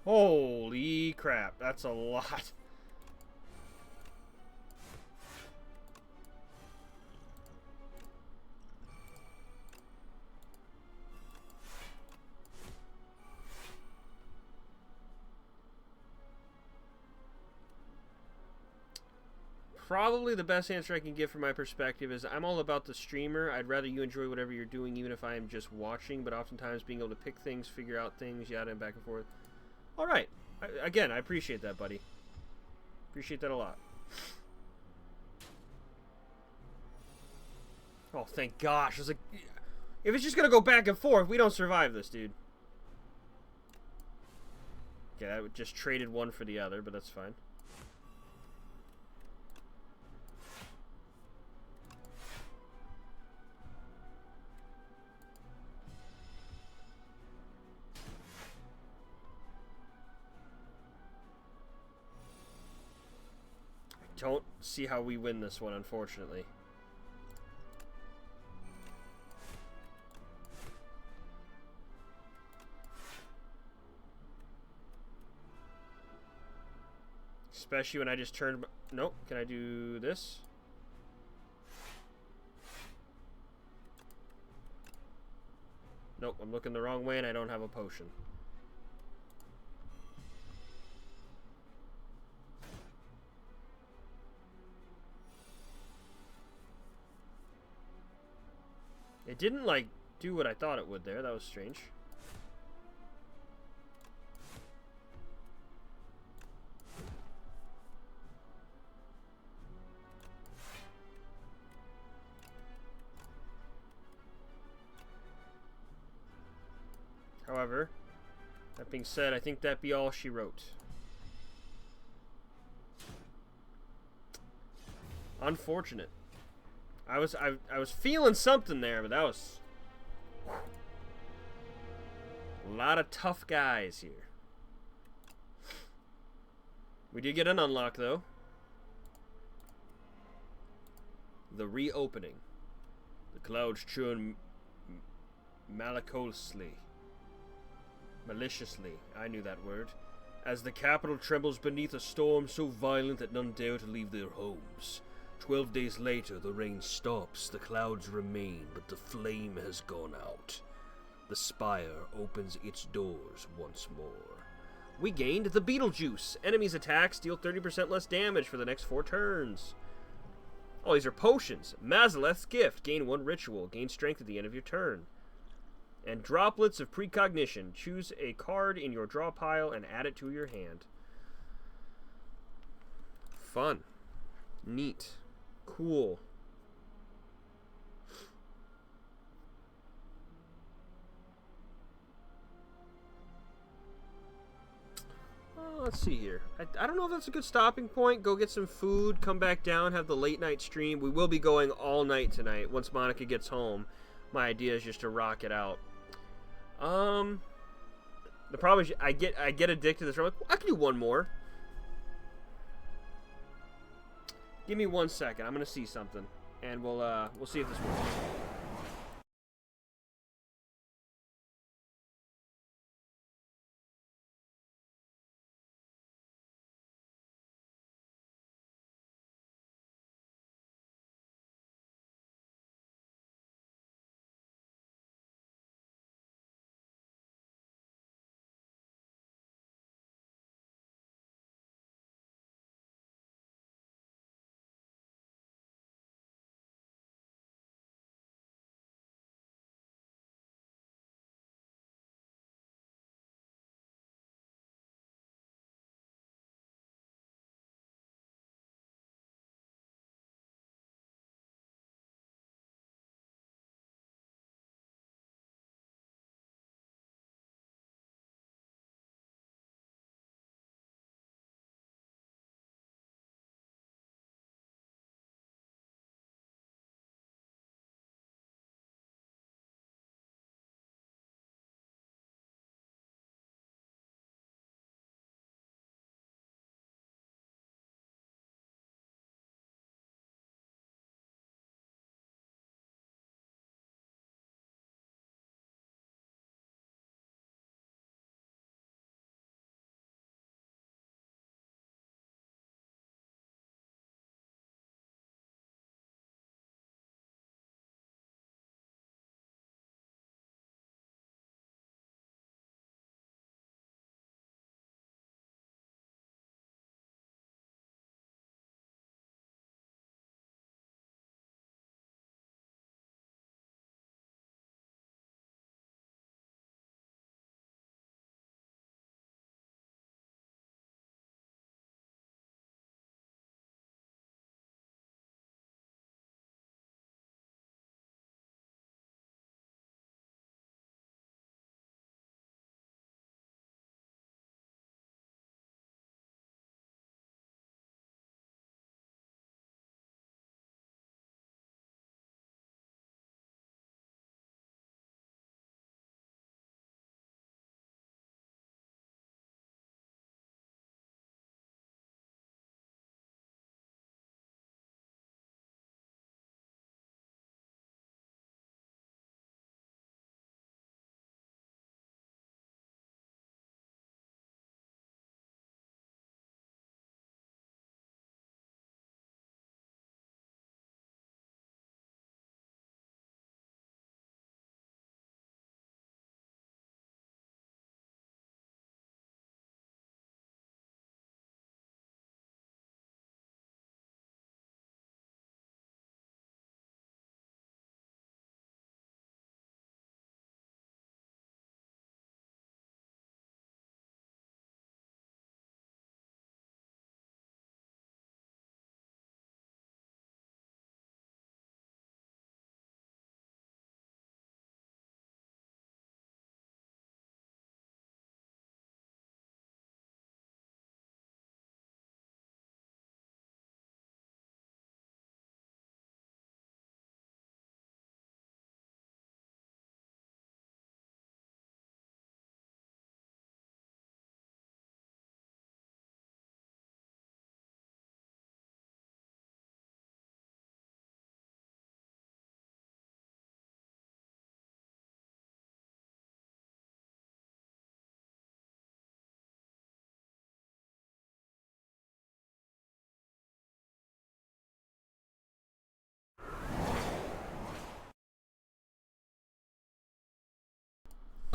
Holy crap, that's a lot. Probably the best answer I can give from my perspective is I'm all about the streamer. I'd rather you enjoy whatever you're doing, even if I am just watching, but oftentimes being able to pick things, figure out things, yada, and back and forth. All right. Again, I appreciate that, buddy. Appreciate that a lot. Oh, thank gosh. I was like, if it's just going to go back and forth, we don't survive this, dude. Okay, I just traded one for the other, but that's fine. Don't see how we win this one, unfortunately. Especially when I just turned... Nope, can I do this? Nope, I'm looking the wrong way and I don't have a potion. It didn't, like, do what I thought it would there. That was strange. However, that being said, I think that be all she wrote. Unfortunate. I was feeling something there, but that was a lot of tough guys here. We did get an unlock though. The reopening. The clouds churn maliciously. I knew that word. As the capital trembles beneath a storm so violent that none dare to leave their homes. 12 days later, the rain stops, the clouds remain, but the flame has gone out. The spire opens its doors once more. We gained the Beetlejuice. Enemies attacks deal 30% less damage for the next 4 turns. Oh, these are potions. Mazaleth's Gift. Gain 1 ritual. Gain strength at the end of your turn. And Droplets of Precognition. Choose a card in your draw pile and add it to your hand. Fun. Neat. Cool. Let's see here. I don't know if that's a good stopping point. Go get some food, come back down, have the late night stream. We will be going all night tonight once Monica gets home. My idea is just to rock it out. The problem is I get addicted to this. I'm like, I can do one more. Give me 1 second. I'm gonna see something, and we'll see if this works.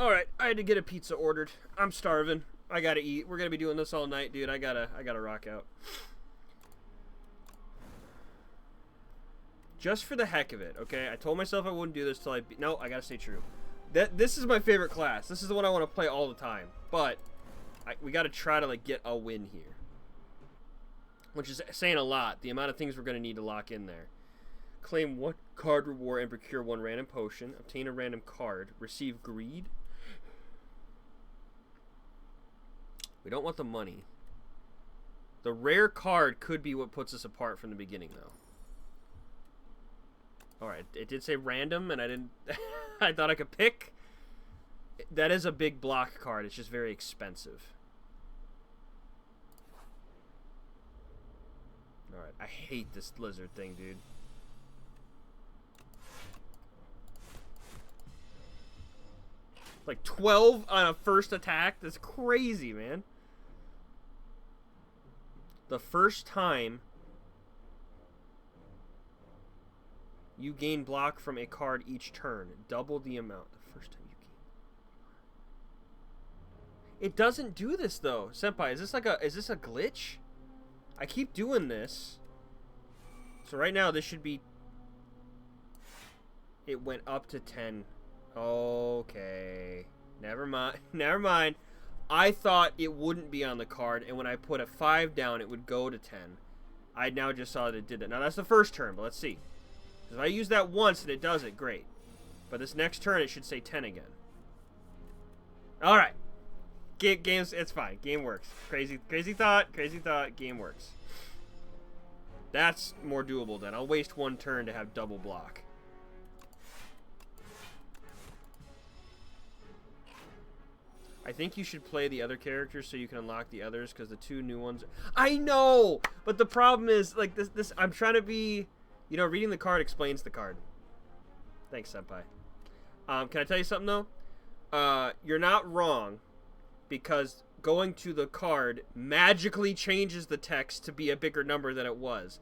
Alright, I had to get a pizza ordered. I'm starving. I gotta eat. We're gonna be doing this all night, dude. I gotta rock out. Just for the heck of it, okay? I told myself I wouldn't do this till no, I gotta stay true. This is my favorite class. This is the one I want to play all the time. But we gotta try to like get a win here. Which is saying a lot. The amount of things we're gonna need to lock in there. Claim 1 card reward and procure 1 random potion. Obtain a random card. Receive greed. We don't want the money. The rare card could be what puts us apart from the beginning, though. Alright, it did say random, and I didn't... I thought I could pick. That is a big block card. It's just very expensive. Alright, I hate this lizard thing, dude. Like 12 on a first attack? That's crazy, man. The first time you gain block from a card each turn. Double the amount. The first time you gain. It doesn't do this though. Senpai, is this a glitch? I keep doing this. So right now this should be... It went up to 10. Okay. Never mind. Never mind. I thought it wouldn't be on the card, and when I put a 5 down, it would go to 10. I now just saw that it did that. Now, that's the first turn, but let's see. If I use that once and it does it, great. But this next turn, it should say 10 again. Alright. Games, it's fine. Game works. Crazy thought. Game works. That's more doable then. I'll waste 1 turn to have double block. I think you should play the other characters so you can unlock the others, because the 2 new ones... I know! But the problem is, like, this I'm trying to be... You know, reading the card explains the card. Thanks, Senpai. Can I tell you something, though? You're not wrong, because going to the card magically changes the text to be a bigger number than it was.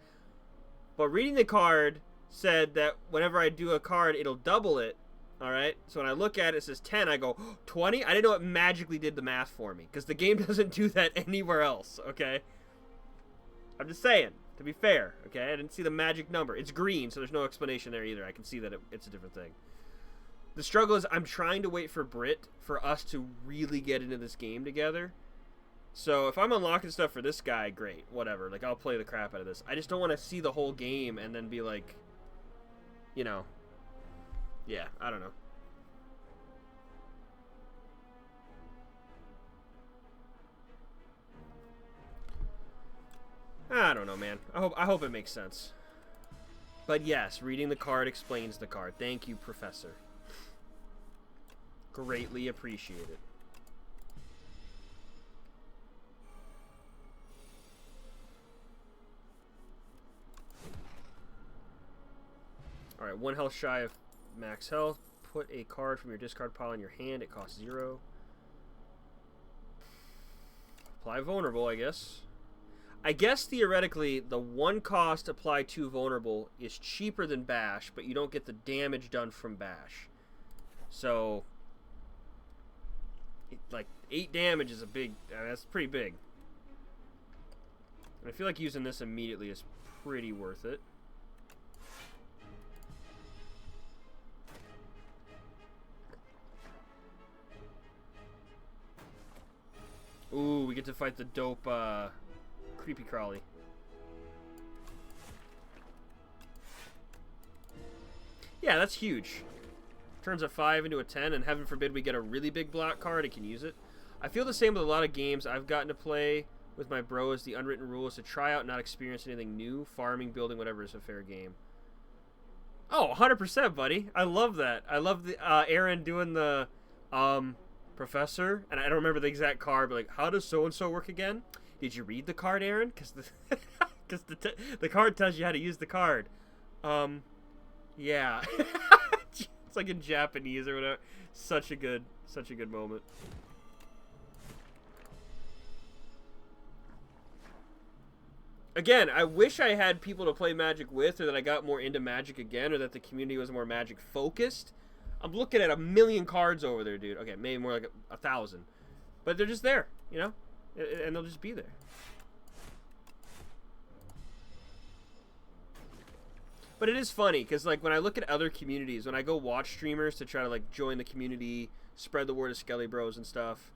But reading the card said that whenever I do a card, it'll double it. Alright, so when I look at it, it says 10, I go, 20? I didn't know it magically did the math for me, because the game doesn't do that anywhere else, okay? I'm just saying, to be fair, okay? I didn't see the magic number. It's green, so there's no explanation there either. I can see that it's a different thing. The struggle is I'm trying to wait for Brit for us to really get into this game together. So if I'm unlocking stuff for this guy, great, whatever. Like, I'll play the crap out of this. I just don't want to see the whole game and then be like, you know... Yeah, I don't know. I don't know, man. I hope it makes sense. But yes, reading the card explains the card. Thank you, Professor. Greatly appreciate it. Alright, 1 health shy of max health. Put a card from your discard pile in your hand. It costs 0. Apply vulnerable, I guess. I guess theoretically the 1 cost apply to vulnerable is cheaper than bash, but you don't get the damage done from bash. So, like 8 damage is a big. That's pretty big. And I feel like using this immediately is pretty worth it. Ooh, we get to fight the dope, Creepy Crawly. Yeah, that's huge. Turns a 5 into a 10, and heaven forbid we get a really big block card and can use it. I feel the same with a lot of games I've gotten to play with my bros. The unwritten rule is to try out and not experience anything new. Farming, building, whatever is a fair game. Oh, 100%, buddy. I love that. I love the Aaron doing the... Professor, and I don't remember the exact card, but like, how does so-and-so work again? Did you read the card, Aaron? Because the card tells you how to use the card. Yeah. It's like in Japanese or whatever. Such a good moment. Again, I wish I had people to play Magic with, or that I got more into Magic again, or that the community was more Magic focused. I'm looking at 1,000,000 cards over there, dude. Okay, maybe more like 1,000. But they're just there, you know? And they'll just be there. But it is funny, because, like, when I look at other communities, when I go watch streamers to try to, like, join the community, spread the word of Skelly Bros and stuff,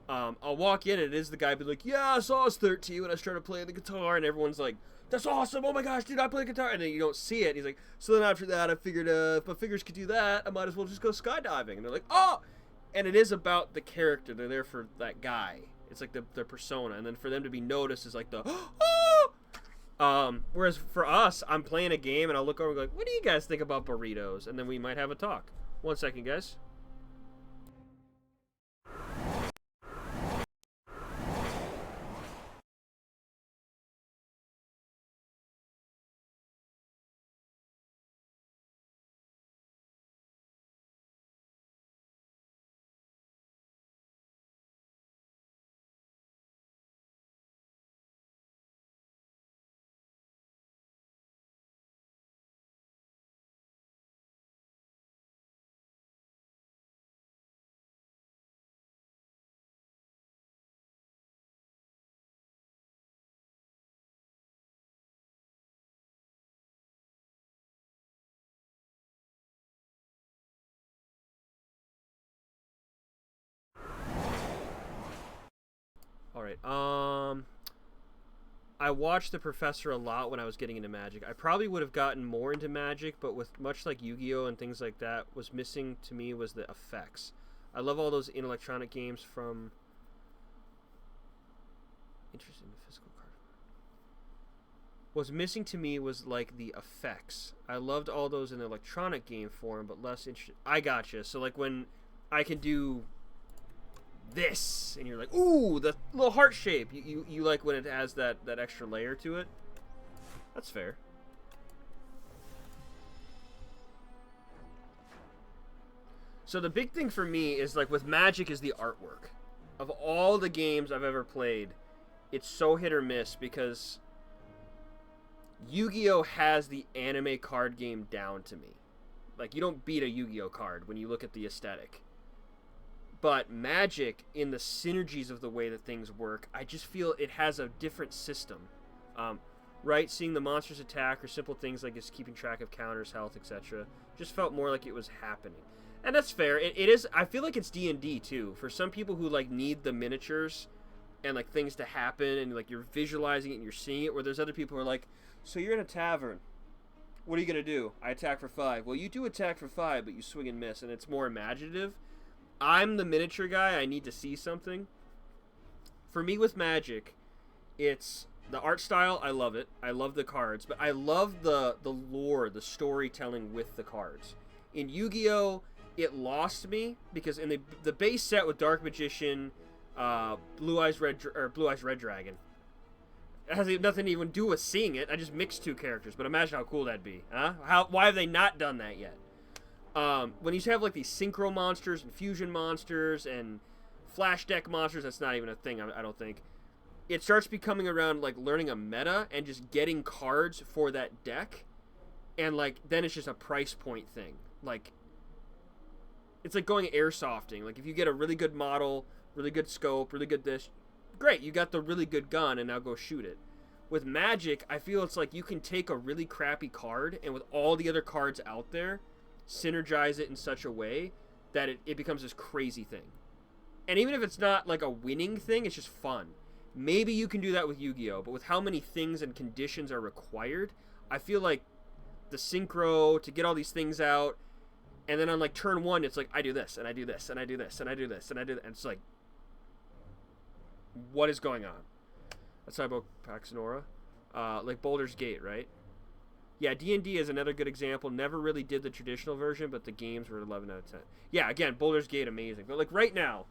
I'll walk in and it is the guy be like, yeah, so I was 13 when I started playing the guitar, and everyone's like, that's awesome, oh my gosh, dude, I play guitar, and then you don't see it, and he's like, so then after that, I figured, if my fingers could do that, I might as well just go skydiving, and they're like, oh! And it is about the character, they're there for that guy, it's like their persona, and then for them to be noticed is like the, oh! Whereas for us, I'm playing a game and I'll look over and go like, what do you guys think about burritos? And then we might have a talk. 1 second, guys. Alright, I watched The Professor a lot when I was getting into Magic. I probably would have gotten more into Magic, but with much like Yu-Gi-Oh! And things like that, was missing to me was the effects. I love all those in electronic games from... Interesting, the physical card. What's missing to me was like the effects. I loved all those in the electronic game form, but less interesting. I gotcha. So like when I can do this, and you're like, ooh, the little heart shape. You like when it has that extra layer to it. That's fair. So the big thing for me is like with Magic is the artwork. Of all the games I've ever played, it's so hit or miss because Yu-Gi-Oh! Has the anime card game down to me. Like, you don't beat a Yu-Gi-Oh! Card when you look at the aesthetic. But Magic, in the synergies of the way that things work, I just feel it has a different system. Right? Seeing the monsters attack or simple things like just keeping track of counters, health, etc. just felt more like it was happening. And that's fair. It is, I feel like it's D&D too. For some people who like need the miniatures and like things to happen and like you're visualizing it and you're seeing it, where there's other people who are like, so you're in a tavern. What are you going to do? I attack for 5. Well, you do attack for 5, but you swing and miss, and it's more imaginative. I'm the miniature guy. I need to see something. For me with Magic, it's the art style. I love it. I love the cards, but I love the lore, the storytelling with the cards. In Yu-Gi-Oh, it lost me because in the base set with Dark Magician, Blue Eyes Red Dragon, it has nothing to even do with seeing it. I just mixed 2 characters, but imagine how cool that'd be, huh? Why have they not done that yet? When you have like these synchro monsters and fusion monsters and flash deck monsters, that's not even a thing, I don't think. It starts becoming around like learning a meta and just getting cards for that deck, and like then it's just a price point thing. Like it's like going airsofting. Like if you get a really good model, really good scope, really good this, great, you got the really good gun and now go shoot it. With Magic, I feel it's like you can take a really crappy card and with all the other cards out there, synergize it in such a way that it becomes this crazy thing. And even if it's not like a winning thing, it's just fun. Maybe you can do that with Yu-Gi-Oh, but with how many things and conditions are required, I feel like the synchro to get all these things out, and then on like turn 1, it's like I do this and I do this and I do this and I do this and I do that, and it's like, what is going on? Let's talk about Paxanora, like Baldur's Gate, right? Yeah, D&D is another good example. Never really did the traditional version, but the games were 11 out of 10. Yeah, again, Baldur's Gate, amazing. But like right now,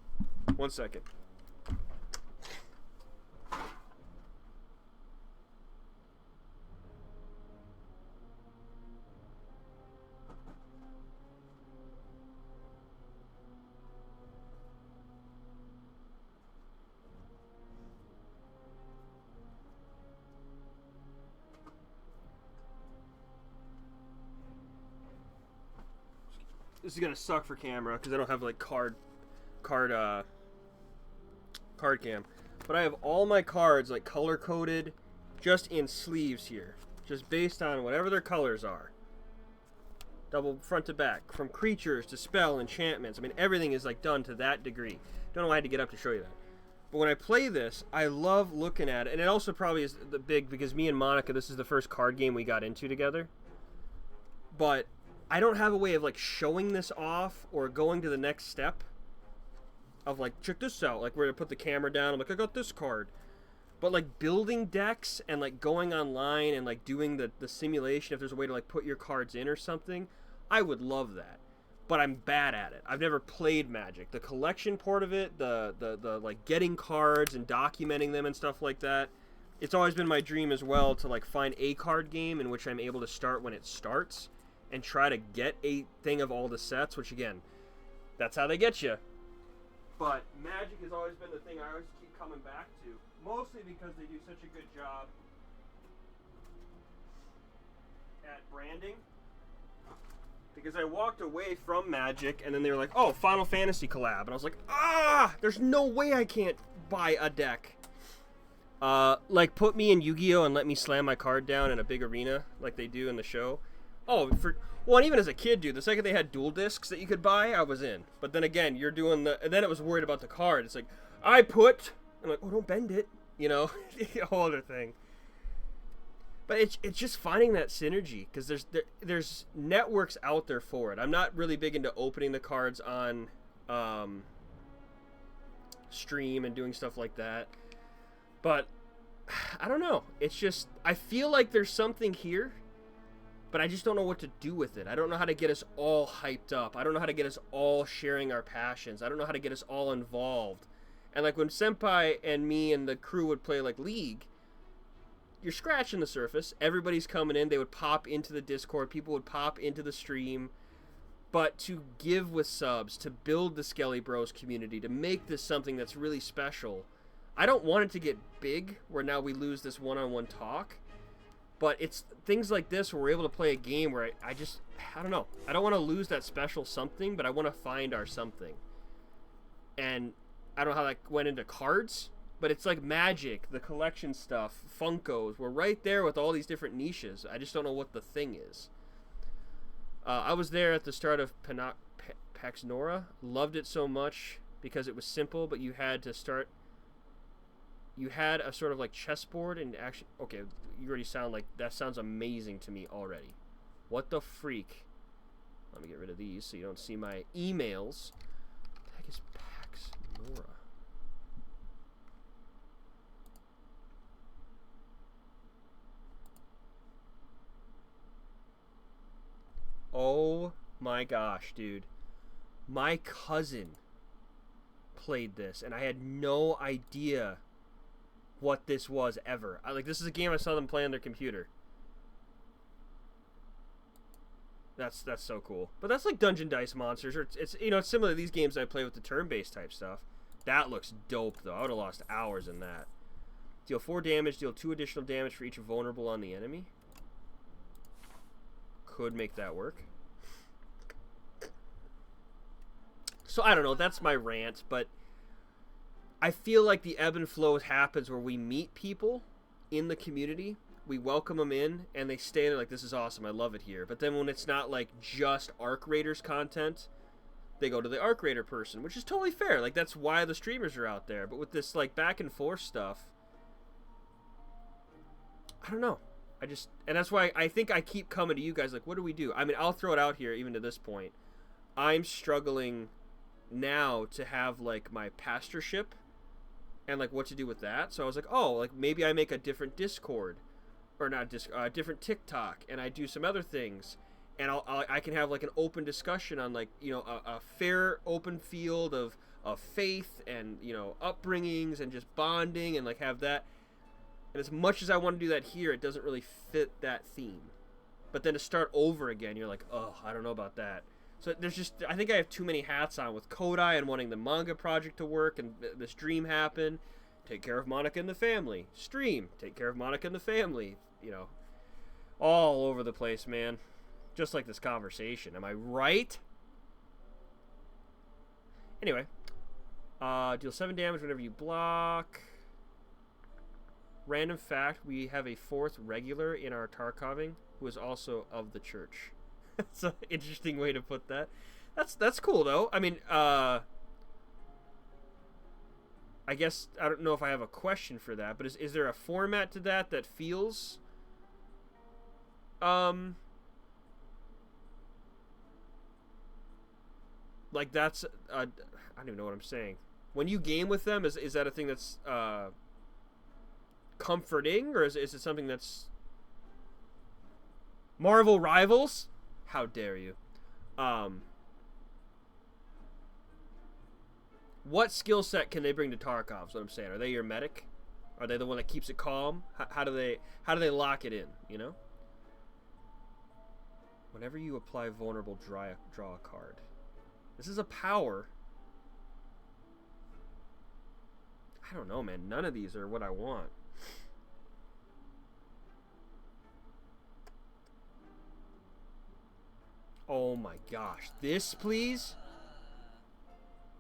1 second. this is gonna suck for camera because I don't have like card cam, but I have all my cards like color coded, just in sleeves here, just based on whatever their colors are. Double front to back, from creatures to spell, enchantments. I mean, everything is like done to that degree. Don't know why I had to get up to show you that. But when I play this, I love looking at it, and it also probably is the big, because me and Monica, this is the first card game we got into together. But I don't have a way of like showing this off or going to the next step of like, check this out, like where to put the camera down. I'm like, I got this card. But like building decks and like going online and like doing the simulation, if there's a way to like put your cards in or something, I would love that. But I'm bad at it. I've never played Magic. The collection part of it, the like getting cards and documenting them and stuff like that, it's always been my dream as well to like find a card game in which I'm able to start when it starts and try to get a thing of all the sets, which again, that's how they get you. But Magic has always been the thing I always keep coming back to, mostly because they do such a good job at branding. Because I walked away from Magic, and then they were like, oh, Final Fantasy collab. And I was like, there's no way I can't buy a deck. Like, put me in Yu-Gi-Oh! And let me slam my card down in a big arena, like they do in the show. Oh, well, and even as a kid, dude, the second they had dual discs that you could buy, I was in. But then again, you're doing and then it was worried about the card. It's like, I'm like, oh, don't bend it, you know? A whole other thing. But it's just finding that synergy, because there's networks out there for it. I'm not really big into opening the cards on stream and doing stuff like that. But I don't know. It's just, I feel like there's something here, but I just don't know what to do with it. I don't know how to get us all hyped up. I don't know how to get us all sharing our passions. I don't know how to get us all involved. And like when Senpai and me and the crew would play like League, you're scratching the surface. Everybody's coming in. They would pop into the Discord. People would pop into the stream. But to give with subs, to build the Skelly Bros community, to make this something that's really special, I don't want it to get big where now we lose this one-on-one talk. But it's things like this where we're able to play a game where I don't know. I don't want to lose that special something, but I want to find our something. And I don't know how that went into cards, but it's like Magic, the collection stuff, Funkos. We're right there with all these different niches. I just don't know what the thing is. I was there at the start of Pax Nora. Loved it so much because it was simple, but you had to start. You had a sort of like chessboard and actually. Okay, you already sound like that. Sounds amazing to me already. What the freak? Let me get rid of these so you don't see my emails. What the heck is Pax Nora? Oh my gosh, dude. My cousin played this, and I had no idea what this was ever. This is a game I saw them play on their computer. That's so cool. But that's like Dungeon Dice Monsters, or it's similar to these games I play with the turn-based type stuff. That looks dope, though. I would have lost hours in that. Deal 4 damage, deal 2 additional damage for each vulnerable on the enemy. Could make that work. So I don't know, that's my rant, but I feel like the ebb and flow happens where we meet people in the community, we welcome them in, and they stay there like, this is awesome, I love it here. But then when it's not like just Arc Raiders content, they go to the Arc Raider person, which is totally fair. Like, that's why the streamers are out there. But with this like back and forth stuff, I don't know. And that's why I think I keep coming to you guys like, what do we do? I mean, I'll throw it out here even to this point. I'm struggling now to have like my pastorship and like what to do with that. So I was like, oh, like maybe I make a different Discord or not different TikTok, and I do some other things, and I can have like an open discussion on like, you know, a fair open field of faith and, you know, upbringings and just bonding, and like have that. And as much as I want to do that here, it doesn't really fit that theme. But then to start over again, you're like, oh, I don't know about that. So there's just, I think I have too many hats on with Kodai and wanting the manga project to work and this dream happen. Take care of Monica and the family. Stream. Take care of Monica and the family. You know, all over the place, man. Just like this conversation. Am I right? Anyway, deal 7 damage whenever you block. Random fact, we have a 4th regular in our Tarkoving who is also of the church. That's an interesting way to put that. That's cool, though. I mean, I guess, I don't know if I have a question for that, but is there a format to that feels... like that's... I don't even know what I'm saying. When you game with them, is that a thing that's comforting, or is it something that's... Marvel Rivals? How dare you. What skill set can they bring to Tarkov? Is what I'm saying. Are they your medic? Are they the one that keeps it calm? How do they lock it in, you know? Whenever you apply vulnerable, draw a card. This is a power. I don't know, man. None of these are what I want. Oh my gosh. This, please?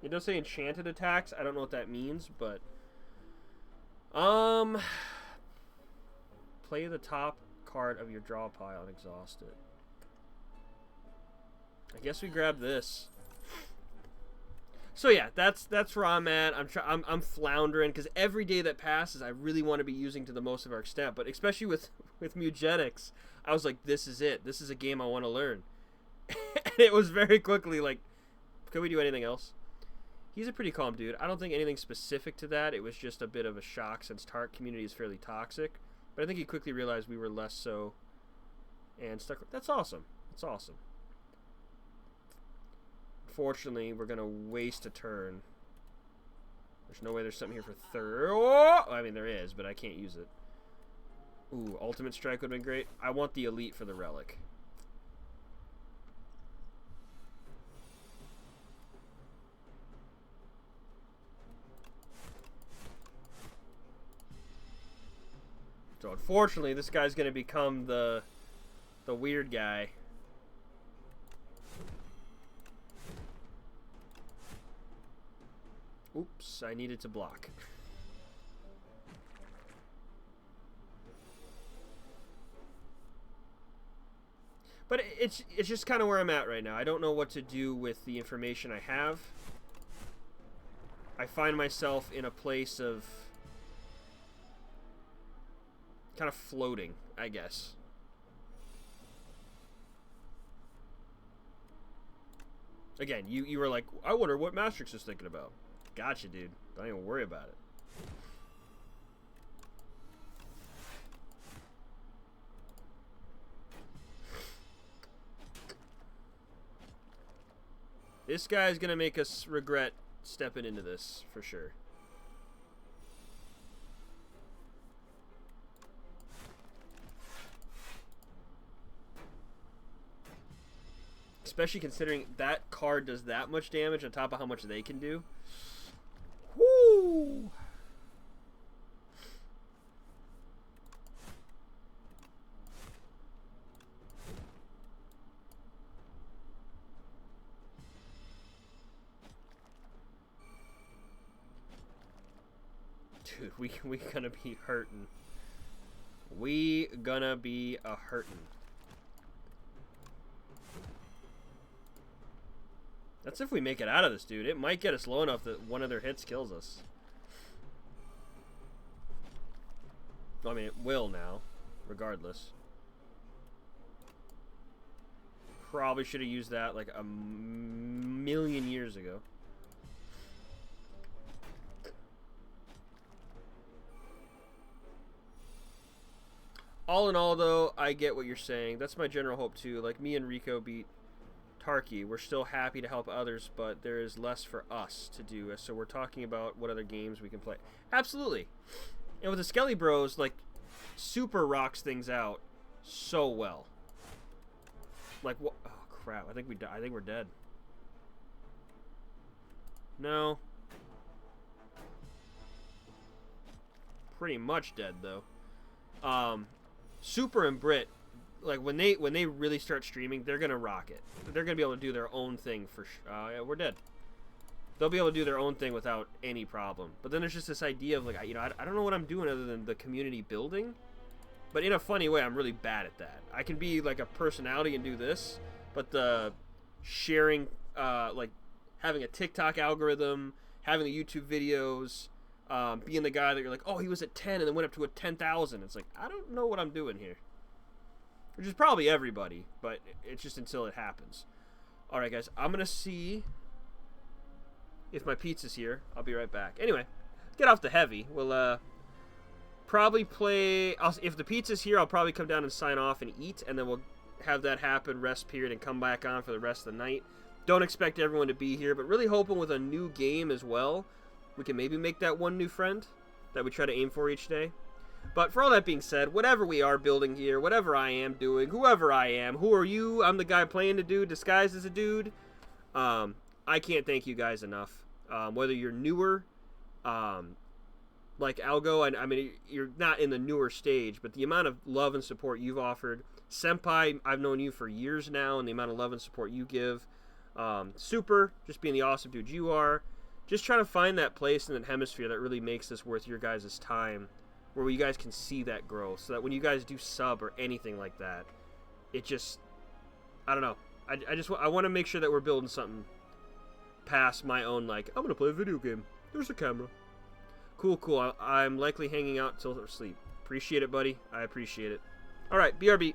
It does say enchanted attacks. I don't know what that means, but... Play the top card of your draw pile and exhaust it. I guess we grab this. So yeah, that's where I'm at. I'm floundering because every day that passes, I really want to be using to the most of our extent. But especially with Mugenics, I was like, this is it. This is a game I want to learn. And it was very quickly like, can we do anything else? He's a pretty calm dude. I don't think anything specific to that. It was just a bit of a shock since Tark community is fairly toxic. But I think he quickly realized we were less so and stuck. That's awesome. That's awesome. Unfortunately, we're going to waste a turn. There's no way there's something here for third. Oh! I mean, there is, but I can't use it. Ooh, Ultimate Strike would have been great. I want the Elite for the Relic. So unfortunately, this guy's going to become the weird guy. Oops, I needed to block. But it's just kind of where I'm at right now. I don't know what to do with the information I have. I find myself in a place of kind of floating, I guess. Again, you were like, I wonder what Mastrix is thinking about. Gotcha, dude. Don't even worry about it. This guy's gonna make us regret stepping into this, for sure. Especially considering that card does that much damage on top of how much they can do. Woo! Dude, we gonna be hurting. We gonna be a hurting. That's if we make it out of this, dude. It might get us low enough that one of their hits kills us. I mean, it will now, regardless. Probably should have used that like a million years ago. All in all, though, I get what you're saying. That's my general hope, too. Like, me and Rico beat Tarky. We're still happy to help others, but there is less for us to do. So we're talking about what other games we can play. Absolutely. And with the Skelly Bros, like, super rocks things out so well. Like, what? Oh, crap. I think we're dead. No. Pretty much dead, though. Super and Brit, like when they really start streaming, they're gonna rock it. They're gonna be able to do their own thing for. Yeah, we're dead. they'll be able to do their own thing without any problem. But then there's just this idea of like, I don't know what I'm doing other than the community building. But in a funny way, I'm really bad at that. I can be like a personality and do this, but the sharing, like having a TikTok algorithm, having the YouTube videos, being the guy that you're like, oh, he was at 10 and then went up to a 10,000. It's like, I don't know what I'm doing here. Which is probably everybody, but it's just until it happens. All right, guys, I'm going to see if my pizza's here. I'll be right back. Anyway, get off the heavy. We'll probably play... if the pizza's here, I'll probably come down and sign off and eat, and then we'll have that happen, rest period, and come back on for the rest of the night. Don't expect everyone to be here, but really hoping with a new game as well, we can maybe make that one new friend that we try to aim for each day. But for all that being said, whatever we are building here, whatever I am doing, whoever I am, who are you? I'm the guy playing a dude disguised as a dude. I can't thank you guys enough. Whether you're newer, like Algo, I mean, you're not in the newer stage, but the amount of love and support you've offered. Senpai, I've known you for years now, and the amount of love and support you give. Super, just being the awesome dude you are. Just trying to find that place in the hemisphere that really makes this worth your guys' time, where you guys can see that growth, so that when you guys do sub or anything like that, it just, I don't know. I want to make sure that we're building something past my own, like, I'm going to play a video game. There's a camera. Cool. I'm likely hanging out till sleep. Appreciate it, buddy. I appreciate it. All right, BRB.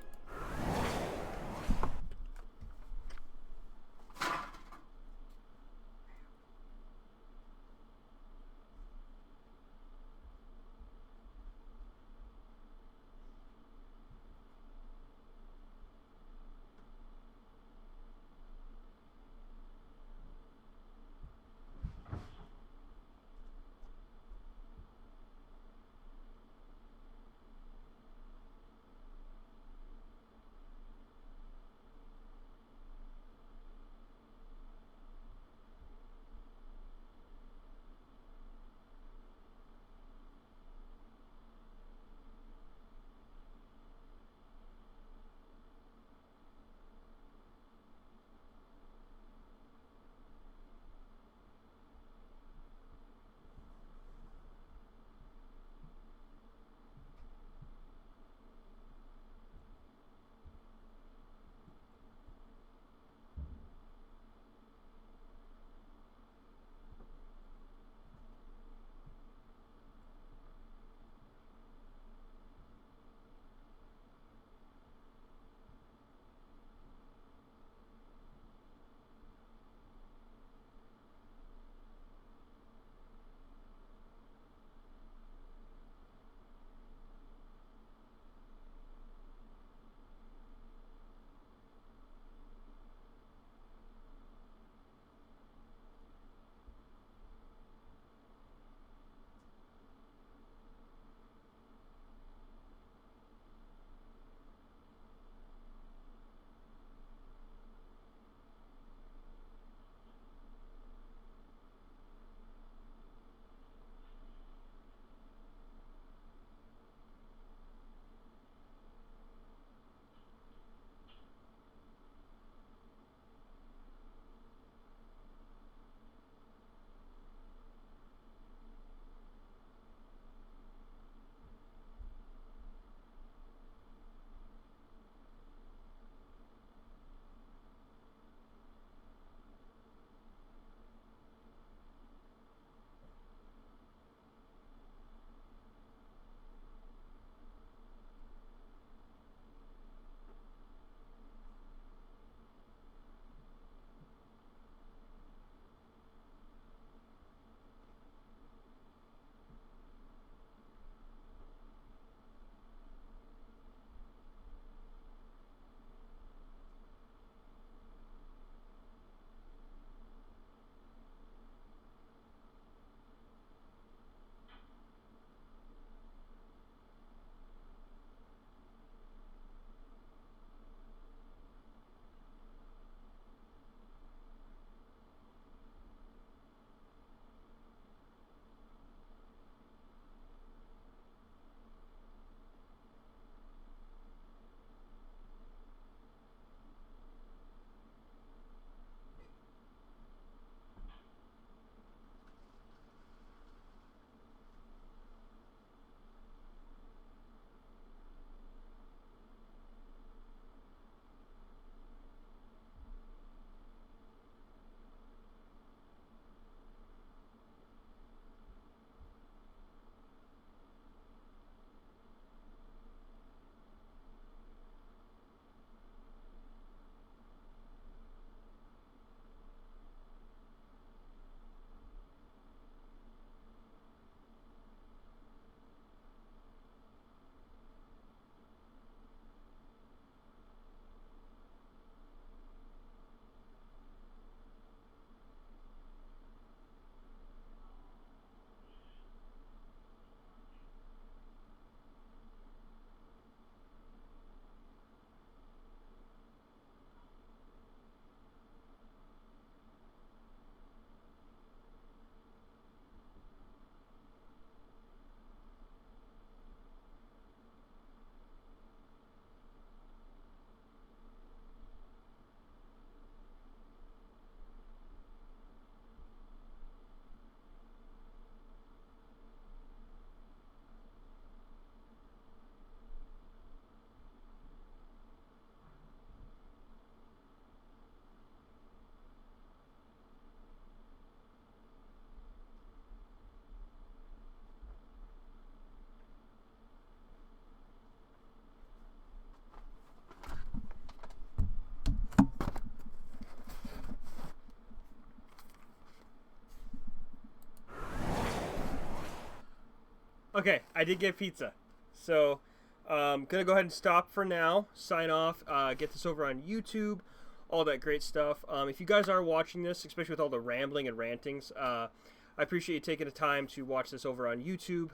Okay, I did get pizza. So, gonna go ahead and stop for now. Sign off. Get this over on YouTube. All that great stuff. If you guys are watching this, especially with all the rambling and rantings, I appreciate you taking the time to watch this over on YouTube.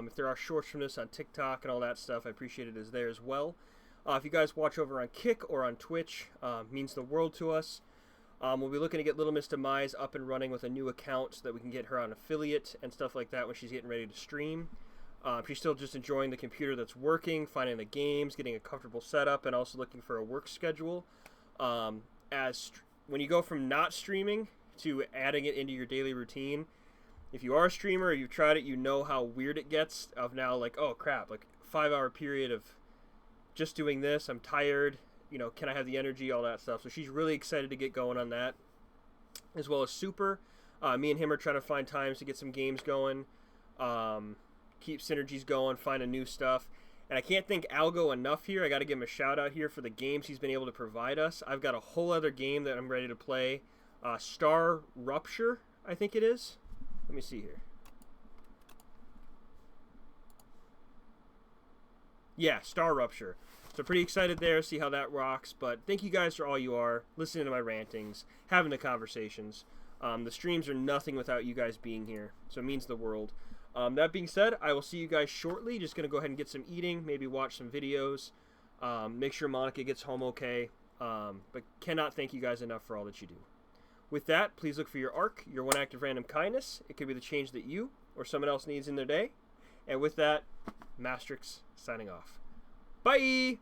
If there are shorts from this on TikTok and all that stuff, I appreciate it as there as well. If you guys watch over on Kick or on Twitch, means the world to us. We'll be looking to get Little Miss Demise up and running with a new account so that we can get her on affiliate and stuff like that when she's getting ready to stream. She's still just enjoying the computer that's working, finding the games, getting a comfortable setup, and also looking for a work schedule. When you go from not streaming to adding it into your daily routine, if you are a streamer or you've tried it, you know how weird it gets of now, like, oh crap, like 5-hour period of just doing this, I'm tired, you know, can I have the energy, all that stuff. So she's really excited to get going on that, as well as Super. Me and him are trying to find times to get some games going, keep synergies going, find new stuff. And I can't thank Algo enough here. I got to give him a shout out here for the games he's been able to provide us. I've got a whole other game that I'm ready to play. Star Rupture, I think it is. Let me see here. Yeah, Star Rupture. So pretty excited there, see how that rocks. But thank you guys for all you are, listening to my rantings, having the conversations. The streams are nothing without you guys being here, so it means the world. That being said, I will see you guys shortly. Just going to go ahead and get some eating, maybe watch some videos, make sure Monica gets home okay. But cannot thank you guys enough for all that you do. With that, please look for your ARC, your one act of random kindness. It could be the change that you or someone else needs in their day. And with that, Mastrix signing off. Bye!